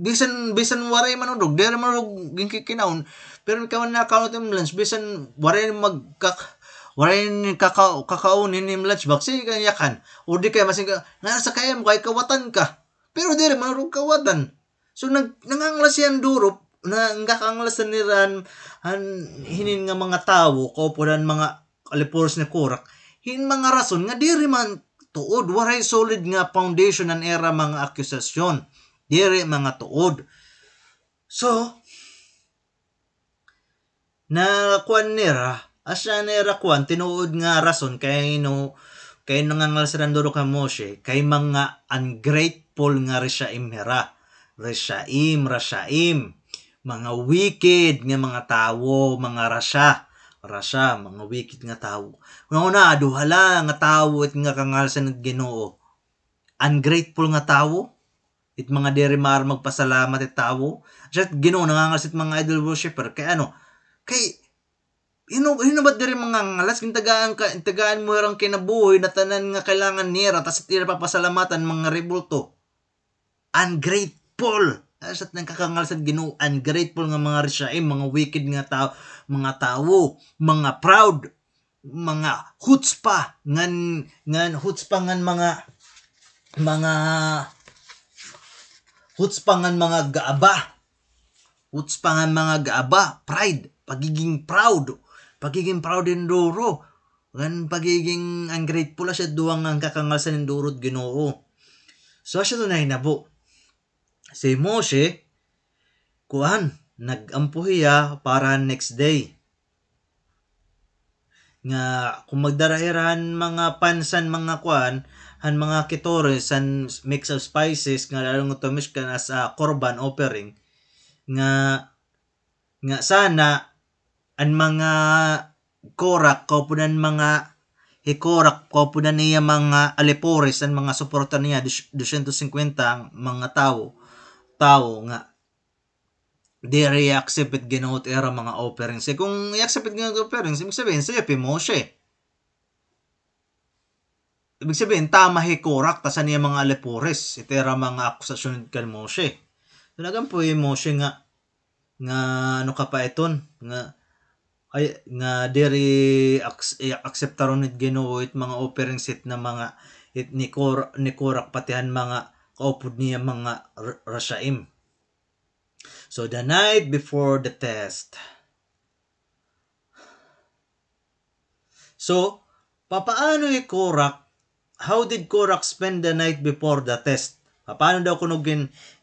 Bisan waray manudog, dere manudog ginkikinaon. Pero ikaw na account ng lunch, bisan waray kakaunin ng lunchbox, sige kanyakan. O di kaya masing nasa kaya mo kay kawatan ka. Pero dere manudog kawatan. So nanganglas yan durop, nanganglas na niran hinin nga mga tao, kaupunan mga alipores ni Kurak, hin mga rason nga dere man tuod, waray solid nga foundation ng era mga akusasyon. Dire mga tuod. So, na kuan nera, asya nera kuan, tinuod nga rason, kay nangangalsaran duro ka Moshe, kay mga ungrateful nga resyaim hera. Resyaim, mga wicked nga mga tao, mga rasya, mga wicked nga tao. Una, duhala nga tao at nga kangalsan at Ginoo. Ungrateful nga tao. It mga diri magpasalamat at tao. At Ginoo nangangalas at mga idol worshiper. Kay ano? Kay ba't diri mga ngalas? Tagaan mo herang kinabuhi na tanan nga kailangan nira tas tira papasalamatan mga rebulto. Ungrateful. Asat nang kakangalsan Ginoo, ungrateful nga mga resyaim, mga wicked nga tao, mga proud, mga hutzpa ngan mga gaaba, pride, pagiging proud enduro, ngan pagiging ungrateful siya duwang ang kakangalsan enduro Ginoo. So siya to na hinabo. Si Moshe, nag-ampuhiya para next day. Nga, kung magdarahirahan mga pansan, mga mga kitores, and mix of spices, nga lalong utomish ka as korban offering, nga sana, ang mga korak, kaupunan mga hikorak, kaupunan niya mga alipores, ang mga suporta niya, 250 mga tao nga di accept it Ginoo era mga offerings. Kung i-accept it Ginoo offerings, ibig sabihin siya Moshe. Ibig sabihin tama hikorak tasan niya mga alipores. Ito era mga akusasyon kan Moshe. Talagang po yung Moshe nga ano ka pa iton nga diri acceptaron it Ginoo it mga offerings it na mga it ni Korak patihan mga kaupod niya mga rasyaim. So the night before the test. So, papaano Korak? How did Korak spend the night before the test? Paano daw kuno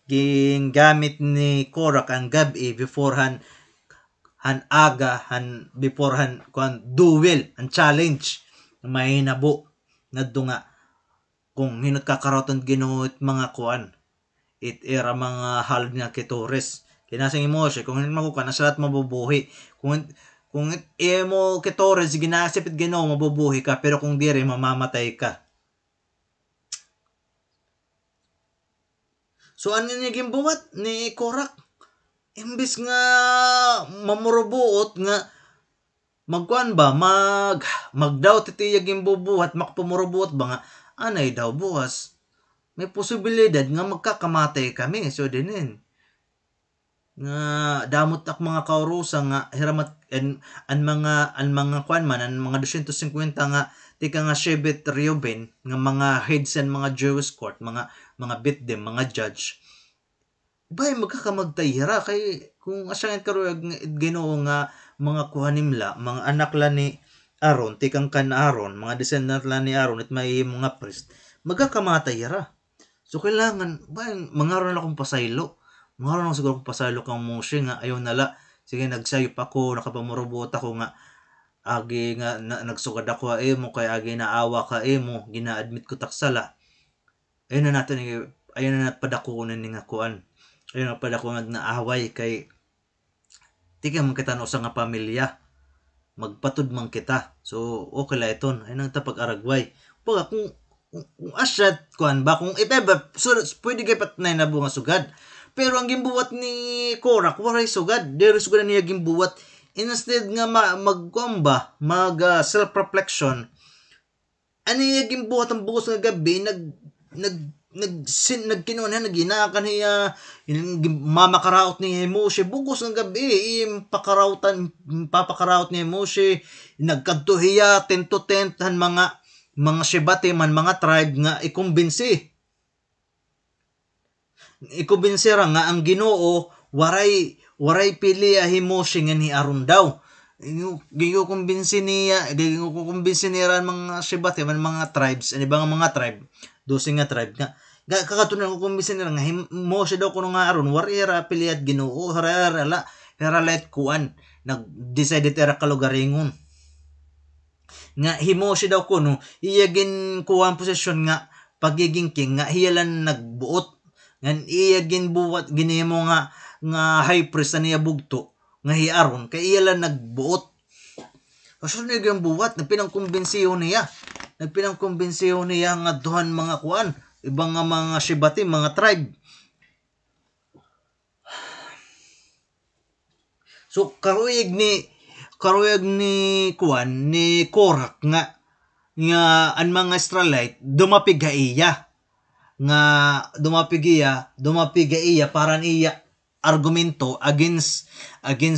gingamit ni Korak ang gabi beforehand beforehand duel, ang challenge may nabo ngadto nga kung hinot kakaroton Ginoo mga it era mga halad nga kitores. Kinasang Moshe, kung hindi makukan, na salat mabubuhi. Kung mo kitores, ginasipit Ginoo, mabubuhi ka, pero kung dire, mamamatay ka. So, ano naging buwat ni Korak? Imbis nga mamurubuot nga magkuan ba, magdaw titiyaging bubuhat, makpumurubuot ba nga, anay daw buwas. May posibilidad nga magkakamatay kami. So, dinin. Nga damot ak mga kaurusa nga hiramat an mga kuan man an mga 250 nga tika nga Shevet Reuben nga mga heads and mga Jewish court mga bitdem mga judge bay magkakamagtayra kay kung asangan karoyag Ginoo nga mga kuhanim la, mga anak la ni Aaron, tikang kan Aaron, mga descendant la ni Aaron at may mga priest, magkakamatayra. So kailangan bay mangaron akong pasaylo. Mangaron ako siguro kung pasaylo kang Moshe nga ayaw nala. Sige nagsayop ako, nakapamurubot ako nga agi nga nagsugad ako mo kay agi naawa ka mo gina-admit ko taksala. Ayun na natin ayun na padakunan ni nga kuan. Ayun na padakunan na away kay tika man kita no sa nga pamilya. Magpatud man kita. So okay la iton. Ayun ang tapag aragway. Pag kung asyat kuan ba kung if ever so, pwede kay patnay na bunga sugad. Pero ang gimbuwat ni Korak waray sugad. Dere sugad niya gimbuwat. Instead nga magkuamba, mag self-reflection, ano yung gimbuhat ang bukos nga gabi, nagkinunan, naginakan niya, mamakaraot ni Moshe, bukos ng gabi, papakaraot ni Moshe, nagkadtuhiya, tent to tent, mga shibati man, mga tribe nga, ikumbinsi ra nga ang Ginoo, waray pili Moshe nga ni Aaron daw. Gigo kumbinsi niya mga Shebate man mga tribes, ani ba nga mga tribe, 12 nga tribe nga. Kakatunan ko kumbinsi nila nga Moshe daw kuno nga Aaron, warira pili at Ginoo, harala let kuan. Nag-decided era kalugaringon. Nga Moshe daw kuno, iyagin kuan posisyon nga pagiging king nga hiyalan nagbuot. Ngan iyagin buwat ginimo nga high priest niya bugto nga Aaron kay iya lang nagbuot. Kaso niya yung buwat nagpinangkumbinsiyo niya nga duhan mga kuan ibang nga mga Shebati, mga tribe. So karuyag ni kuan ni Korak nga ang mga Israelite dumapigaiya paran iya argumento against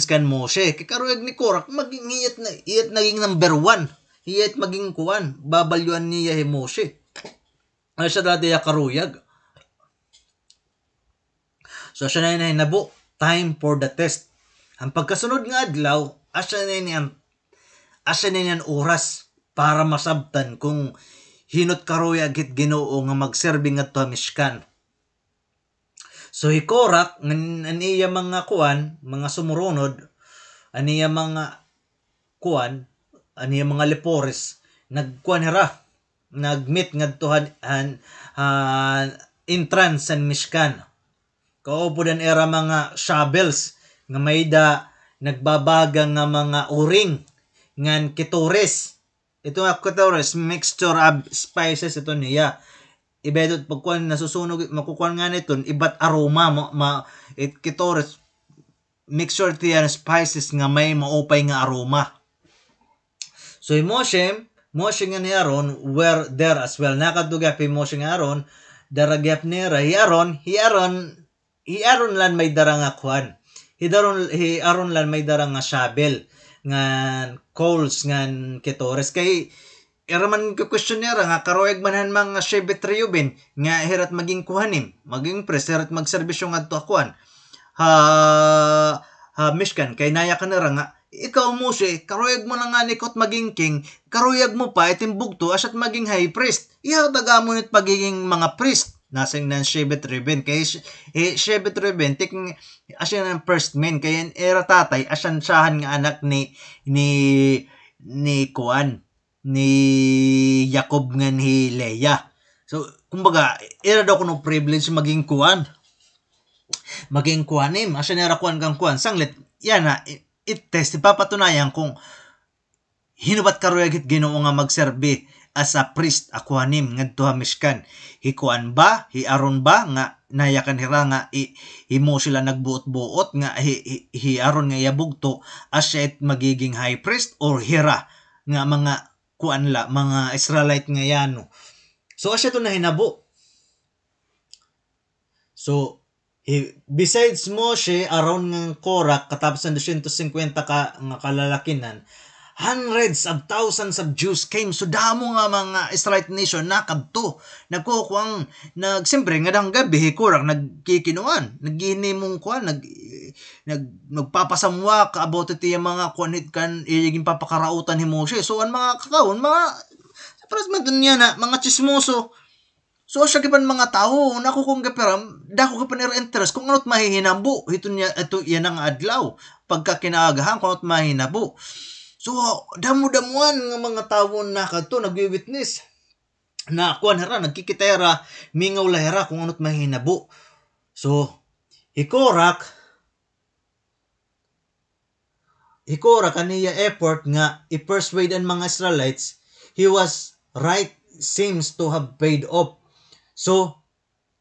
kan Moshe. Kay karuyag ni Korak maging iyat naging number 1. Iyat maging kuan, babalyuan niya Moshe. Ay siya dati ya karuyag. So siya na hinabo, time for the test. Ang pagkasunod nga adlaw, asya na niyan oras para masabtan kung hinot karuyag hit Ginoo nga magserbi ngadto Mishkan. So Korak aniya mga kuan, mga sumurunod, aniya mga kuan, aniya mga lepores, nagkuan hira, nagmeet ngadto entrance sa Mishkan. Kaupo dan era mga shovels nga may nagbabagang nga mga uring ngan kitores. Ito nga kitores, mixture of spices ito niya. Ibedot pagkuan nasusunog makukuan nga nito ibat aroma kitores mixture tiyan spices nga may maupay nga aroma. So Moshe nga ni Aaron were there as well. Nakadugap Moshe nga Aaron daragap ni Aaron lan may dara nga kuan. Aaron lan may dara nga shovel nga coals nga kitores kay man question niya nga karuyag manhan mga Shevet Reuben nga hirat maging kuhanim, maging priest, hirat magserbisyo ngadto kuan. Mishkan kay naya ka na nga ikaw Moshe, karuyag mo na nga nikot maging king, karuyag mo pa itimbugto asyat maging high priest. Ihataga mo nit pagiging mga priest. Nasing nan Shevet Reuben kay Shevet Reuben asya ng first man kay era tatay asyan sahan nga anak ni kuan ni Jacob nga ni Leia. So, kumbaga, era daw kuno privilege maging kuanim. Asya nera kuan kang kuan. Sanglit, yan na, it-test, ipapatunayan kung hinubat karuyag hit Ginoo nga magserbi as a priest, a kuanim, ngadto Mishkan. Hikuan ba? Aaron ba? Nga, nayakan hira nga, himo sila nagbuot-buot, nga, Aaron nga yabugto, asya it magiging high priest, or hira, nga mga kuan la mga Israelite nga yano. So asya to na hinabo. So besides Moshe around ng Korak katapos ng 250 ka nga kalalakinan hundreds of thousands of Jews came. So damo nga mga Israelite nation nakadto. Nagkukuang siyempre nga dang gabi hikurak nagkikinuan, nagginimong kuan, nagpapasamwa ka about it yung mga kuanit kan iging papakarautan ni Moshe. So ang mga kakawon, mga pras man niya na mga chismoso. So siya kipan mga tao, nako kung gaperam, dako ka pa nila interest kung ano't mahihinabo. Ito yan ang adlaw. Pagka kinaagahan, kung ano't mahihinabo. So, damo-damuan nga mga tao na kadto nagwi-witness. Na kuan hera, nagkikitera, mingaw lahera kung ano't mahihinabo. So, hikorak kaniya effort nga i-persuade ang mga Israelites, he was right, seems to have paid off. So,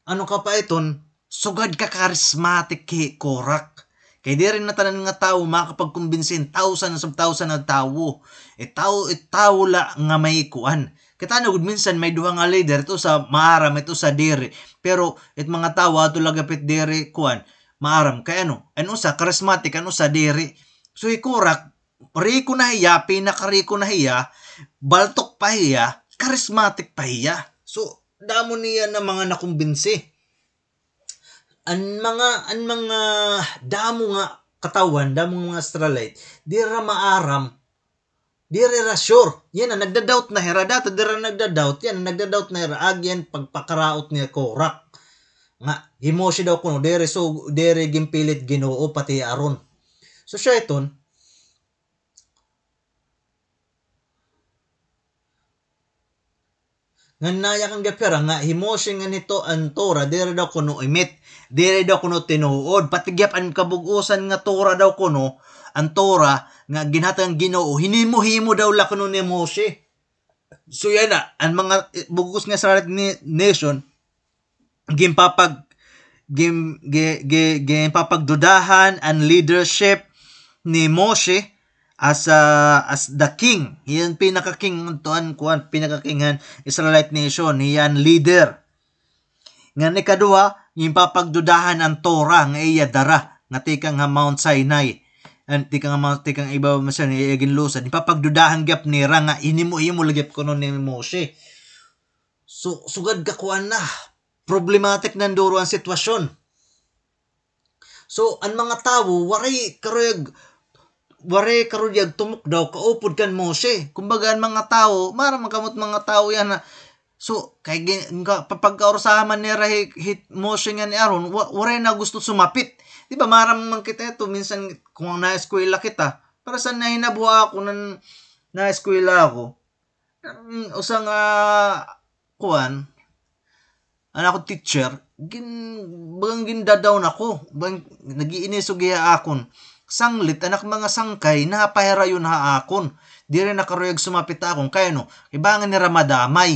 ano ka pa iton? Sugad ka charismatic Korak. Kaya di rin na tanan nga tao makapagkumbinsin thousands na tao. Tao la nga may kuan. Kita na gud minsan may duha nga leader ito sa maaram, ito sa diri. Pero mga tao ato lagapit diri kuan maaram kay ano sa charismatic sa diri. So Korak, riko na hiya, pinakariko na hiya, baltok pa hiya, charismatic pa hiya. So damo niya na mga nakumbinsi. Ang mga damo nga katawan, damo mga Israelite, di ra maaram, di ra sure. Yan na nagda-doubt na hera dato, di ra nagda-doubt. Yan nagda-doubt na hera agyan pagpakaraot niya Korak. Nga himoshi daw kuno dere gimpilit Ginoo pati Aaron. So siya iton nga naya kang gapera nga himoshi nga nito ang Torah dere daw kuno imit, dere daw kuno tinuod, pati gyap ang kabugusan nga Torah daw kuno, ang Torah nga ginhatag Ginoo hinimo-himo daw la kuno ni Moshe. So yan na ang mga bugos nga Israelite nation gimpapagdudahan ang leadership ni Moshe as the king. Yan pinaka-king pinaka-kingan Israelite nation, yan leader. Nga ni kadua, yung papagdudahan ang Torah nga iya dara nga tikang nga Mount Sinai. And tikang ibaw masya ni ginlusan. Papagdudahan gyap ni ra nga inimo-imo lagyap kuno ni Moshe. So sugad ka kuan na problematic nanduro ang sitwasyon. So ang mga tao waray karuyag tumok daw kaupod kan Moshe. Kumbaga ang mga tao, makamot mga tao yan na so kay papagkaurusahan man ni hit Moshe nga ni Aaron, waray na gusto sumapit. Di ba maram man kita ito minsan kung na-eskwela kita, para sa nahinabuha ako nan na-eskwela ako. Usang kuan anak ko teacher, bagang gindadaw na ko, nagiinisugya akon. Sanglit, anak mga sangkay, napahira yun ha akon. Di rin nakaruyag sumapit akon. Kaya no, ibangan ni Ramadamay.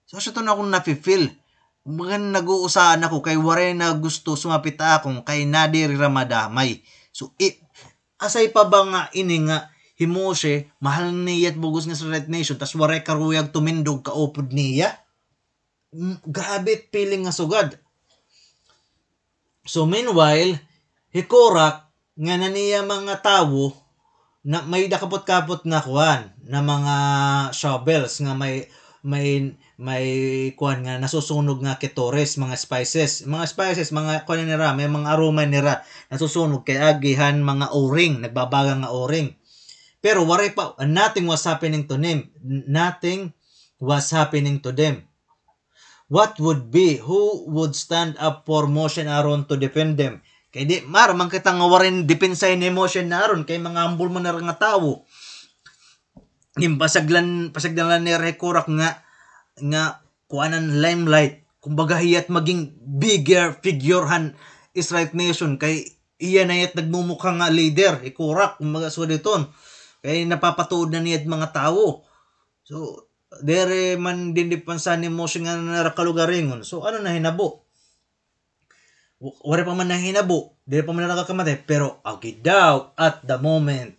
So, siya to na akong nafe-feel. Bagan nag-uusaan ako, kay waray na gusto sumapit akon, kay nadiri Ramadamay. So, asay pa ba nga ini nga, himose, mahal niya at bugos nga sa Red Nation, tas waray karuyag tumindog kaupod niya. Grabe feeling nga sugad. So, meanwhile, hikorak, nga na niya mga tao na may dakapot-kapot na kuan na mga shovels nga may kuan nga nasusunog nga ketores, mga spices, mga kuan nira, may mga aroma nira nasusunog kay agihan mga o-ring, nagbabaga nga o-ring. Pero waray pa, nothing was happening to them. Nothing was happening to them. What would be? Who would stand up for Moshe and Aaron to defend them? Kay di maramang kita nga warin depensay ni Moshe na Aaron kay mga ambul mo na nga tao. Pasagdan ni Korak nga kuanan limelight. Kumbaga hiyat maging bigger figurehan Israelite nation kay iya na yat nagmumukha nga leader Korak kumbaga so diton. Kay napapatuod na niyad mga tao. So dere man din dipansan ni Moshe nga narakalugaringon. So ano na hinabo? Wala pa man nahinabo, di pa man nakakamatay, pero okay daw at the moment,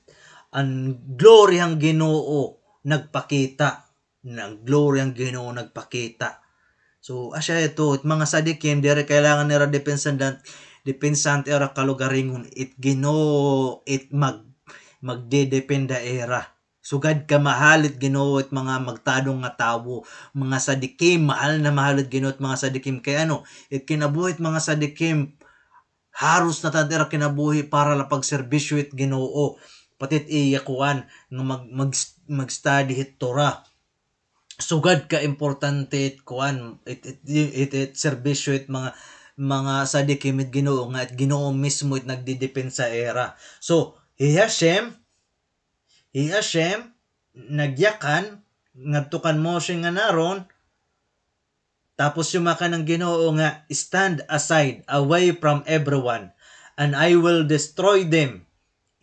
ang glory ang Ginoo nagpakita. So, asya ito, mga sadikim, di kailangan nila depensante era kalugaringon, it Ginoo, it magdedependa era. Sugad ka mahalit Ginoo at mga magtadong nga tawo, mga sadikim, mahal na mahalit Ginoo at mga sadikim. Kay ano, it kinabuhi at mga sadikim, haros na tadera kinabuhi para la pagserbisyo it Ginoo. Patit iya kuan nga mag-study hit Torah. Sugad ka importante it kuan it serbisyo it mga sadikim it Ginoo nga at Ginoo mismo it nagdidepensa era. So, Hashem nagyakan ngadtukan Moshe nga naron, tapos yumaka ng Ginoo nga, stand aside away from everyone and I will destroy them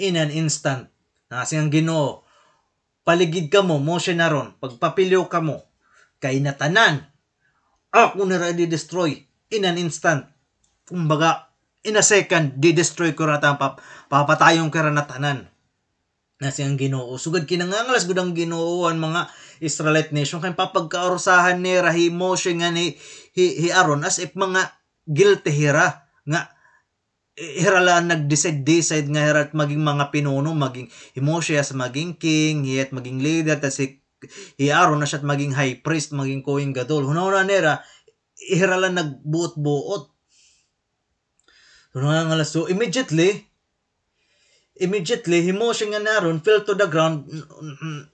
in an instant. Kasi ang Ginoo, paligid ka mo, Moshe naron, pagpapiliw ka mo, kay natanan, ako na di-destroy in an instant. Kumbaga, in a second, di-destroy ko na papatayong ka na tanan. Nasi ang Ginoo, sugad kinangangalas gud ang Ginoo ang mga Israelite nation kay papagkaurusahan ni Rahi Moshe nga ni Aaron as if mga guilty hira nga hira nag-decide nga hira at maging mga pinuno, maging Moshe as maging king, hiyat maging leader, tas si Aaron na siya maging high priest, maging Kohen Gadol. Hunahuna nera hira lang nagbuot-buot. So immediately Moshe nga naron fell to the ground,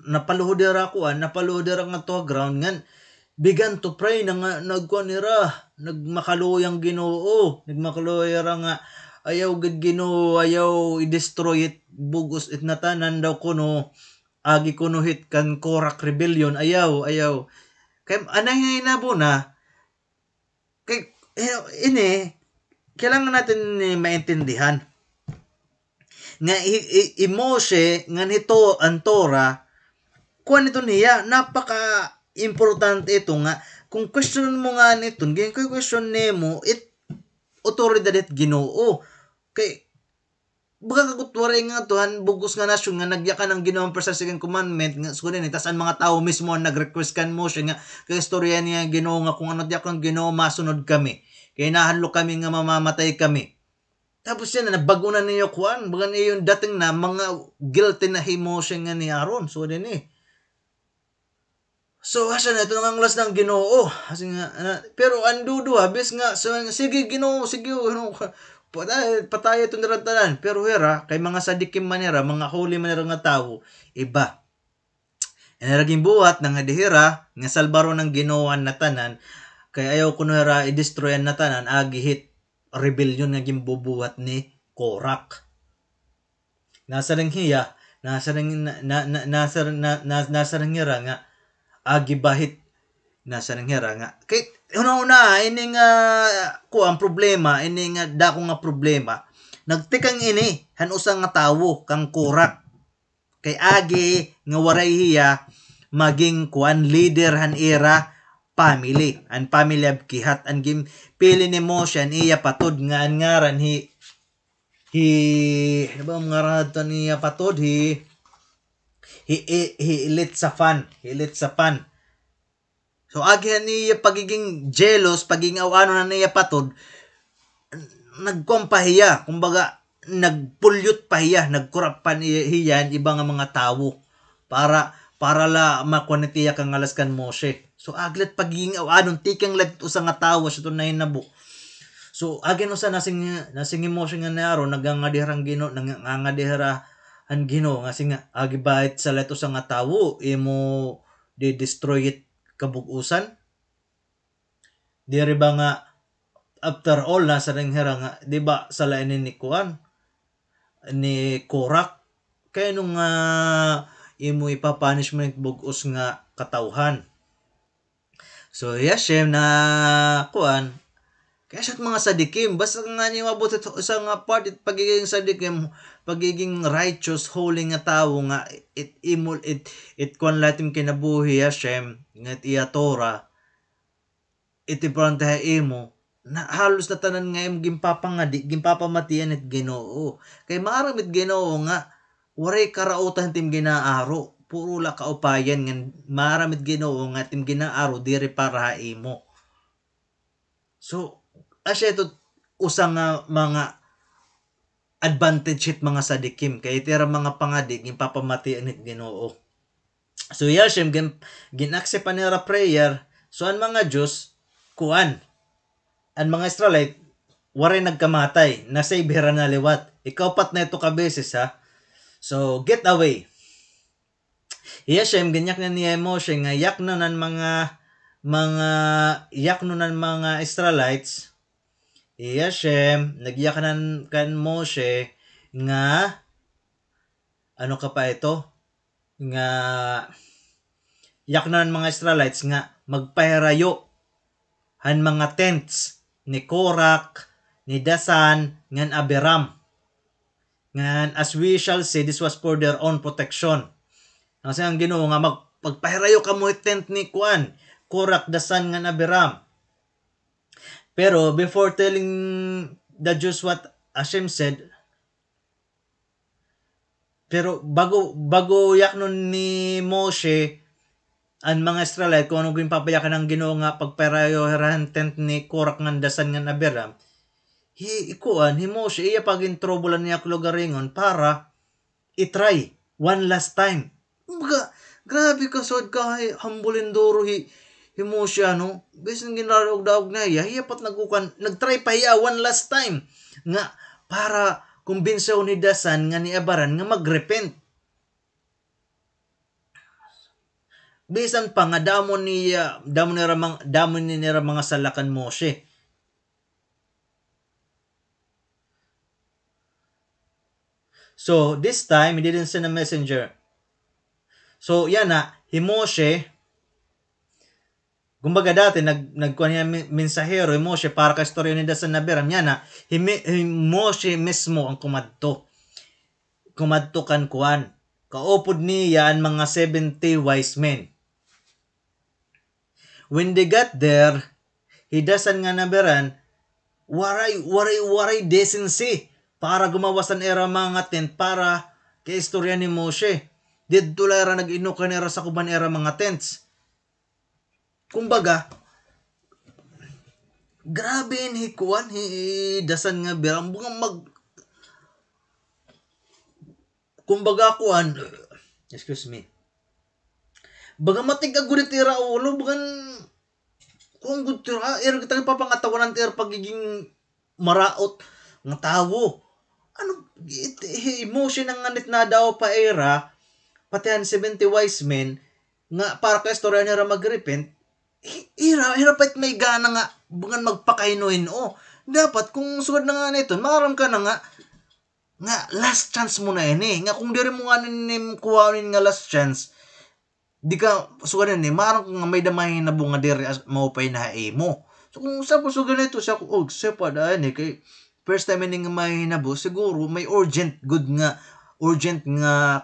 napaluhod dira nga to ground ngan began to pray nga nagkuan nira, nagmakaluyang Ginoo, nagmakaluyang nga ayaw gid Ginoo, ayaw i-destroy it, bugos it natanan daw kuno, agi kuno hit kan Korach rebellion, ayaw kay anay hinabo na kay ini kailangan natin maintindihan nga Moshe nga nito ang Torah kuan nito niya napaka importante ito nga kung question mo nga nito ngayon kay question nemo it otoridad it Ginoo kay baga kagutwari nga tuhan bugos nga nasyon nga nagyakan ng Ginoo per sa second commandment nga so din tas ang mga tao mismo ang nag-request kan Moshe nga kay istorya niya Ginoo nga kung ano diak ng Ginoo masunod kami kay nahanlo kami nga mamamatay kami. Tapos yan, nagbago na niyo kuan. Baga niyo yung dating na mga guilty na Moshe nga ni Aaron. So, din So, asa na ito nanganglas ng Ginoo. Kasi nga, pero andudo habis nga, so, sige Ginoo, patay ito nirantanan. Pero hera, kay mga sadikim manera, mga holy manera nga tao, iba. Naging buhat nga dihira, nga salbaro ng Ginoo na tanan, kay ayaw kuno hera i-destroy na tanan, agihit rebellion nga gimbubuhat ni Korach. Nasa ring hiya, nasa ring nga agibahit nasa ring hira nga kay una ini nga ko ang problema ini nga dako nga problema nagtikang ini han usa nga tawo kang Korach kay agi nga waray hiya maging kuan leader han era family of Kihat ang pili ni Moshe an iya patod nga an ngaran ano ba ngaran niya patod hilit sa fan so agyan niya pagiging jealous pagiging ano na niya patod nagkompahiya kumbaga nagpulyot pa hiya nagkurap pa hiya ibang mga tawo para la makonetiya kang alaskan Moshe. So aglet pagiging anon tikang lat usa nga tawo sa tunay nabo. So agin usa nasing Moshe nga naro nagangadirang Ginoo nangangadira ang Ginoo nga singa agibait sa lat usa nga tawo imo di-destroy it kabugusan. Diri ba nga after all nasa ring hera nga di ba sa lain ni kuan ni Korach kay nung imo ipapunishment bugos nga katawhan. So Hashem na kuan kaya siya mga sadikim basta nga niyo mabot sa nga part pagiging sadikim pagiging righteous holy nga tawo nga it kuan latim kinabuhi Hashem nga iya Torah itibranta imo na halos na tanan nga gimpapamatian it Ginoo kay maaramit Ginoo nga waray karautan tim ginaaro puro la kaupayan nga maramit Ginoo nga tim ginaaro diri para imo. So asya ito usang mga advantage hit mga sadikim kay tira mga pangadi gimpapamatian it Ginoo. So Yashem ginaccept pa nila prayer. So ang mga Diyos kuan, ang mga Israelite waray nagkamatay, nasave hira na liwat. Ikaw pat na ito ka beses ha. So get away. Yashem ganyak na niya Moshe nga yak no nan mga Israelites. Yashem nagyakanan kan Moshe nga ano ka pa ito nga yak na ng mga Israelites nga magpahirayo han mga tents ni Korak, ni Dasan, ngan Abiram. Ngan as we shall see, this was for their own protection. Kasi ang Ginoo nga magpahirayo ka mo tent ni Kuan, Korak, Dasan, ngan Abiram. Pero before telling the Jews what Hashem said, pero bago yak nun ni Moshe ang mga Israelite kung ano papayakan ng Ginoo nga pagparayo herahan tent ni Korak ngan Dasan ngan Abiram, hi Moshe iya pagin trouble niya klugaringon para itry one last time. Mga grabe ka sod ka hambulin duro hi Moshe ano bisan ginarog daog na iya pat nagtry pa iya one last time nga para kumbinsaw ni Dasan nga ni Abiram nga magrepent. Bisan pa nga damo ni mga salakan Moshe. So this time he didn't send a messenger. So yan na Moshe kumbaga dati nagkuha niya mensahero Moshe para ka istorya ni Dasan Abiram yan na Moshe mismo ang kumadto kan kuan kaupod niya ang mga 70 wise men. When they got there, Dasan nga Abiram waray decency para gumawasan era mga tent para kay istorya ni Moshe. Didto lara nag-inukan era sa kuban era mga tents. Kumbaga, grabe ni kuan Dasan nga Abiram kumbaga kuan excuse me. Baga matig agunit ira ulo bagan kung gutira kita papangatawanan ti pagiging maraot ng tao. Ano emotion ang nganit na daw pa era pati ang 70 wise men nga para ka istorya nila magrepent ira pait may gana nga bungan magpakainuin dapat kung sugad na nga nito maram ka na nga last chance mo na ini nga kung diri mo nga nin kuhanin nga last chance di ka sugad ni maram nga may damay na bunga diri maupay na mo. So kung sa sugad nito siya sepa daan kay first time nga may hinabo siguro may urgent nga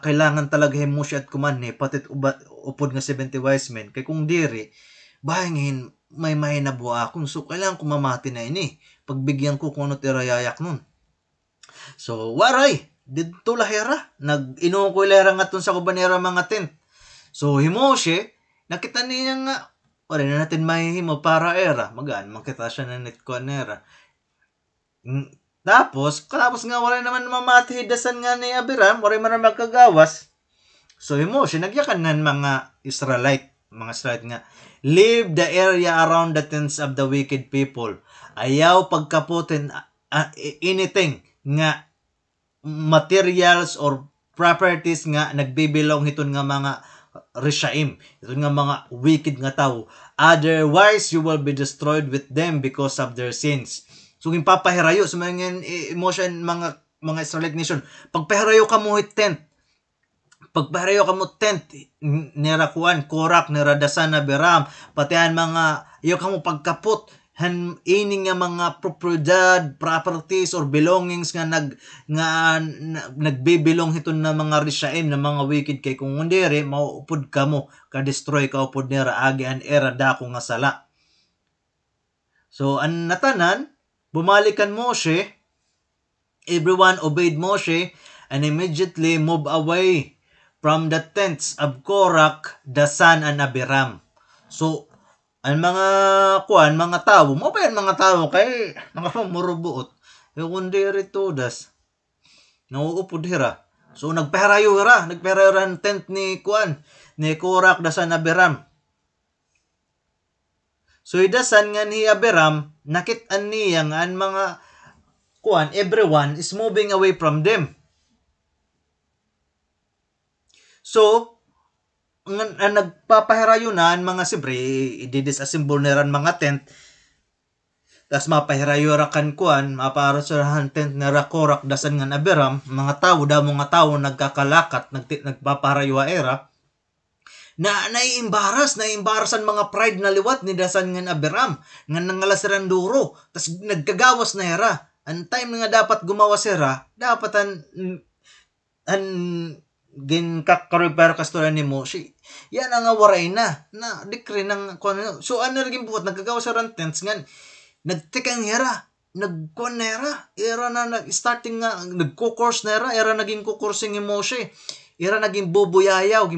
kailangan talaga mo siya at kuman patit upod nga 70 wise men kay kung diri bahingin may mahinabo akong so kailangan ko mamati na ini pagbigyan ko kung ano tirayayak nun. So waray dito lahera nag-ino ko lahera nga tun sa kubanera mga tent. So Moshe nakita niya nga wala na natin mahihimo para era magaan makita siya na net ko nera. Tapos nga wala naman mamati Dasan nga ni Abiram wala man magkagawas. So Moshe nagyakan ng mga Israelite nga leave the area around the tents of the wicked people. Ayaw pagkaputin anything nga materials or properties nga nagbibilong iton nga mga Rishaim, iton nga mga wicked nga tao. Otherwise you will be destroyed with them because of their sins. So ginpapahirayo sa mga emotion mga Israelite nation. Pagpahirayo ka mo tent. Pagpahirayo ka mo tent nira kuan Korak nira Dasan Abiram patihan mga iyo ka mo pagkapot ining nga mga properties or belongings nga nagbibilong hiton na mga Rishaim na mga wicked kay kung ndere mauupod ka mo ka destroy ka upod nira agi an era dako nga sala. So an natanan bumalikan Moshe, everyone obeyed Moshe and immediately moved away from the tents of Korak, Dasan, and Abiram. So, ang mga tao, mo pa yan mga tao, kay nakapamuro buot. Yung kundi rito, nauupod hira. So nagpaherayo ang tent ni Korak dasan Abiram. So idasan nga ni Abiram, nakit-an niya nga ang mga everyone is moving away from them. So nagpapaherayo na ang mga sibre, i-disassemble na ran mga tent, tas mapaherayo ra kan maparo sa tent na Korak dasan nga Abiram, mga tao nagkakalakat, nagpapaherayo era, naiimbarasan mga pride na liwat ni dasan nga Abiram, nga nangalasiran duro, tas nagkagawas na era, ang time nga dapat gumawas era, dapat an ginkakaripero kastoran ni Moshe. Yan ang waray na dikri ng so ano rin buhat nagkagawa sa tents nga nagtikang hera nagkonera era na starting nga nagko-course na era naging kukursing ni Moshe, era naging bubuyayaw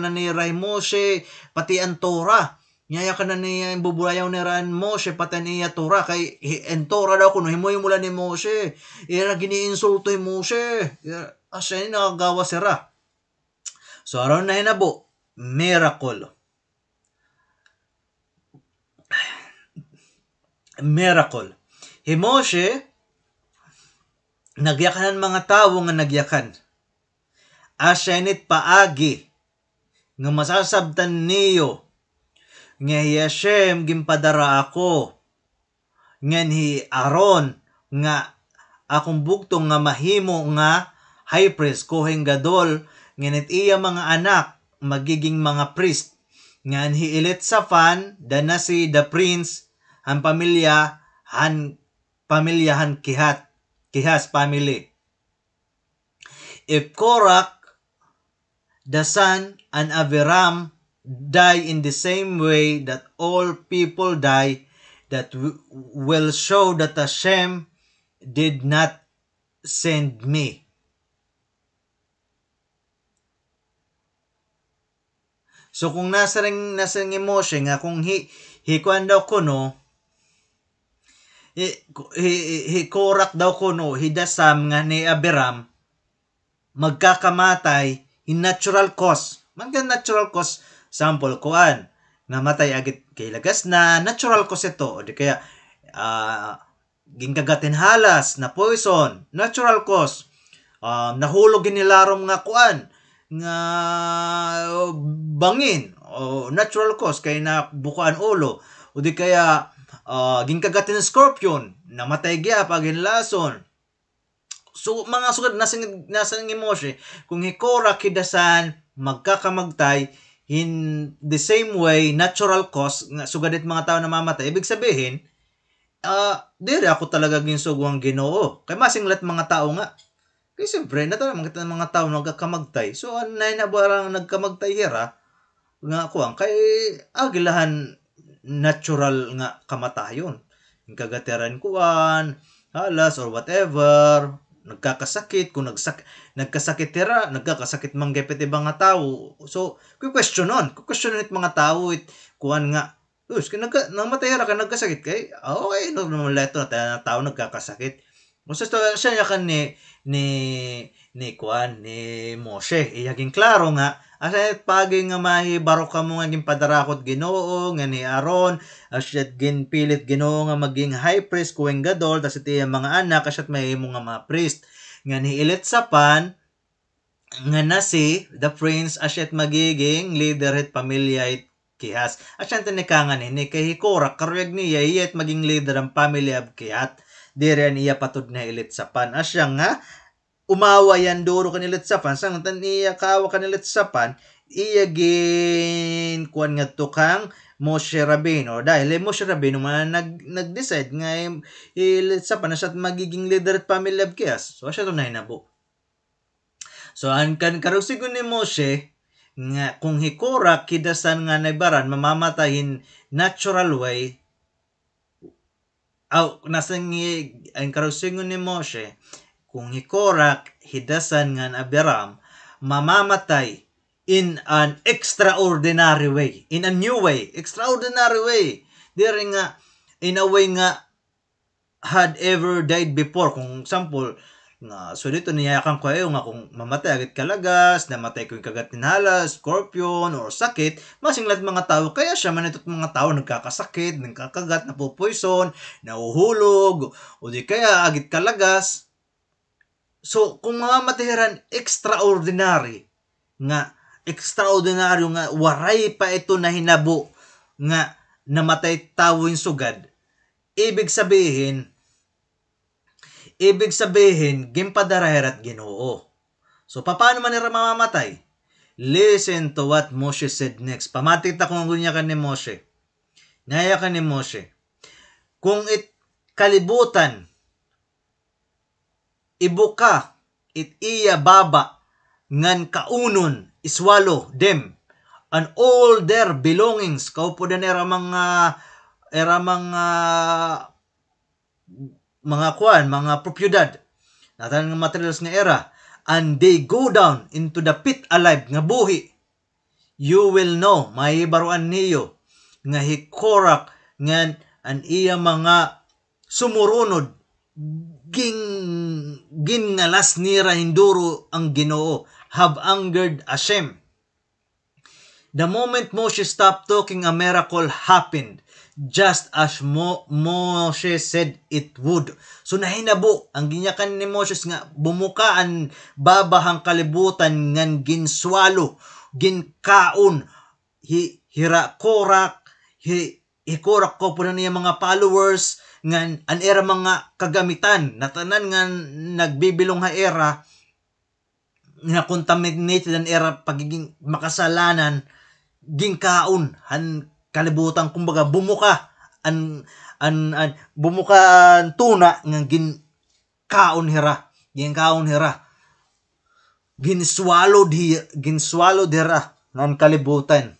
na ni Moshe pati ang Torah. Nyaya ka na niya yung bubuyayaw ni Moshe pati niya Torah kay ang Torah daw kuno himoy mula ni Moshe, era giniinsulto ni Moshe, asya ni nakagawa sira. So aron na hinabo miracle. Hi Moshe nagyakanan mga tao nga nagyakan. Asyanit paagi nga masasabtan niyo nga Hashem gimpadara ako ngan hi Aaron nga akong bugtong nga mahimo nga high priest Kohen Gadol nganit iya mga anak magiging mga priest ngan hi Elitsaphan danasi the prince han pamilyahan Kihas family. If Korak the son and Abiram die in the same way that all people die, that will show that Hashem did not send me. So kung nasa Moshe nga kung hikuan daw kuno Korak daw kuno hidasam nga ni Abiram magkakamatay in natural cause. Natural cause sample kuan namatay agit kay lagas na natural cause ito o di kaya gingkagatin halas na poison natural cause. Nahulog inilarom nga kuan nga bangin o natural cause kay na bukaan ulo o di kaya gingkagatin ng scorpion namatay gya pag inlason. So mga sugad nasa ng Moshe kung Korak hidasan magkakamagtay in the same way natural cause nga sugadit mga tao na mamatay, ibig sabihin dire ako talaga ginsugwang Ginoo kay masinglat mga tao nga. Kaya siyempre, natala mga tao nagkakamagtay. So, anay na barang nagkamagtay hira, nga kuwang, kay agilahan natural nga kamatayon. Yung kagateran kuwan, halas, or whatever, nagkakasakit, kung nagkasakit hira, nagkakasakit manggepit ibang nga tao. So, kukwestiyonon it mga tao, kuwan nga, namatay hira ka, nagkasakit kay, okay, naman leto na tao nagkakasakit. Gusto siya kan ni Moshe iyaging klaro nga aset pagi nga mahibaro ka mo nga gimadarakot Ginoo nga ni Aaron aset ginpilit Ginoo nga maging high priest Kohen Gadol tas iti mga anak aset mahimo nga mga priest nga ni Elitsaphan nga nasi the prince aset magiging leader it pamilya it Kihas aset tinikangan ni kay Korak karuyag niya iyat maging leader ang family of Kihat. Dire niya patud na Elitsaphan. Asya nga, umawa yan duro kan Elitsaphan. Sang niya kawa kan Elitsaphan, iya gin kuan nga tukang Moshe Rabbeinu. Dahil Moshe Rabbeinu man nag-decide nga Elitsaphan na siya magiging leader at family of Kihas. So, asya ito na hinabo. So, ang karusigon ni Moshe, nga kung Korak kidasan nga naibaran, mamamatahin natural way, nasang ang karusingon ni Moshe kung Korak hidasan nga Abiram mamamatay in an extraordinary way, in a new way, extraordinary way, dire nga in a way nga had ever died before. Kung example nga so dito niyakan ko ayo nga kung mamatay agad kalagas, namatay ko yung kagat tinala, scorpion or sakit, masinglat mga tao kaya siya man ito't mga tao nagkakasakit, nagkakagat, napupoison, nahuhulog o di kaya agad kalagas. So kung mamamatayan extraordinary nga waray pa ito na hinabo nga namatay tawo yung sugad, ibig sabihin gimpadaraher at Ginoo. So paano man nila mamamatay? Listen to what Moshe said next. Pamatit na kung gunya ka ni Moshe. Ngaya ka ni Moshe. Kung kalibutan ibuka it iya baba ngan kaunon iswalo them and all their belongings kaupo na era mga propiedad natan nga materials nga era and they go down into the pit alive nga buhi, you will know maibaruan niyo nga hikorak ngan an iya mga sumurunod gingalas nira hinduro ang Ginoo, have angered Hashem. The moment Moshe stopped talking, a miracle happened, just as Moshe said it would. So nahinabo ang ginyakan ni Moses nga bumukaan babahang kalibutan ngan ginswalo, ginkaon, hirakorak, hikorak ko po na niya mga followers, ngan an era mga kagamitan natanan nga nagbibilong ha era na contaminated an era pagiging makasalanan ginkaon han kalibutan kumbaga bumuka bumuka tuna nga ginkaon hera ginswalo dira ngan kalibutan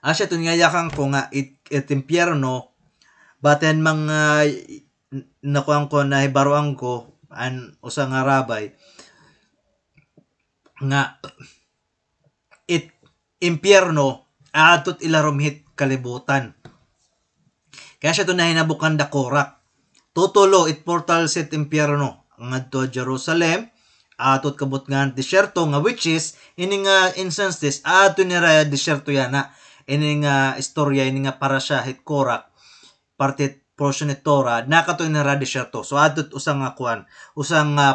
asya tunyayakan ko nga impyerno baten mga nakuang ko na hibaruan ko an usa nga rabay nga impyerno atot ilarumhit kalibutan kaya siya to na hinabukan da korak tutulo it portal set impyerno ngadto Jerusalem atot kabot nga disyerto nga which is ini nga instances ato ni raya disyerto yana ini nga istorya ini nga para siya hit korak parte portion ni Torah nakatoy na radisyerto so adtot usang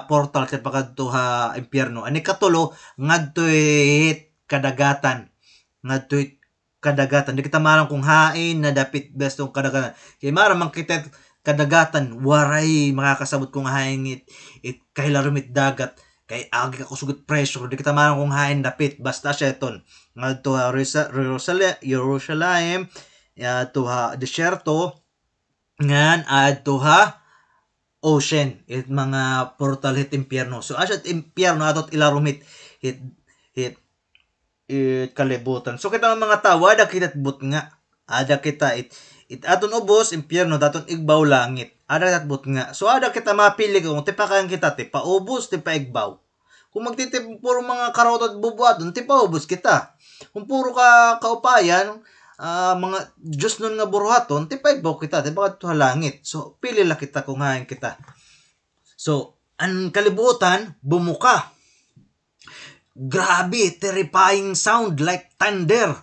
portal ket pakadto ha impyerno ani katulo ngadtoy kadagatan di kita marang kung hain na dapit bestong kadagatan kay marang man kita kadagatan waray makakasabot kung hain it kailarumit dagat kay agi ka kusugot pressure di kita marang kung hain dapit basta siya iton ngadto ha Jerusalem to ha disyerto ngan adto ha ocean it mga portal hit impyerno so asat impyerno atot ilarumit hit kalibutan so kita mga tao ada kita but nga ada kita it aton ubos impyerno daton igbaw langit ada kat but nga so ada kita mapili kung tipakan kita tipa ubos tipa igbaw kung magtitip puro mga karot at bubuaton tipa ubos kita kung puro ka kaupayan mga Diyos nun nga buruhaton, tipay ba kita, tipay ito langit. So, pili lang kita kung hain kita. So, ang kalibutan, bumuka. Grabe, terrifying sound like thunder.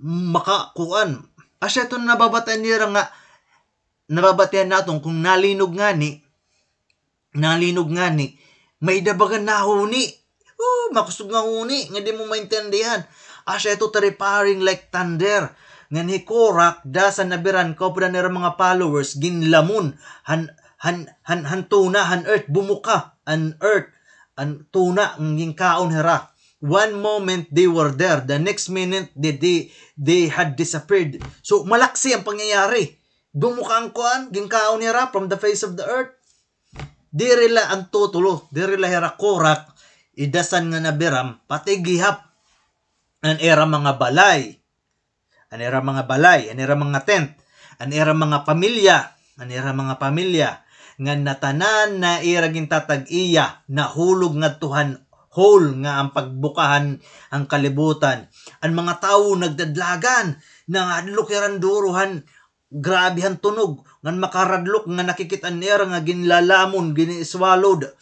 Makakuan. Asya ito nababatayan nila nga, nababatayan natin kung nalinog nga ni, may dabagan na huni. Makusog nga huni, nga di mo maintindihan. Asya ito terrifying like thunder. Ngan hikorak da sa nabiran ko pud nira mga followers ginlamun han tuna han earth bumuka an earth an tuna nging kaon hera. One moment they were there, the next minute they had disappeared. So malaksi ang pangyayari. Bumuka ang kuan gingkaon hera from the face of the earth. Dirila ang tutulo, dirila hera korak idasan nga nabiram pati gihap an era mga balay, an era mga tent, an era mga pamilya, nga natanan na iraging tatag-iya, nahulog nga tuhan, whole nga ang pagbukahan ang kalibutan. Ang mga tao nagdadlagan, nga lukiran duruhan, grabihan tunog ngan makaradlok nga nakikita niya nga ginlalamon giniswallowed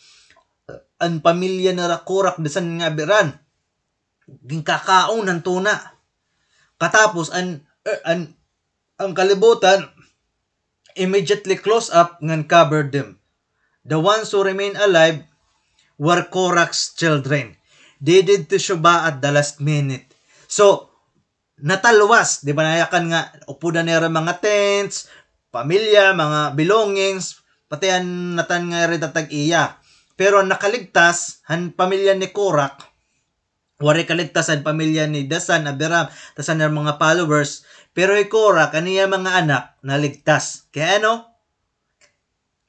ang pamilya na Korak desan nga beran ginkakaon ng tuna katapos ang kalibutan immediately close up ngan covered them. The ones who remain alive were Korak's children. They did teshuba at the last minute. So, natalwas, di ba nayakan nga, upudan nila mga tents, pamilya, mga belongings, pati ang natan nga rin tatag iya. Pero nakaligtas, han pamilya ni Korak, wari kaligtas ang pamilya ni Dasan, Abiram, tasan ng mga followers, pero ni Korak, kaniya mga anak, naligtas. Kaya ano?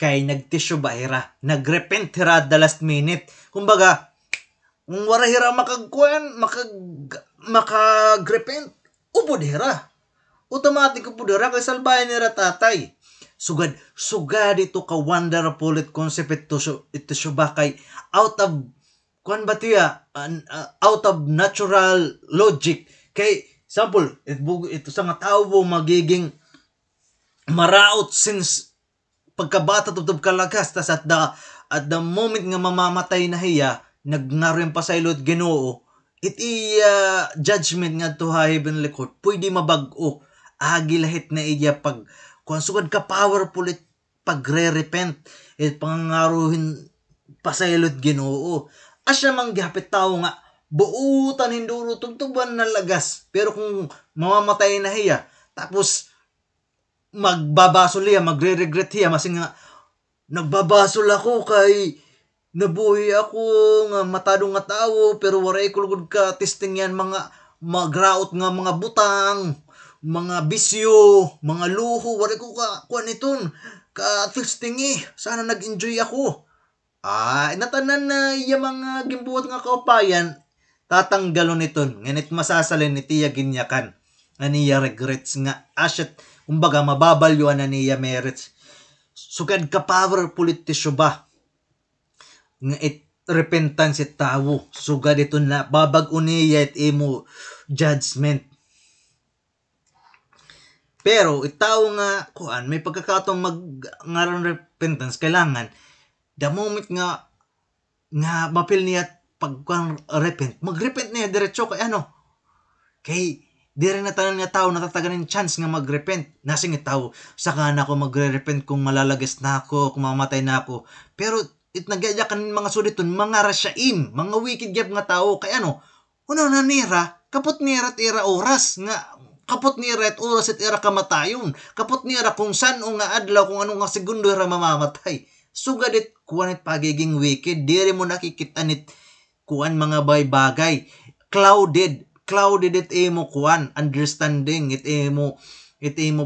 Kay nagtisyo ba hira, nagrepent hira the last minute. Kumbaga, kung wala hira makagrepent, upod hira. Automatic upod hira, kay salbayan nila tatay. Sugad ito ka wonderful it concept ito siya ba kay out of out of natural logic. Kay, example, ito sa nga tao magiging maraot since pagkabata tutub kalagas tas at the moment nga mamamatay na hiya nagnaroon pa sa ilot Ginoo it judgment nga to heavenly court pwede mabag-o agi lahit na iya pag kung sugad ka powerful it pagre-repent it pangaruhin pa sa ilot Ginoo asya mang gihapit tao nga buutan hinduro tugtuban na lagas pero kung mamamatay na hiya tapos magbabasol hiya, magre-regret hiya, masing nga, nagbabasol ako kay, nabuhi ako nga matadong nga tao, pero waray kulugod ka, testing yan, mga magraot nga mga butang, mga bisyo, mga luho, waray ko ka, kuan iton, ka-testing sana nag-enjoy ako. Natanan na yung mga gimbuhat nga kaupayan, tatanggalon iton, nganit masasalin ni tiya ginyakan, aniya regrets nga, asyat, kumbaga mababalyuan na niya merits. Sukad ka powerful iti siya ba? Nga repentance it tao. Sugad ito na babag uniya it imo judgment. Pero itaw nga kuan may pagkakataong ngaron repentance kailangan the moment nga mapil niya pag repent magrepent niya diretso kay ano kay di rin na tanan nga tao natatagan ng chance nga magrepent. Nasing tao, saka na ako magre-repent kung malalagas na ako, kung mamatay na ako. Pero nagyaya ka ng mga suliton, mga rasyaim, mga wicked gap nga tao. Kaya ano, na nira, kapot nira at ira oras nga, kapot nira at oras at ira kamatayon. Kapot nira kung saan o nga adlaw, kung anong nga segundo ira mamamatay. Sugadit, kuwan it pagiging wicked, di rin mo nakikita nit kuwan mga bagay. Clouded it imo kuan understanding it imo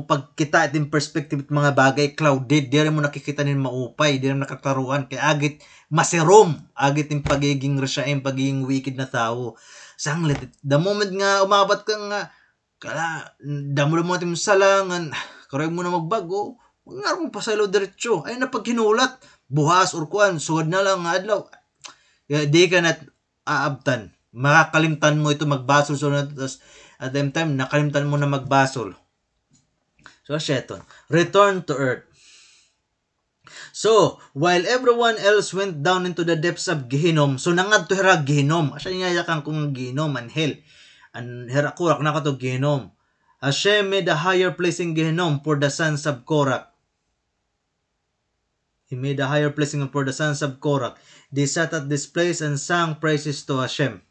pagkita it in perspective it mga bagay clouded di mo nakikita nin maupay di mo nakataruan kay agit maserom agit yung pagiging resyaim pagiging wicked na tao sanglit the moment nga umabat ka nga kala damo mo tim salangan karoy mo na magbago nga mo pasaylo diretso ay napaghinulat buhas or kuan sugad na lang nga adlaw di ka na aabtan makakalimtan mo ito magbasol so at the same time nakalimtan mo na magbasol so sheton return to earth so while everyone else went down into the depths of Gehinnom so nangad to hera Gehinnom asya niya yakan kung Gehinnom and hell and hera Korak na to Gehinnom Hashem made a higher place in Gehinnom for the sons of Korak. He made a higher place for the sons of Korak. They sat at this place and sang praises to Hashem.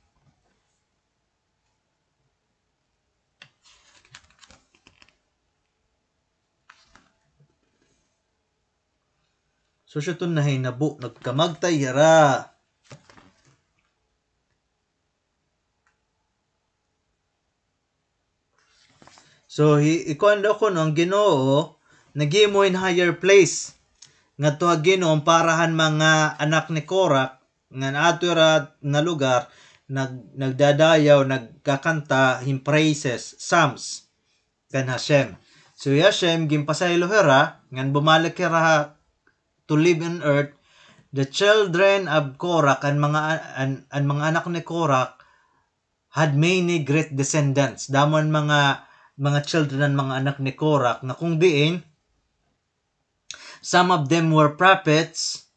So siya ito nahinabo, nagkamagtay hara. So ikuan daw ko no, ang Ginoo nagimo in higher place. Nga to Ginoo parahan mga anak ni Korak nga naaturat na lugar nagdadayaw, nagkakanta him praises, psalms kan Hashem. So Hashem gimpasaylo hera ngan bumalik hera to live on earth, the children of Korak and mga anak ni Korak had many great descendants. Damon mga mga children mga anak ni Korah nga kung diin some of them were prophets,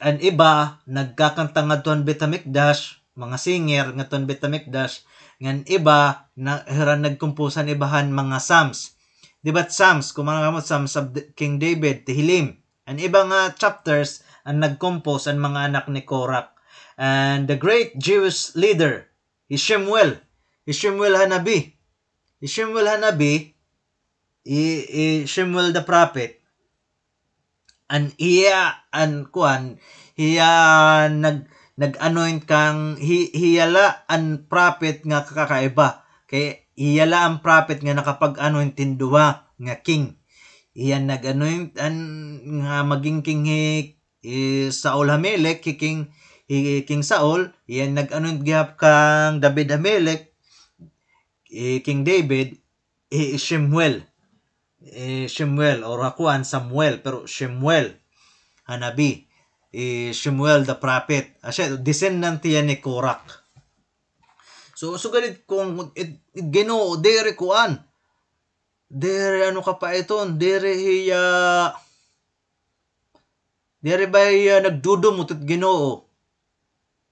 ang iba nagkakanta ngadton Betamikdash, mga singer ngadton Betamikdash, ngan iba na nagkumpusan ibahan mga psalms. Diba Psalms, kung mga kamot Psalms of King David, Tehillim, ang iba nga chapters ang nagcompose ang mga anak ni Korah. And the great Jewish leader, Shemuel Hanabi, Shemuel the prophet, and iya nag-anoint kang hiyala ang prophet nga kakaiba, kay hiyala ang prophet nga nakapag-anoint tinduwa nga king. Iyan nag-anoint nga maging king Saul Hamelek, king Saul. Iyan nag-anoint gyap kang David Hamelek, King David, Shemuel or hakuan Samuel, pero Shemuel Hanabi, Shemuel the prophet. Asya descendant yan ni Korah. So ganit kung Ginoo dere kuan, dere ano ka pa iton, dere ba nagdudumot at Ginoo,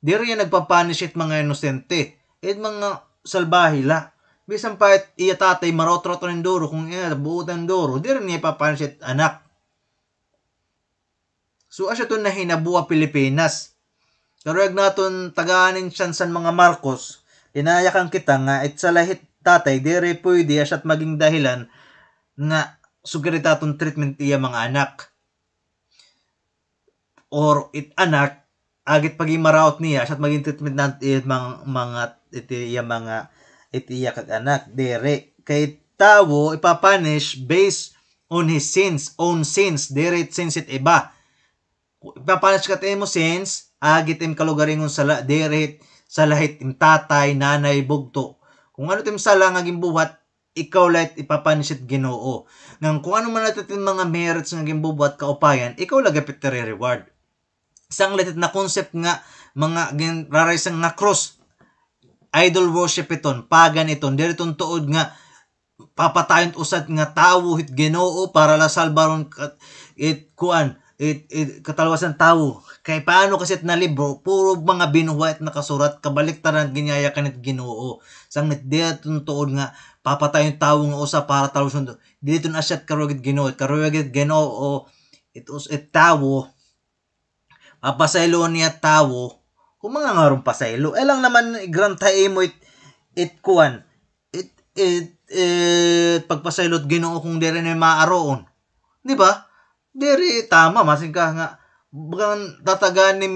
dere yan nagpapanish it mga inosente, it mga salbahi la. Bisan pa iya tatay marotroto ng duro, kung iya buutan duro, dere niya ipapanish it anak. So asya to na hinabuwa Pilipinas. Karuyag naton tagaanin siyan sa mga Marcos, inayakan kita nga it sa lahit tatay dere pwede asya't maging dahilan nga sugaritaton treatment iya mga anak. Or it anak agit pagi maraot niya asya't maging treatment na iya kag anak dere kay tawo ipapanish based on his own sins, dere sins it iba. Ipapanish ka mo sins, agit im kalugaringon sala, dere sa lahit im tatay, nanay, bugto. Kung ano tim sala nga gimbuhat, ikaw lahit ipapanish it Ginoo. Nang kung ano man natin mga merits nga gimbuhat kaupayan, ikaw lagapit reward. Isang latit na concept nga mga raraisang nga cross, idol worship iton, pagan iton, dere iton tuod nga papatayon usad nga tawo hit Ginoo para la salbaron katalwasan tawo. Kay paano kasi na libro, puro mga binuhat na kasurat, kabaliktaran ginyaya kanit Ginoo. Sang nit tuod nga papatayon tawo nga usa para talwasan. Dito na siya karugit Ginoo, it tawo. Papasaylo niya tawo, kung mga ngarong pasaylo, lang naman grantay mo pagpasaylot Ginoo kung dere na maaroon. Di ba? Dere tama masin ka nga bagan tatagan ni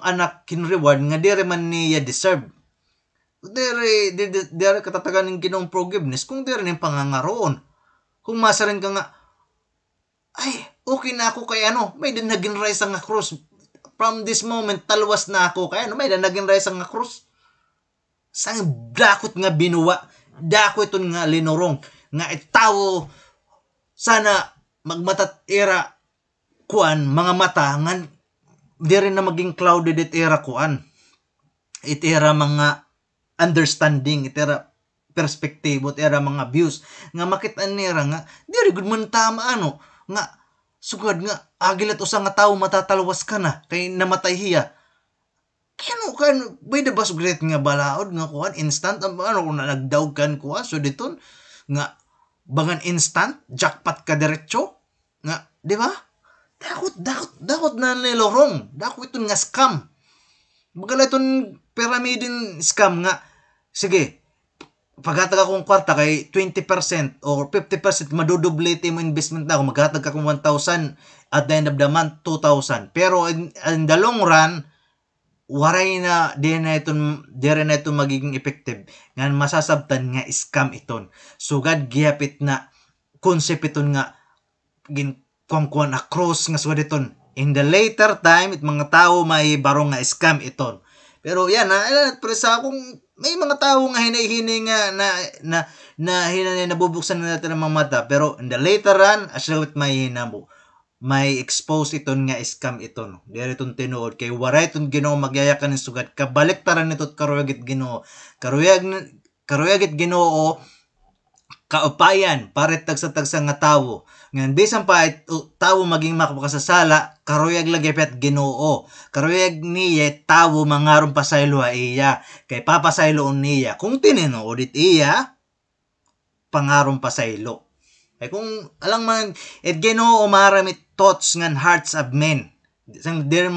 anak kin reward nga dere man niya deserve. Dere katatagan ng Ginoong forgiveness kung dere ning pangangaroon. Kung masarin ka nga ay okay na ako kay may din naging rise nga cross. From this moment talwas na ako kay may din naging rise nga cross. Sang dakot nga binuwa, dakot iton nga linorong nga itawo sana magmatat era kuan mga mata ngan di rin na maging clouded it era kuan, it era mga understanding, it era perspektibo, it era mga views nga makitaan nira nga di rin good man tama nga sugad nga agilat usa nga tawo matatalwas ka na kay namatay hiya. Kano bay da ba sugret nga balaod nga kuan instant kung nagdawg kan kuan so diton nga bangan instant jackpot ka diretso nga di ba? Dakot na nilorong. Dakot iton nga scam. Bagala iton pyramidin scam nga. Sige, paghatag akong kwarta kay 20% or 50% madudublete mo investment na ako. Maghatag akong 1,000 at the end of the month, 2,000. Pero in the long run, waray na dire na iton magiging effective. Nga masasabtan nga scam iton. Sugad gihapit na concept iton nga kuan across nga suwaditon. In the later time, mga tao may barong nga scam iton. Pero yan pero sa akong may mga tao nga hinay-hinay nga na hinay nabubuksan na natin ang mga mata. Pero in the later run, asawit may hinabo. May expose iton nga scam iton. Dere iton tinuod kay waray iton Ginoo magyayakan ni sugad kabaliktaran nito karuyag Ginoo. karuyagit Ginoo kaupayan paret tagsa-tagsa nga tawo. Ngan bisan pa tawo maging makasasala, karuyag lagi pet Ginoo. Karuyag niya tawo mangaron pasaylo iya. Kay papasaylo niya. Kung tininuodit iya, pangaron pasaylo. Kay kung alang man Ginoo maramit thoughts ngan hearts of men. Sang dire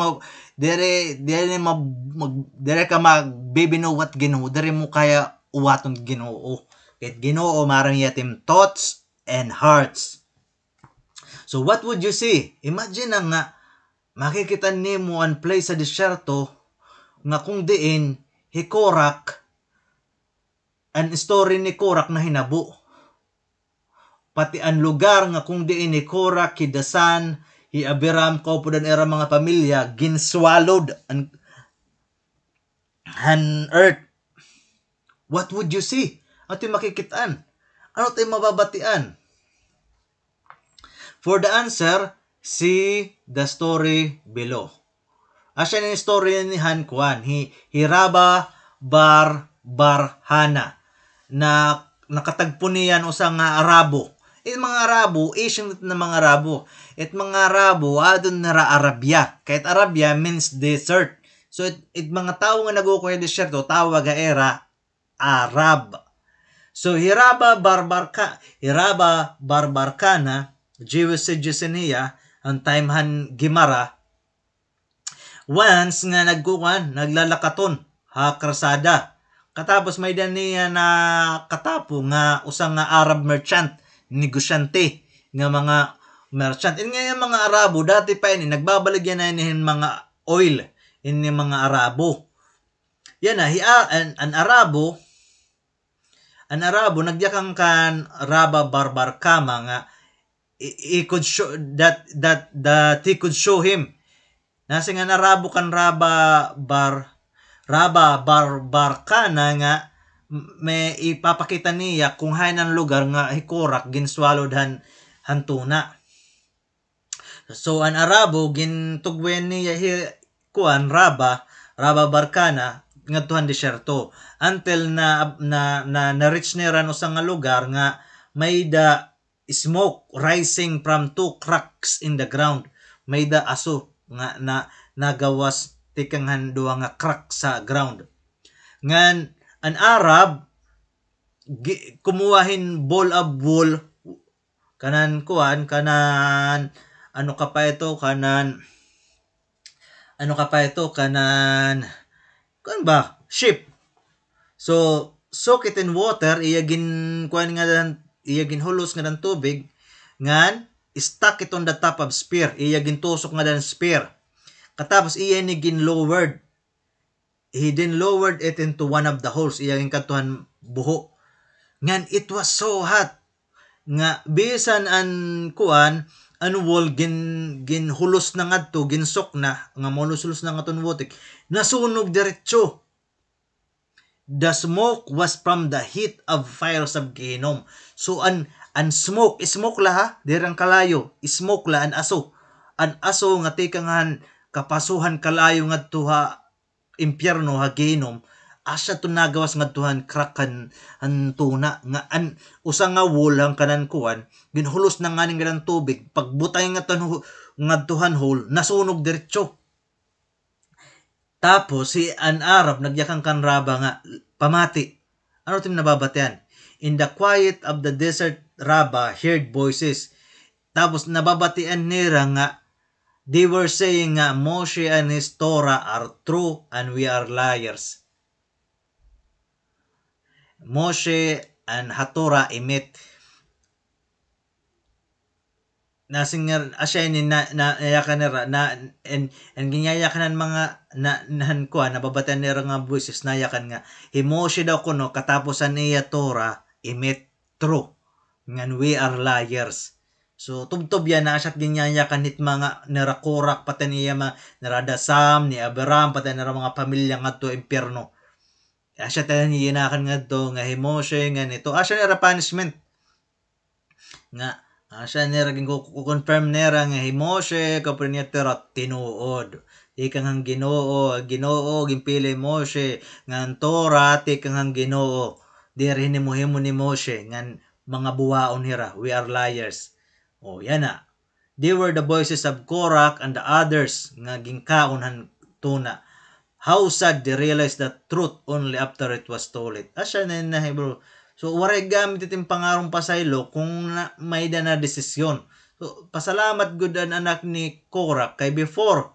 ka magbibinuwat Ginoo, dire mo kaya uwaton Ginoo. Kay Ginoo marami yatim thoughts and hearts. So what would you see? Imagine na nga makikita nimo an place sa disyerto nga kung diin hikorak an story ni Korak na hinabo. Pati an lugar nga kung diin ni Korak, hidasan, hiabiram, kaupudan era mga pamilya, ginswallowed an earth. What would you see? Ano tayo makikitaan? Ano tayo mababatian? For the answer, see the story below. Asya ni story ni Han Kuan, Hiraba Bar Barhana, na nakatagpo niyan usang Arabo. Mga Arabo, Asian na mga Arabo. Mga Arabo, adon nara Arabia. Kahit Arabia means desert. So, mga tao nga nagukuha yung deserto, tawag era Arab. So, Hiraba Barbarkana, Jewish niya, ang time Han Gimara, once nga naglalakaton, krasada. Katapos may dan niya na katapo nga usang Arab merchant, negosyante, nga mga merchant. Nga yung mga Arabo, dati pa yun, nagbabaligyan na yun mga oil, ini mga Arabo. Yan na, an Arabo, nagyakang kan Raba Barbarkama nga, he could show that he could show him. Nasa nga Arabo kan Raba Barbarkana nga, may ipapakita niya kung hain ang lugar nga hikorak ginswallowed hantuna. So an Arabo gintugwen niya kuan Raba Barkana ngadtuhan disyerto until na reach nira no sa nga lugar nga may the smoke rising from two cracks in the ground. May the aso nga nagawas tikang duwa nga crack sa ground. Ngan an Arab kumuwahin ball of wool kanan ship. So soak it in water, iyagin hulos nga dan tubig ngan stuck it on the top of spear, iyagin tusok nga dan spear. Katapos iya ni lowered. He then lowered it into one of the holes, iyagin katuhan buho. Ngan it was so hot nga bisan an wall gin hulos na ngadto, ginsok na nga molos-hulos na ngaton wotik, nasunog diretso. The smoke was from the heat of fires of Gehinom. So an smoke la ha, dirang kalayo, smoke la an aso nga tikangan kapasuhan kalayo ngadto ha impyerno ha Gehinom. Asya to nagawas ngadtuhan krakan an tuna nga an usang nga wall ang kanan kuan ginhulos na nganing ganang tubig, pagbutay ngadtuhan hole nasunog diretso. Tapos si an Arab nagyakang kan Raba nga pamati. Ano tim nababatian? In the quiet of the desert, Raba heard voices. Tapos nababatian nira nga they were saying nga Moshe and his Torah are true and we are liars. Moshe and Hatorah imit. Nasing asya ni nayakan nira na and ginyayakan mga nahan ko nababatan nira nga voices nayakan nga Moshe daw kuno katapusan niya Torah imit true ngan we are liars. So tubtob yan na asyat ginyayakan nit mga nira Korak pati niya nira Dasam ni Abiram pati nira mga pamilya ngadto impyerno. Asya tayo hinakan ngadto nga Moshe nga nito asya nira punishment nga asya nira confirm nira nga Moshe kapre niya tira tinuod ikang Ginoo gimpili Moshe nga Torah tikang Ginoo Diri himuhimo ni Moshe ngan mga buwaon hira, we are liars. O yan na. They were the voices of Korach and the others nga gingkaon tuna. How sad they realized the truth only after it was told. Asya na bro. So, waray gamit iting pangarong pasaylo kung may na desisyon. So, pasalamat good ang anak ni Korach kay before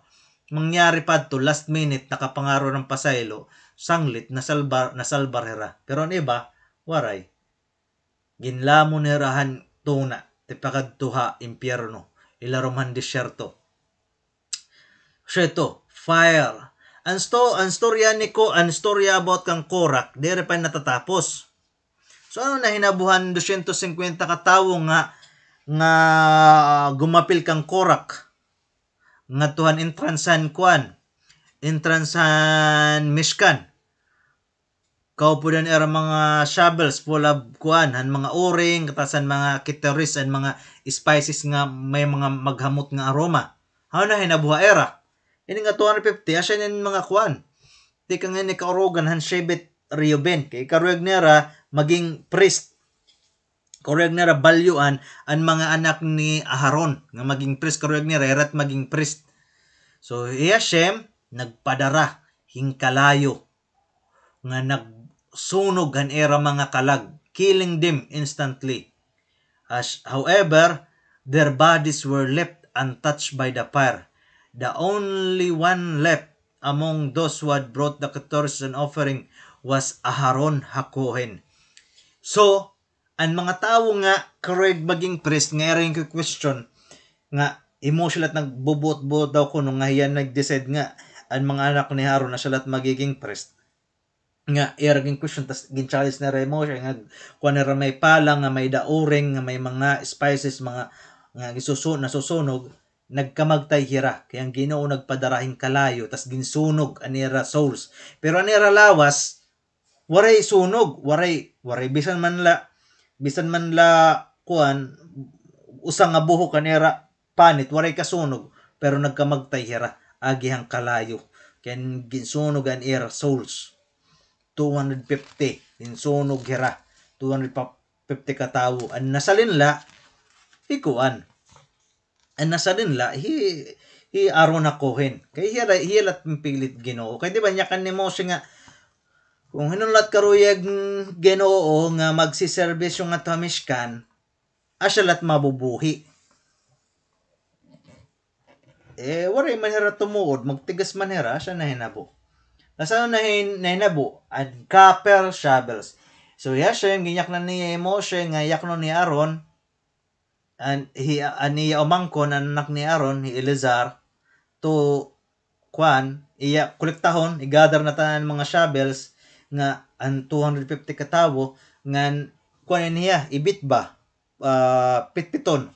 mangyari pa to last minute nakapangaro ng pasaylo, sanglit nasalbar hera. Pero ang iba, waray. Ginlamon herahan tuna, tipakadtuha impyerno, ilaruman disyerto. So ito, fire. Ang storya ni ko, ang storya about kang Korach, dire pa natatapos. So ano na hinabuhan 250 katawo nga gumapil kang Korach nga tuhan entransan Mishkan. Kaupudan era mga shovels full of mga o-ring, katasan mga kiteris and mga spices nga may mga maghamot nga aroma. Ano na hinabuha era? Ini nga 250 asya nin mga Di ka nga ni kaurugan han Shebet Reuben. Kay karuyag nera maging priest. Karuyag nera balyuan ang mga anak ni Aharon nga maging priest. Karuyag nera erat maging priest. So Hashem nagpadara hingkalayo nga nagsunog han era mga kalag, killing them instantly. However, their bodies were left untouched by the fire. The only one left among those who had brought the Keturah offering was Aharon HaKohen. So, ang mga tao nga kareg maging priest nga era yung question nga emotional at nagbubuot-buot daw ko nung nga yan nag-decide nga ang mga anak ni Haron na siya magiging priest nga era yung question tas ginchallenge na remo siya nga kung na may pala nga may dauring nga may mga spices mga nga nasusunog nagkamagtay hira kaya ang Ginoo nagpadarahing kalayo tas ginsunog anira souls pero anira lawas waray sunog waray bisan man la kuan usang nga buhok kanera panit waray kasunog pero nagkamagtay hira agihang kalayo ken ginsunog an era souls 250 ginsunog hira 250 katawo an nasalinla hikuan an nasalinla hi Aaron HaKohen kay hilat pilit Ginoo kay di ba nya kan ni Moshe nga kung hinulat karuyag Ginoo nga magsiservisyo nga ta Mishkan, asyalat mabubuhi. Waray man hira tumuod, magtigas man hira, asya na hinabo. Nasaan na hinabo? Ang copper shovels. So, Hashem, ginyak na ni Moshe, nga yak no ni Aaron, ni umangkon, anak ni Aaron, ni Elazar, to, iya kolektahon, i-gather na tanan mga shovels, nga ang 250 katawo ngan kuan niya ibit ba pitpiton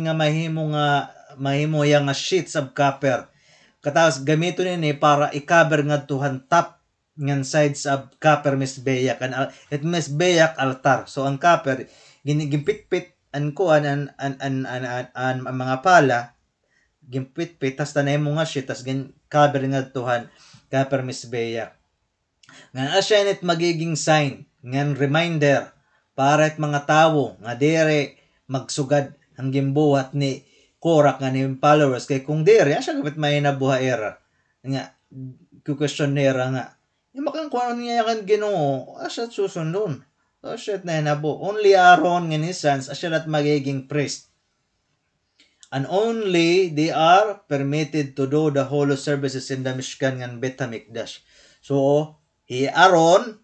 nga mahimo yang nga sheets of copper kataos gamiton ni para i-cover nga tuhan top ngan sides of copper misbeyak and it misbeyak altar so ang copper gimpitpit an kuan an mga pala gimpitpit tas tanay mo nga sheet tas gin cover nga tuhan copper misbeyak ngan asya net magiging sign ngan reminder para at mga tawo nga dire magsugad ang gimbuhat ni Korach nga ni followers kay kung dire asya gabit may nabuha era nga question nera nga makang kuan niya kan Ginoo asya susundon asya na nabo only Aaron nga ni sons asya lat magiging priest and only they are permitted to do the holy services in the Mishkan ngan Bet HaMikdash so Aaron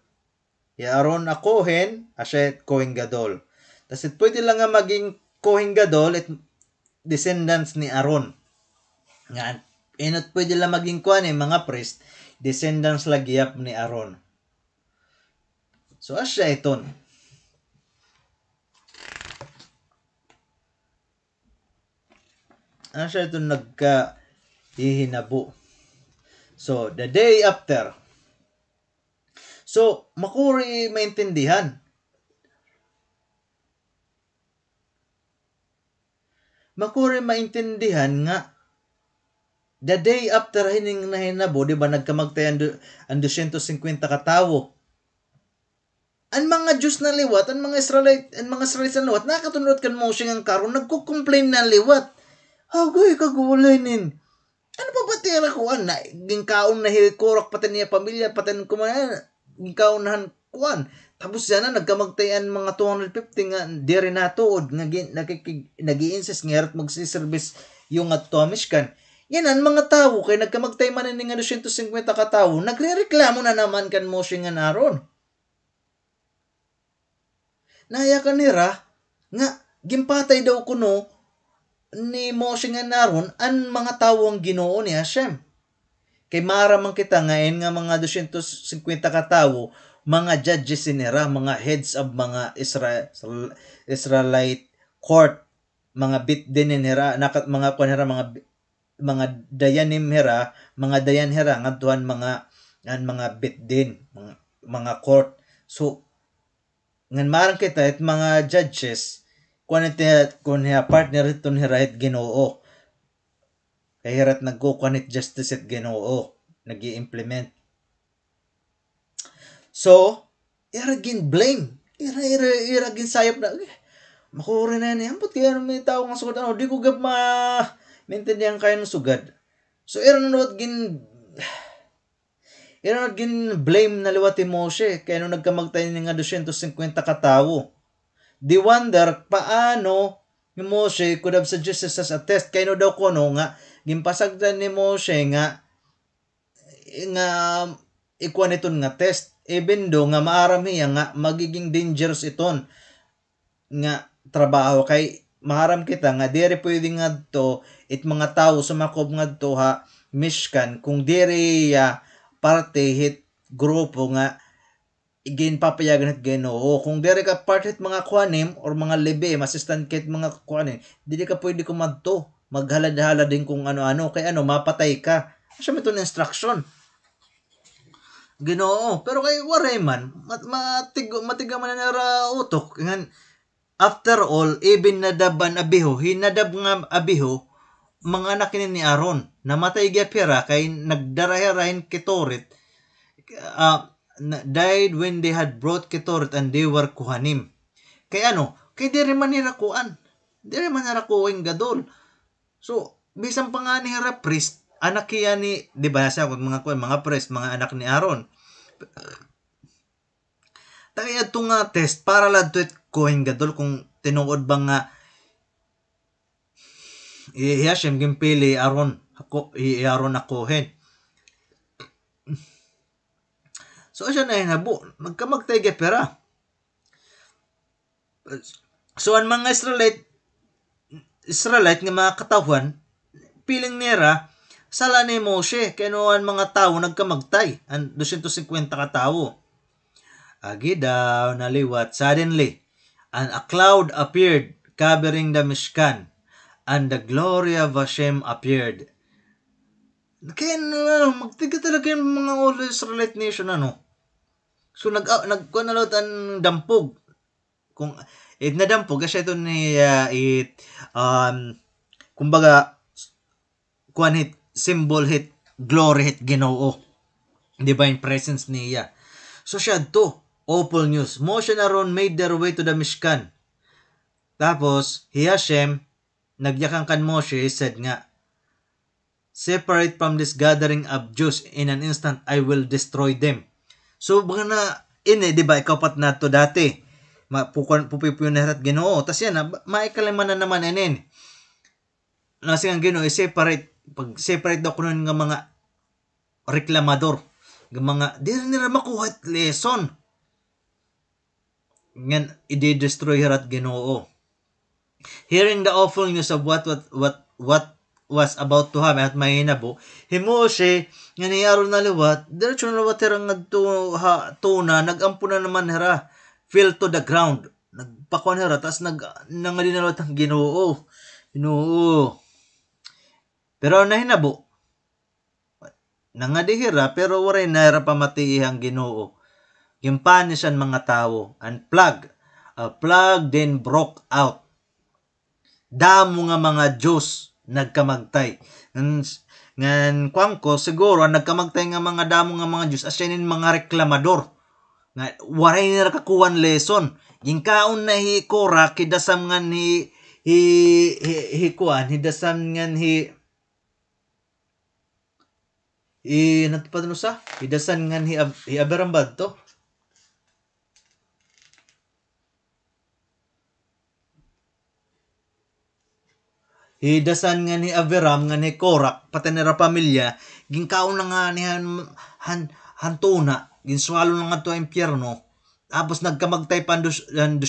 HaKohen, asya Kohen Gadol. Tas pwede lang nga maging Kohen Gadol at descendants ni Aaron. Nga, inot pwede lang maging kuan mga priest, descendants lagiyap ni Aaron. So, asya iton. Asya iton nagka-hihinabo. So, the day after, so, makuri maintindihan. Makuri maintindihan nga the day after hining nahinabo, di ba nagkamagtay ang 250 katawo. ang mga Diyos na liwat, ang mga Israelite na liwat, nakatunod kan Moshe ng karon, nagko-complain na liwat. Agoy, kagulainin. Ano pa ba tira kuan na gingkaon na hirikurak pati niya pamilya pati kumayan gingkaon na kuan tapos yan na nagkamagtayan mga 250 nga diri na tuod nga nagi-insist nga rat magsiservice yung at Mishkan. Yan ang mga tawo kay nagkamagtay man ni nga 250 ka tawo nagrereklamo na naman kan Moshe nga naron. Naya kanira nga gimpatay daw kuno ni Moshe nga naron ang mga tawo ang Ginoo ni Hashem. Kay maramang kita ngayon nga mga 250 ka tawo, mga judges sinira, mga heads of mga Israelite court, mga bitdin nira, nakat mga kunira mga dayanim hera, mga dayan hera ngadtuan mga bitdin, mga court. So ngan marang kita it mga judges kung partner ito ni Rahit Ginoo. Kay hirat nagkukunit justice at Ginoo. Nag-i-implement. So, iragin blame. Iragin sayop na. Makuri na yan. Ampot kaya may tao nga sugad. Di ko gab maintindihan kayo ng sugad. So, iranod gin blame na liwat ni Moshe. Kaya nung nagkamagtayo nga 250 katawo. Di wonder paano ni Moshe could have suggested as a test. Kaya no daw ko nga gimpasagdan ni Moshe nga ikuan iton nga test. Even do nga maarami nga magiging dangerous iton nga trabaho. Kay maharam kita nga diri pwede nga to it mga tao sumakob nga to ha Mishkan kung diri parte hit grupo nga ginpapayagan at Ginoo. Kung diri ka part hit mga kuanim or mga lebe, assistant kit mga kuanim, dili ka pwede kumadto. Maghalad-halad din kung ano-ano kay mapatay ka. Siya may itong instruction. Ginoo. Pero kay waray man, matiga man na utok. After all, even nadaban abiho, hinadab nga abiho, mga anak ni Aaron, namatay gyapira kay nagdarahirahin kitorit, died when they had brought kitorit and they were kuhanim. Kay kay diri man nila kuan. Diri man nila kuwing gadol. So, bisan pa nga ni Hera priest, anak kaya ni, di ba sa mga priest, mga anak ni Aaron. Kaya ito nga test, para lang ito kuhin gadol kung tinungod ba nga Hashem gimpili Aaron na kuhin. So, siya na hinabo, nagkamagtay pera. So, ang mga Israelite nga mga katawan, piling nira, sala ni Moshe, kaya noon mga tao nagkamagtay, ang 250 katao. Agi daw naliwat, suddenly, and a cloud appeared, covering the Mishkan, and the glory of Hashem appeared. Kaya magtiga talaga yung mga all Israelite nation, So, nagkunalot ang dampog. Kung nadampog kasi ito ni kumbaga kuan hit symbol hit glory hit Ginoo, divine presence niya. So siya to awful news. Moshe and Aaron made their way to the Mishkan. Tapos Hashem nagyakang kan Moshe, he said nga, separate from this gathering of Jews, in an instant I will destroy them. So baka na di ba ikaw pat na to dati pupipuyon na harat Ginoo. Tas yan, maikaliman na naman inin. Nasi ang Ginoo, separate daw kuno nga mga reklamador. Nga mga, di nila makuha lesson. Ngan, i-destroy harat Ginoo. Hearing the awful news of what was about to happen at may hinabo, Moshe, nga ni Aaron na liwat, diretso na liwat hirang tuna, nagampo na naman hira. Fell to the ground. Nagpakuan hera, tas nangadinalawat ang Ginoo. Pero nahinabo. Nangadihira, pero waray nahira pamati ang Ginoo. Gimpanisan mga tao. And a plague then broke out. Damo nga mga Diyos nagkamagtay. Ngan kwangko, siguro, nagkamagtay nga mga damo nga mga Diyos, asyanin mga reklamador. nga waray nila kakuan lesson ginkaon na hi Korah kidasam ngan hi kuan hidasam ngan natupad no sa hidasan ngan hi Abiram bad to hidasan nga ni Abiram nga ni Korah pati nila pamilya ginkaon na nga ni hantuna ginswalo na nga to impyerno tapos nagkamagtay pa 250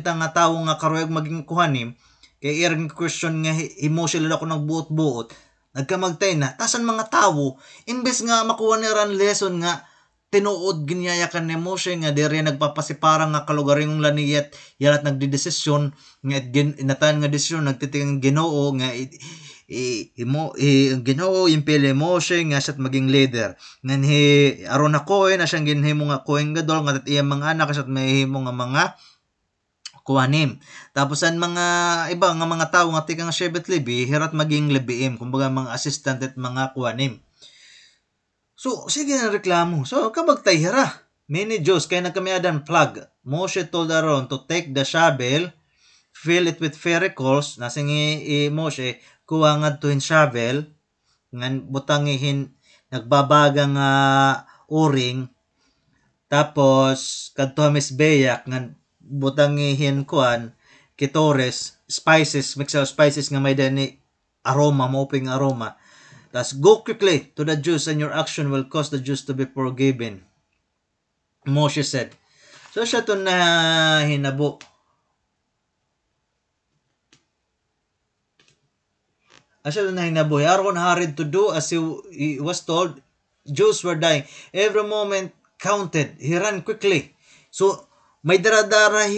nga tawo nga karoyag maging kuhanim kay irang question nga himo sila ako nagbuot-buot nagkamagtay na tasan mga tawo imbes nga makuha ni ran lesson nga tinuod ginyayakan ni Moshe nga diri nagpapasiparang nga kalugaring laniyat yalat nagdidesisyon nga inatan nga desisyon nagtitingang Ginoo nga Ginoo impili Moshe nga siya maging leader ngan aron na Cohen na siyang ginhimo nga Cohen gadol nga iya mga anak siya may himo nga mga kuhanim tapos ang mga iba nga mga tawo nga tikang Shevet Levi hirat maging Leviim kumbaga mga assistant at mga kuhanim. So, sige na reklamo. So, kabagtay hira. Many Jews kaya nagkamiadan plug. Moshe told Aaron to take the shovel, fill it with fericles. Nasing Moshe, kuha nga tuhin shovel, ngan butangihin, nagbabaga nga uring, tapos, kadto misbeyak, ngan butangihin kuan, kitores, spices, mix of spices nga may dani aroma, mauping aroma. Thus, go quickly to the Jews and your action will cause the Jews to be forgiven. Moshe said. So, siya to na hinabo. Siya to na hinabo. Aaron hurried to do as he was told. Jews were dying. Every moment counted. He ran quickly. So, may daradara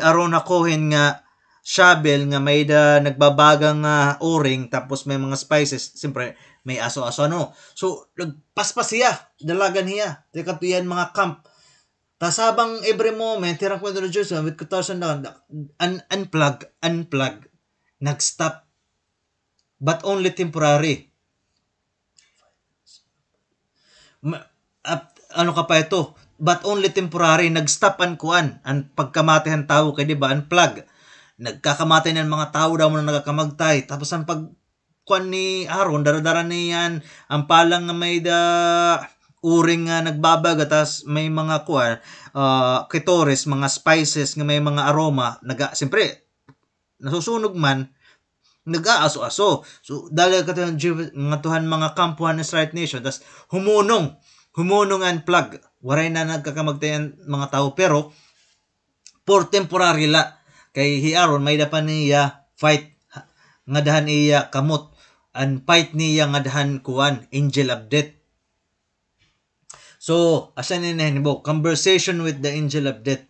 Aaron na Cohen nga shovel nga may nagbabagang o-ring tapos may mga spices siyempre may aso-aso ano so nagpaspas siya dalagan niya katuyan mga camp tas habang every moment tirang kwento na Diyos with 2,000 unplug nag-stop but only temporary ano ka pa ito but only temporary nag-stop ang kuan ang pagkamatihan tao kay di ba unplug nagkakamatay ng mga tao daw mo na nagakamagtay tapos ang pagkuan ni Aaron daradara niyan ang palang nga may uring nga nagbabaga tas may mga kuan kitores mga spices nga may mga aroma siyempre nasusunog man nag-aaso-aso so dahil katuhan nga tuhan mga kampuhan ng Israelite nation tas humunong ang plug waray na nagkakamagtayan mga tao pero for temporary la kay Aaron may dapan niya fight nga dahan iya kamot and fight niya nga dahan kuan angel of death so asa ni hinabo conversation with the angel of death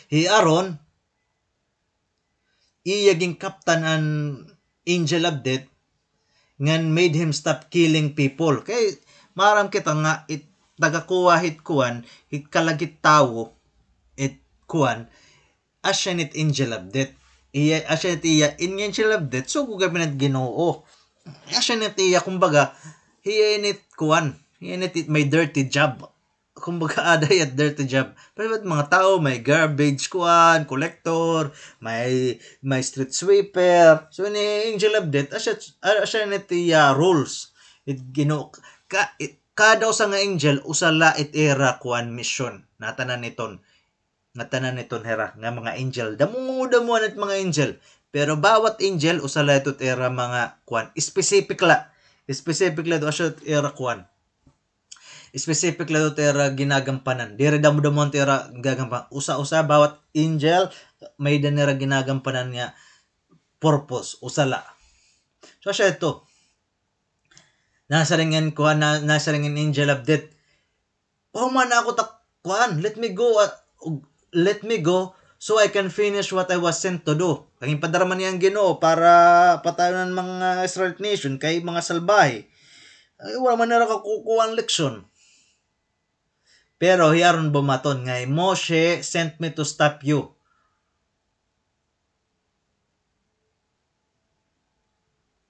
Aaron iya ging captain an angel of death ngan made him stop killing people kay maram kita nga tagakuha hit kuan hit kalagit tawo it kuan asyanit angel of death. Asyanit iya in angel of death so gugabinan Ginoo. Asyanit iya kumbaga hiyanit kuan. Hiyanit it may dirty job. Kumbaga aday at dirty job. Pero mga tao may garbage kuan, collector, may street sweeper. So ni angel of death asyanit iya rules. It Ginoo kada usa nga angel usala it era kuan mission natanan niton hera nga mga angel damo at mga angel pero bawat angel usala ito era mga kuan specific la do asya era kuan specific la ito era ginagampanan dire damo era gagampan usa bawat angel may danera ginagampanan niya purpose usala so asya ito nasa ringen kuan nasa ringen angel of death man ako kuan let me go so I can finish what I was sent to do. Kaya padaraman niya ang Ginoo para patayon ng mga Israelite nation kay mga salbahe. Ay, wala man nila kakukuha ang leksyon. Pero hiyaron bumaton nga Moshe sent me to stop you.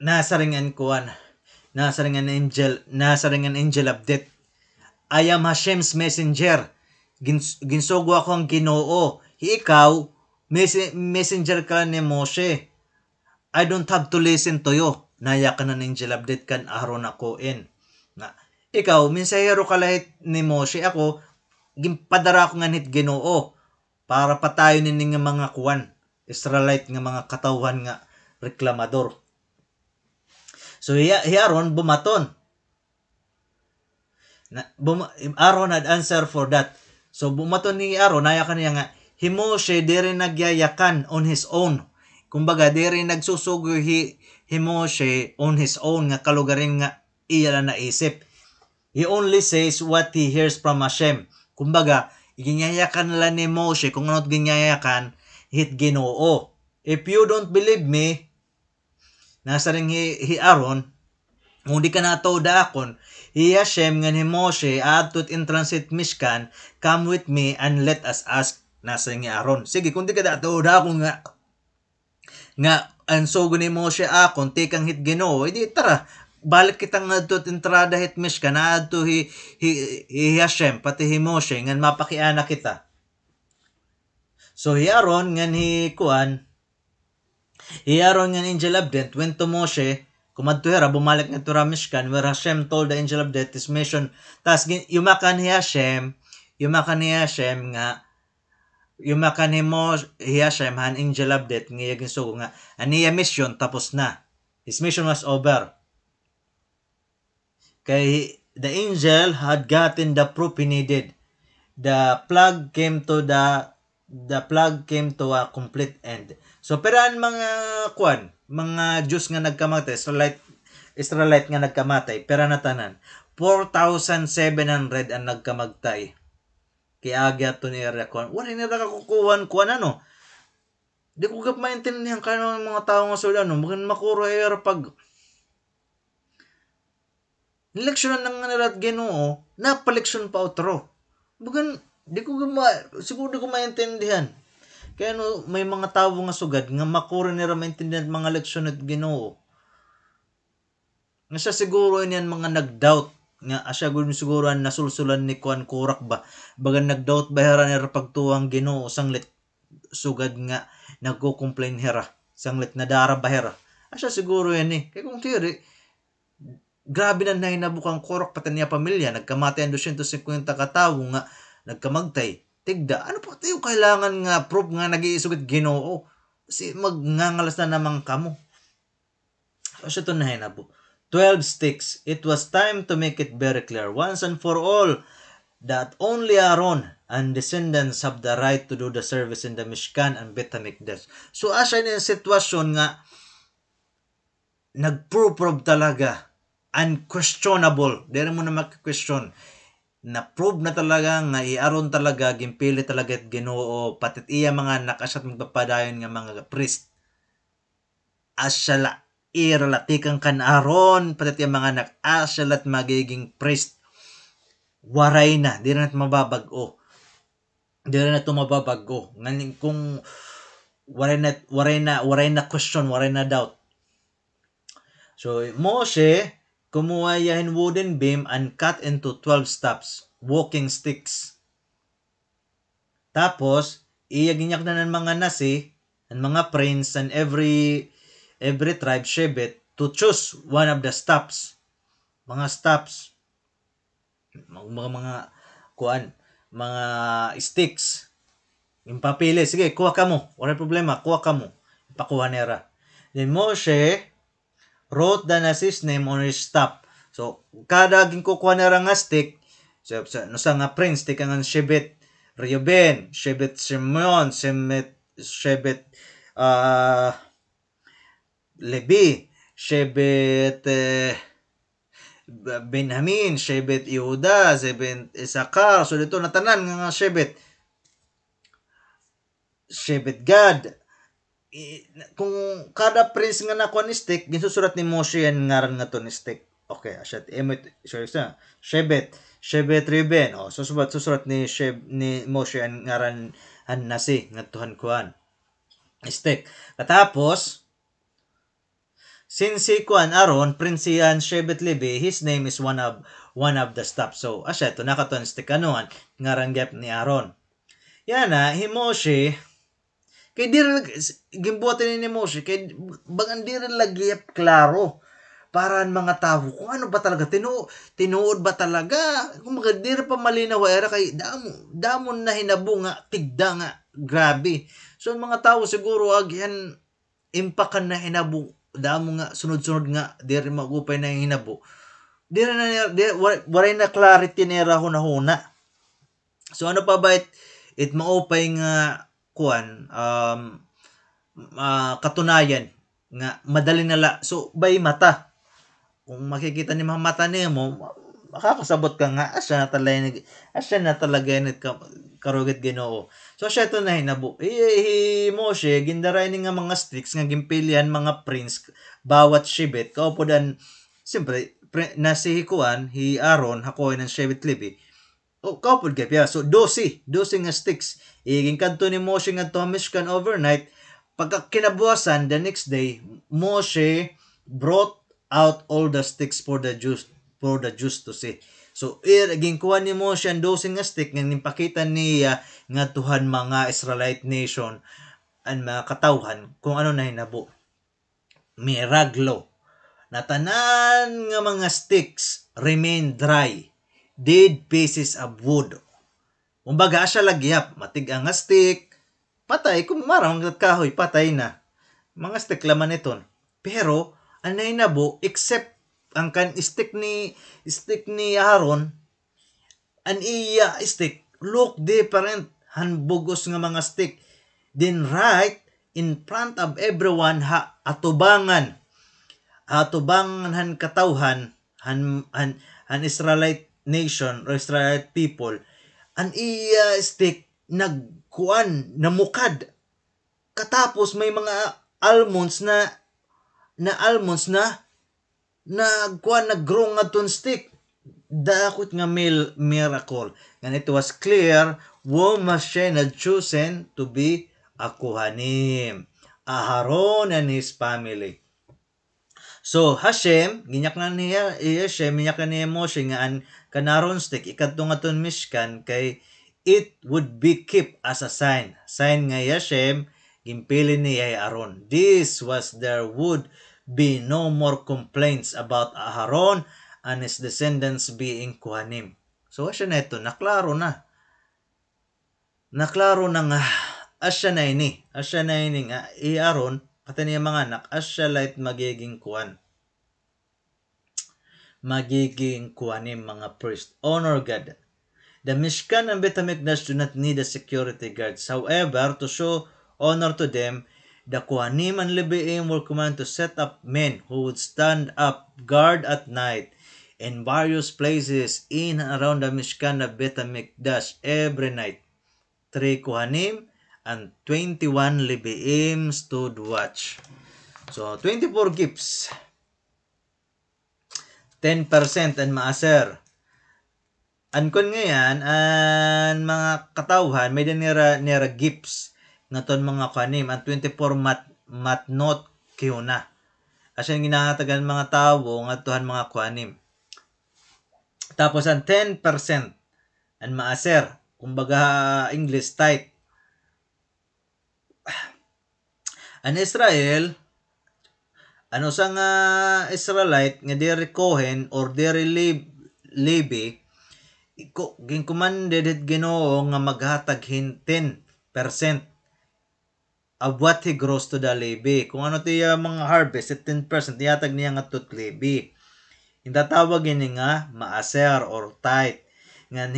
Nasa ringan kuan. nasa ring an angel update. I am Hashem's messenger. Ginsugo ako ang Ginoo. Ikaw, messenger ka ni Moshe. I don't have to listen to you. Naya ka na angel update kan aron ako in. Nga, ikaw, mensahero ka lahit ni Moshe. Ako, gimpadara ko nga nit Ginoo para patayo ni nga mga kuwan. Israelite nga mga katawhan nga reklamador. So, Aaron bumaton. Aaron had answer for that. So, bumaton ni Aaron, naya ka niya nga, Moshe diri nagyayakan on his own. Kumbaga, diri nagsusugo Moshe on his own nga kalugarin nga iya lang naisip. He only says what he hears from Hashem. Kumbaga, ginyayakan nila ni Moshe kung ano't ginyayakan, hit Ginoo. If you don't believe me, nasa ring Aaron, kung di ka na ito daakon, Hashem nga ni Moshe, atot in transit Mishkan, come with me and let us ask, nasa ring Aaron. Sige, kung di ka na ito daakon nga, ang sogo ni Moshe akon, tikang hit Ginoo, edi tara, balik kitang atot entrada hit Mishkan, ato hi Hashem, pati hi Moshe, nga mapakiana kita. So, Aaron nga ni Kuan, Aaron nga angel of death went to Moshe, kumadto hera, bumalik nga to Mishkan, where Hashem told the angel of death his mission. Tas, yumakan ni Hashem nga, yumakan ni Hashem, han angel of death, nga yagin sugo nga, aniya mission, tapos na. His mission was over. Kay, the angel had gotten the proof he needed. The plug came to a complete end. So, peraan mga Diyos nga nagkamatay, Israelite nga nagkamatay, pera na tanan, 4,700 ang nagkamagtay. Kaya agya to ni Erekon, wala nila kakukuhan ano. Di ko gap maintindihan ka ng mga tao nga sila, no? Magandang makuro pag nileksyonan ng nila at Ginoo, napaleksyon pa otro. Bagan, siguro di ko maintindihan. Kaya may mga tao nga sugad nga makuro nila maintindihan mga leksyon at Ginoo. Nga siya siguro niyan mga nag-doubt nga asya siguro ang nasulsulan ni Kuan Kurak ba. Bagan nag-doubt ba hera nila pagtuwang Ginoo sanglit sugad nga nagko-complain hera. Sanglit nadara ba hera. Asya siguro yan eh. Kaya kung tiri, grabe na nahinabukang Kurak pati niya pamilya. Nagkamatay ang 250 katawo nga nagkamagtay. Tigda, ano pa tayo kailangan nga proof nga nag-iisugit Ginoo? Kasi magngangalas na naman kamo. So, siya ito na hinabo. 12 sticks. It was time to make it very clear once and for all that only Aaron and descendants have the right to do the service in the Mishkan and Bet HaMikdash. So, asya na yung sitwasyon nga nag-prove talaga. Unquestionable. Dere mo na mag-question. Na-prove na talaga nga Aaron talaga, gimpili talaga at Ginoo, patit iya mga nakasat magpapadayon nga mga priest. Asyala, iralatikan kan Aaron, patit iya mga nakasyalat magiging priest. Waray na, di na mababago. Di na ito mababago. Ngayon kung waray na question, waray na doubt. So, Moshe, kumuha yahin wooden beam and cut into 12 stops, walking sticks. Tapos, iyaginyak na ng mga nasi, and mga prince, and every tribe, Shevet, to choose one of the stops. Mga stops. Mga sticks. Yung papili, sige, kuha ka mo. Wala problema, kuha ka mo. Ipakuha nera. Then Moshe wrote the Nasi's name on his stop. So, kada ginkukuha na nga stick, so nga prince, stick ang Shevet Reuben, Shevet Simeon, Shevet Levi, Shevet Benjamin, Shevet Yehuda, Shevet Isakar. So, dito natanan nga Shevet Gad. Kung kada prince nga nakuha ni stick, ginsusurat ni Moshe yan ngaran nga to ni stick. Okay, asyat Shevet Reuben. O, susurat ni Moshe yan ngaran nasi nga tuhan kuan stick. Katapos since si Kuan aron Prince yan Shevet Levi, his name is one of the staff. So asya to nakaton stick anuan nga ranggap ni Aaron. Yana Moshe kay diri gimbuhaton ni Moshe kay bagan diri lagi klaro para ang mga tao kung ano ba talaga tinuod ba talaga kung diri pa malinaw era kay damon na hinabo nga tigda nga grabe. So ang mga tao siguro agyan impakan na hinabo damo nga sunod-sunod nga diri magupay na hinabo. Diri na waray na clarity nera hunahuna. So ano pa ba it maupay nga kuan katunayan nga madali nala so by mata kung makikita ni mga mata nimo makakasabot ka nga asya na talaga ni karugit Ginoo. So siya to na hinabo Moshe gindaray ni nga mga sticks nga gimpilian mga prince bawat shibet kaupodan siyempre na si Kuan Aaron hakoy ng Shevet Levi kaupod kaya so 12 nga sticks iging kadto ni Moshe nga to Mishkan overnight pagka kinabukasan the next day Moshe brought out all the sticks for the Jews to see. So iging kuha ni Moshe ang 12 nga stick nga nipakita niya nga tuhan mga Israelite nation ang mga katawhan kung ano na hinabo. Miraglo na tanan nga mga sticks remain dry, dead pieces of wood. Kumbaga siya lagyap, matig ang stick, patay, kung marang kahoy, patay na. Mga stick laman iton. Pero, anay nabo, except ang stick ni Aaron, an iya stick, look different, hanbugos nga mga stick. Then right in front of everyone, atubangan han katawhan, han Israelite nation or Israelite people, an iya stick nagkuan namukad katapos may mga almonds na nagkuan naggrow nga ton stick dakot nga miracle and it was clear Moshe had chosen to be a Kohanim, Aaron and his family. So Hashem ginyak na niya Moshe nga an kanaron stick ikadto nga ton Mishkan kay it would be kept as a sign nga Hashem gimpili niya Aaron. This was there would be no more complaints about Aaron and his descendants being Kohanim. So asya na ito naklaro na nga asya na ini nga Aaron pati niya mga anak asya light magiging Kohanim mga priest. Honor God. The Mishkan and Beit HaMikdash do not need a security guards. However, to show honor to them, the Kohanim and Leviim were commanded to set up men who would stand up guard at night in various places in and around the Mishkan and Beit HaMikdash every night. 3 Kohanim and 21 Leviim stood watch. So, 24 gifts. 10% ang maaser. Ankon ngayon, ang mga katawhan, may nira gifts nga ton mga kanim, ang 24 matnot kihuna. Asya ginahatagan mga tao nga tuhan mga kanim. Tapos ang 10% ang maaser, kumbaga English type. Ang Israel, ano sa nga Israelite nga diri Kohen or diri Levi commanded Ginoo nga maghatag 10% of what he grows to the Levi. Kung ano tiya mga harvest, 10% ihatag niya nga to Levi. Intatawag ini nga maaser or tithe. Ngan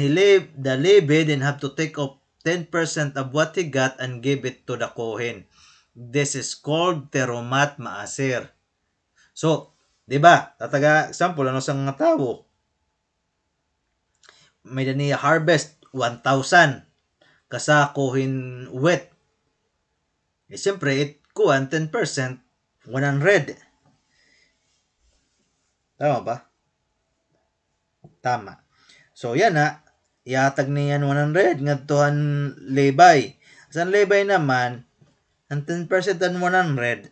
the Levi then have to take off 10% of what he got and give it to the Kohen. This is called terumat maaser. So, di ba? Tataga example ano sa nga tawo? May niya harvest 1,000 kasakuhin wet. Siyempre, it kuhan 10%, 100. Tama ba? Tama. So, yan na. Iatag niyan 100 nga tuhan Levi. Sa Levi naman, ang 10% and 100,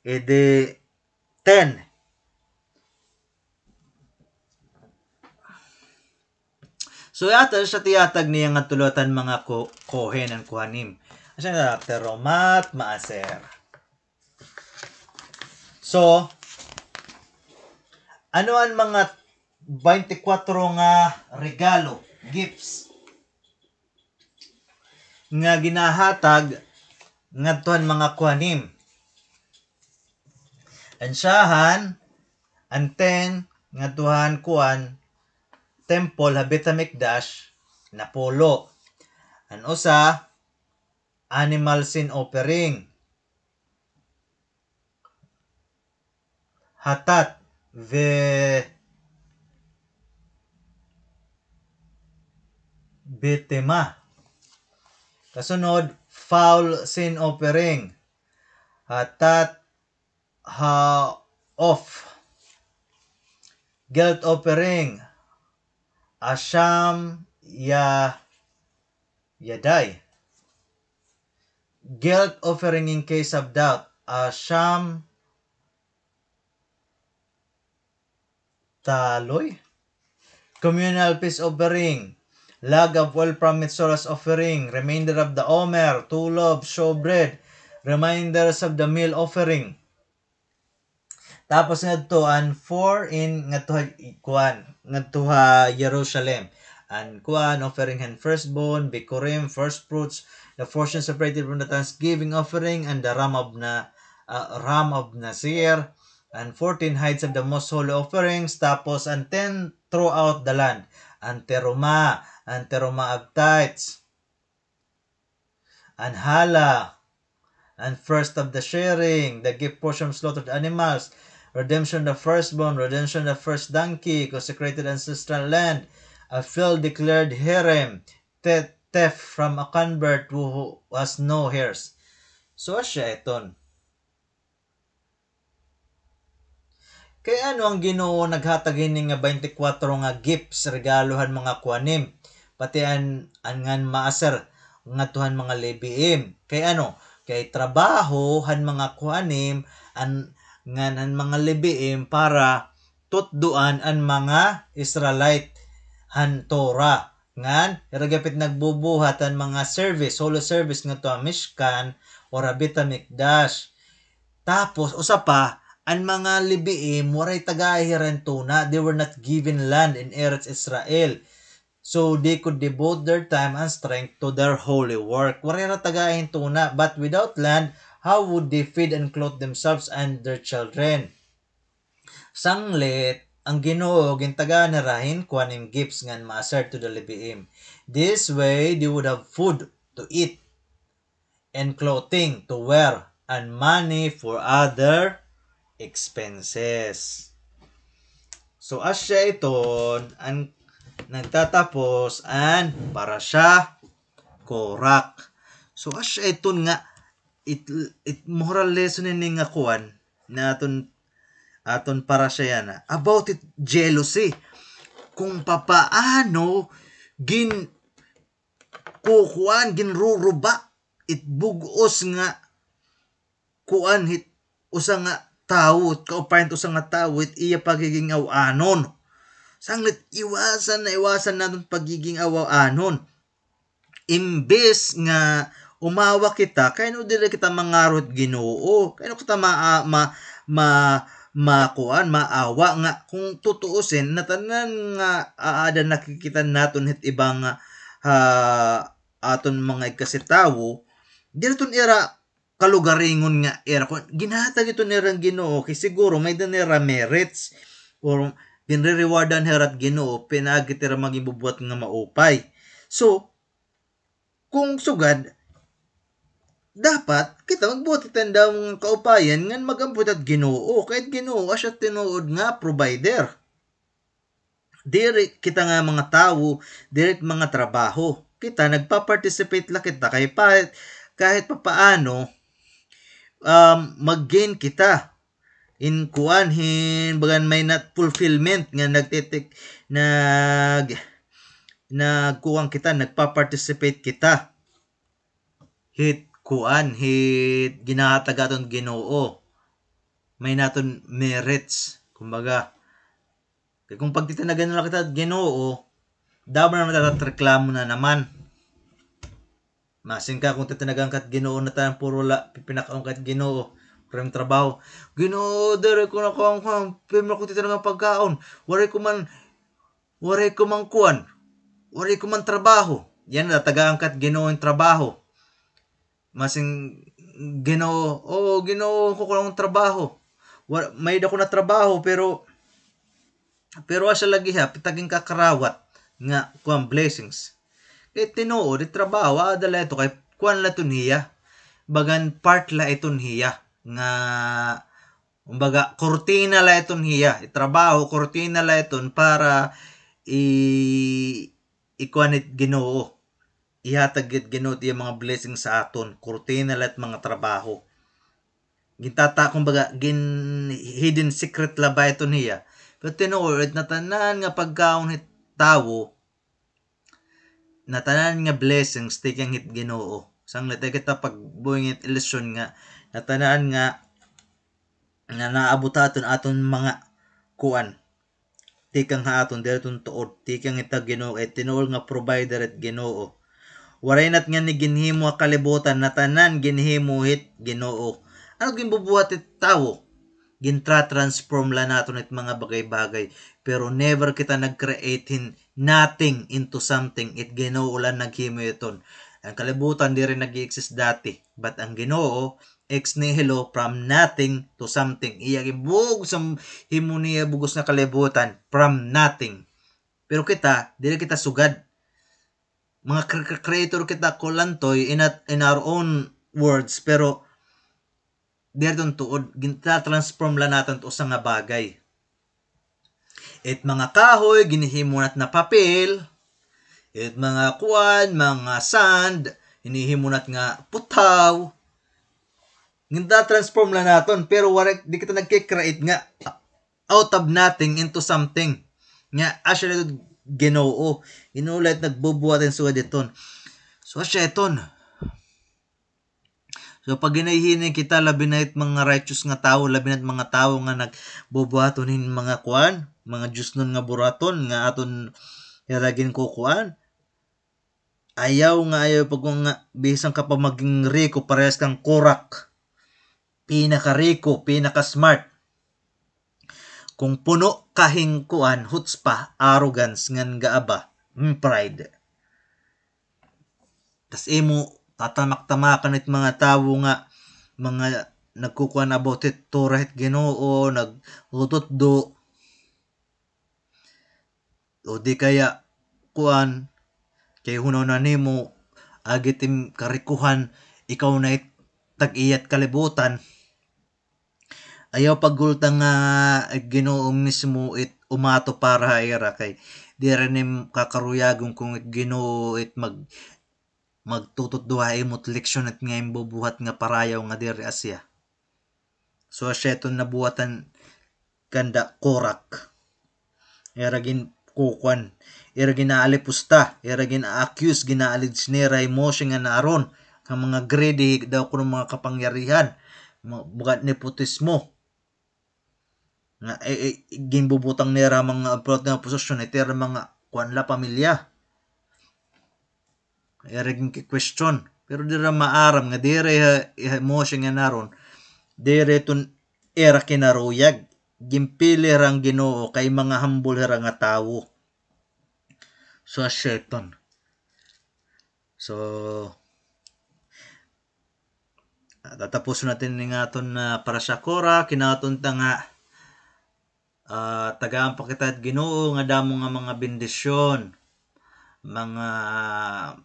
edi 10. So yata siya tiyatag niya nga tulutan mga kohen ang kuhanim. Asya na teromat maaser. So ano ang mga 24 nga regalo, gifts nga ginahatag ngadtuhan mga kuhanim? Ansyahan ang 10 ngadtuhan kuan temple habita mikdash na polo. An usa animal sin offering. Hatat betema. Kasunod foul sin offering. Hatat off. Guilt offering. Asham yaday. Guilt offering in case of doubt. Asham taloy. Communal peace offering. Lag of oil from Mitsoras offering. Remainder of the omer. 2 loaves, showbread. Reminders of the meal offering. Tapos ngadtuan 4 in ngadtuha Jerusalem. And kuan offering and firstborn, bikurim, first fruits, the portion separated from the thanksgiving offering, and the ram of Nasir, and 14 hides of the most holy offerings, tapos and 10 throughout the land, and teruma of tithes, and hala, and first of the sharing, the gift portion of slaughtered animals, redemption of the firstborn, redemption of the first donkey, consecrated ancestral land, a field declared herem, theft from a convert who has no heirs. So, asya iton. Kaya ano ang Ginoo naghatag ini nga 24 nga gifts, regalohan mga kuanim, pati an ngan maaser ngatuhan mga lebiim. Kay ano? Kay trabaho han mga kuanim ngan mga lebiim para tutduan an mga Israelite han Torah. Ngan iragapit nagbubuhat an mga service, solo service nga to Mishkan or Habita Mikdash. Tapos usa pa ang mga Libiim waray tagahiran tuna. They were not given land in Eretz Israel. So they could devote their time and strength to their holy work. Waray na tagahin tuna. But without land, how would they feed and clothe themselves and their children? Sanglit, ang Ginoo gintagaan rahin kuanim gifts ngan maaser to the Libiim. This way, they would have food to eat and clothing to wear and money for other expenses. So asya iton ang nagtatapos an parasya Korak. So asya iton nga it moral lesson ni nga kuan na aton parasya yan about it jealousy, kung papaano ginruruba itbugos nga kuan hit usa nga tawo, kaupayan usa nga tawo iya pagiging awanon. Sanglit iwasan naton pagiging awanon. Imbes nga umawa kita, kay no dili kita mangarot Ginoo, kay no kita maawa nga kung tutuusin natanan nga aada nakikita naton hit ibang aton mga ikasitawo, dito ira kalugaringon nga era kung ginahatag ito nirang Ginoo, kay siguro may danira merits or ginre-rewardan herat Ginoo pinagitira maging bubuhat nga maupay. So kung sugad dapat kita magbuhat itanda mga kaupayan ngan magampot at Ginoo, kahit Ginoo asya tinuod nga provider. Diri kita nga mga tawo, diri mga trabaho, kita nagpa-participate la kita kahit papaano mag-gain kita in kuanhin bagan may not fulfillment nga nagkuwang kita, nagpa-participate kita hit ginahatag aton Ginoo. may naton merits. Kumbaga, kung pagtitinagan na lang kita Ginoo, damo na reklamo na naman. Masin ka kung titinagan kat Ginoo na tayo puro pinakaon kat Ginoo. Pero trabaho. Ginoo, dere ko na kung pimla ko titinagan pagkaon. Wari ko man kuan. Wari ko man trabaho. Yan na tagaan kat Ginoo yung trabaho. Masing Ginoo, Ginoo ko lang trabaho. May dako na trabaho pero asa lagi ha pitaging kakarawat nga kuan blessings. Tinuod di trabaho adala ito kay kuan la niya. Bagan part la iton hiya nga umbaga kurtina la iton hiya. Trabaho kurtina la iton para ikuanit Ginoo. Ihatag gid Ginoo ti mga blessings sa aton. Kurtina la mga trabaho. Gintata kumbaga hidden secret la ba ito niya. Pero tinuod na tanan nga pagkaon hit tawo na tanan nga blessings tikang hit Ginoo. Sang lete kita pagbuhing ilusyon nga na tanan nga naabot aton mga kuan tikang haton direton tuod tikang ita Ginoo et tinuod nga provider et Ginoo. Waray nat nga ni ginhimo kalibutan na tanan ginhimo hit Ginoo. Ano ginbubuhat it tawo? Gintra-transform la naton it mga bagay-bagay. Pero never kita nag-create nothing into something. It Ginoo lang naghimo iton. Ang kalibutan di rin nag-exist dati. But ang Ginoo, ex nihilo from nothing to something. Iya gibug sa himo niya bugos na kalibutan from nothing. Pero kita, di kita sugad. Mga creator kita kulantoy in our own words. Pero derdon tuod ginta-transform la naton to sa nga bagay. It mga kahoy ginihimo nat na papel, it mga kuan, mga sand, hinihimo nat nga putaw. Ginta-transform la naton pero wala di kita nagke-create nga out of nothing into something. Nga asya Ginoo, inulit nagbubuhatin suwa diton. So asya iton. So pag ginahinin kita labi na mga righteous nga tao, labi na mga tao nga nagbubuhaton hin mga kuan, mga Diyos nun nga buraton nga aton iragin ko kuan. Ayaw pag nga bisang ka pa maging riko parehas kang korak. Pinaka-riko, pinaka-smart. Kung puno kahing kuan, hutspa, arrogance ngan gaaba, pride. Tas imo tatamak-tamakan it mga tao nga mga nagkukuan about it turahit Ginoo nagututdo o di kaya kuan kay hunaw na nimo agitim karikuhan ikaw na tag-iyat kalibutan ayaw paggulta nga Ginoo mismo it umato para ira kay di rin kakaruyagong kung Ginoo it magtutut duha imot leksyon at nga imbubuhat nga parayaw nga diri asya. So asya ito nabuhatan kanda korak. Iragin kukuan. Iragin naalipusta. Iragin accuse ginaalid sinira emotion nga naaron. Ang mga greedy daw kuno mga kapangyarihan. Bugat nepotismo. Nga ginbubutang nira mga abroad nga posisyon iti mga kuan la pamilya. Iragin question pero dira maaram nga dire emotion nga naron dire tun era kinaruyag gimpili rang Ginoo kay mga humble ra nga tawo so asyeton so tatapos natin ni aton na para sa Kora kinaton ta nga tagaan pa kita Ginoo nga damo nga mga bendisyon mga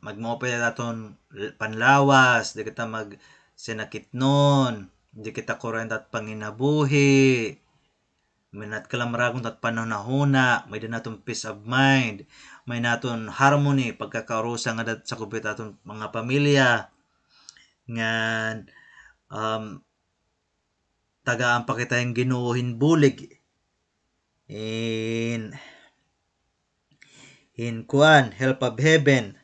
magmaopay naton panlawas di kita mag sinakitnon di kita kurent at panginabuhi minat kalamragon at panahuna may din naton peace of mind may naton harmony pagkakarusa nga sa kubit aton mga pamilya nga tagaan pa kita yung Ginoo hinbulig in kuan help of heaven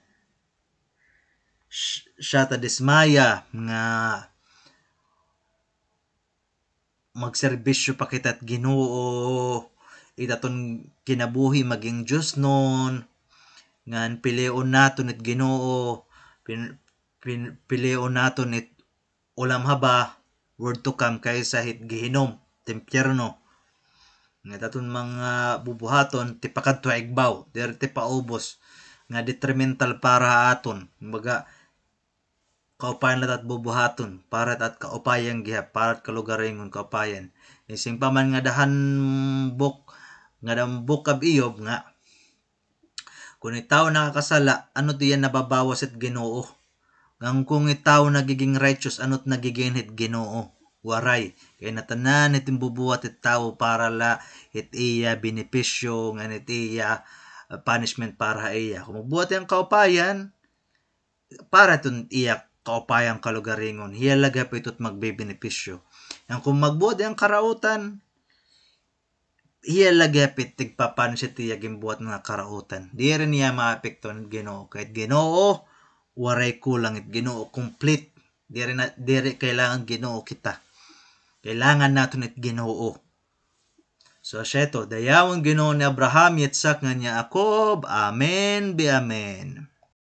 siya ta dismaya nga magserbisyo pa kita't Ginoo, itaton kinabuhi maging Diyos nun, ngan pilion naton it Ginoo, pilion naton it ulam haba, word to come kaysa hit gihinom, tempyerno. Nga taton mga bubuhaton, ti pakadto igbaw, der ti paubos, nga detrimental para aton. Kumbaga, kaupayan latat bubuhaton, para at kaupayang giha, para at kalugaringon kaupayan. Ising pa man nga dahan book of Iyob nga, kung itaw nakakasala, ano diyan nababawas at Ginoo? Ang kung itaw nagiging righteous, ano't nagiging hit Ginoo? Waray. Kaya natanan itin bubuhat it tao para la hit iya benepisyo, nga hit iya punishment para iya. Kung magbuhat yung kaupayan, para itong iya kaupayang kalugaringon, hiyalaga pa ito't magbebenepisyo. Ang kung magbuhat yung karautan, hiyalaga pa tigpapan siya tiya gimbuhat mga karautan. Di rin niya maapekton Ginoo. Kahit Ginoo, waray kulang it Ginoo complete. Diri kailangan Ginoo kita. Kailangan natin it Ginoo. So siya ito, dayawang Ginoo ni Abraham, Yitzhak nga niya Jacob. Amen, be amen.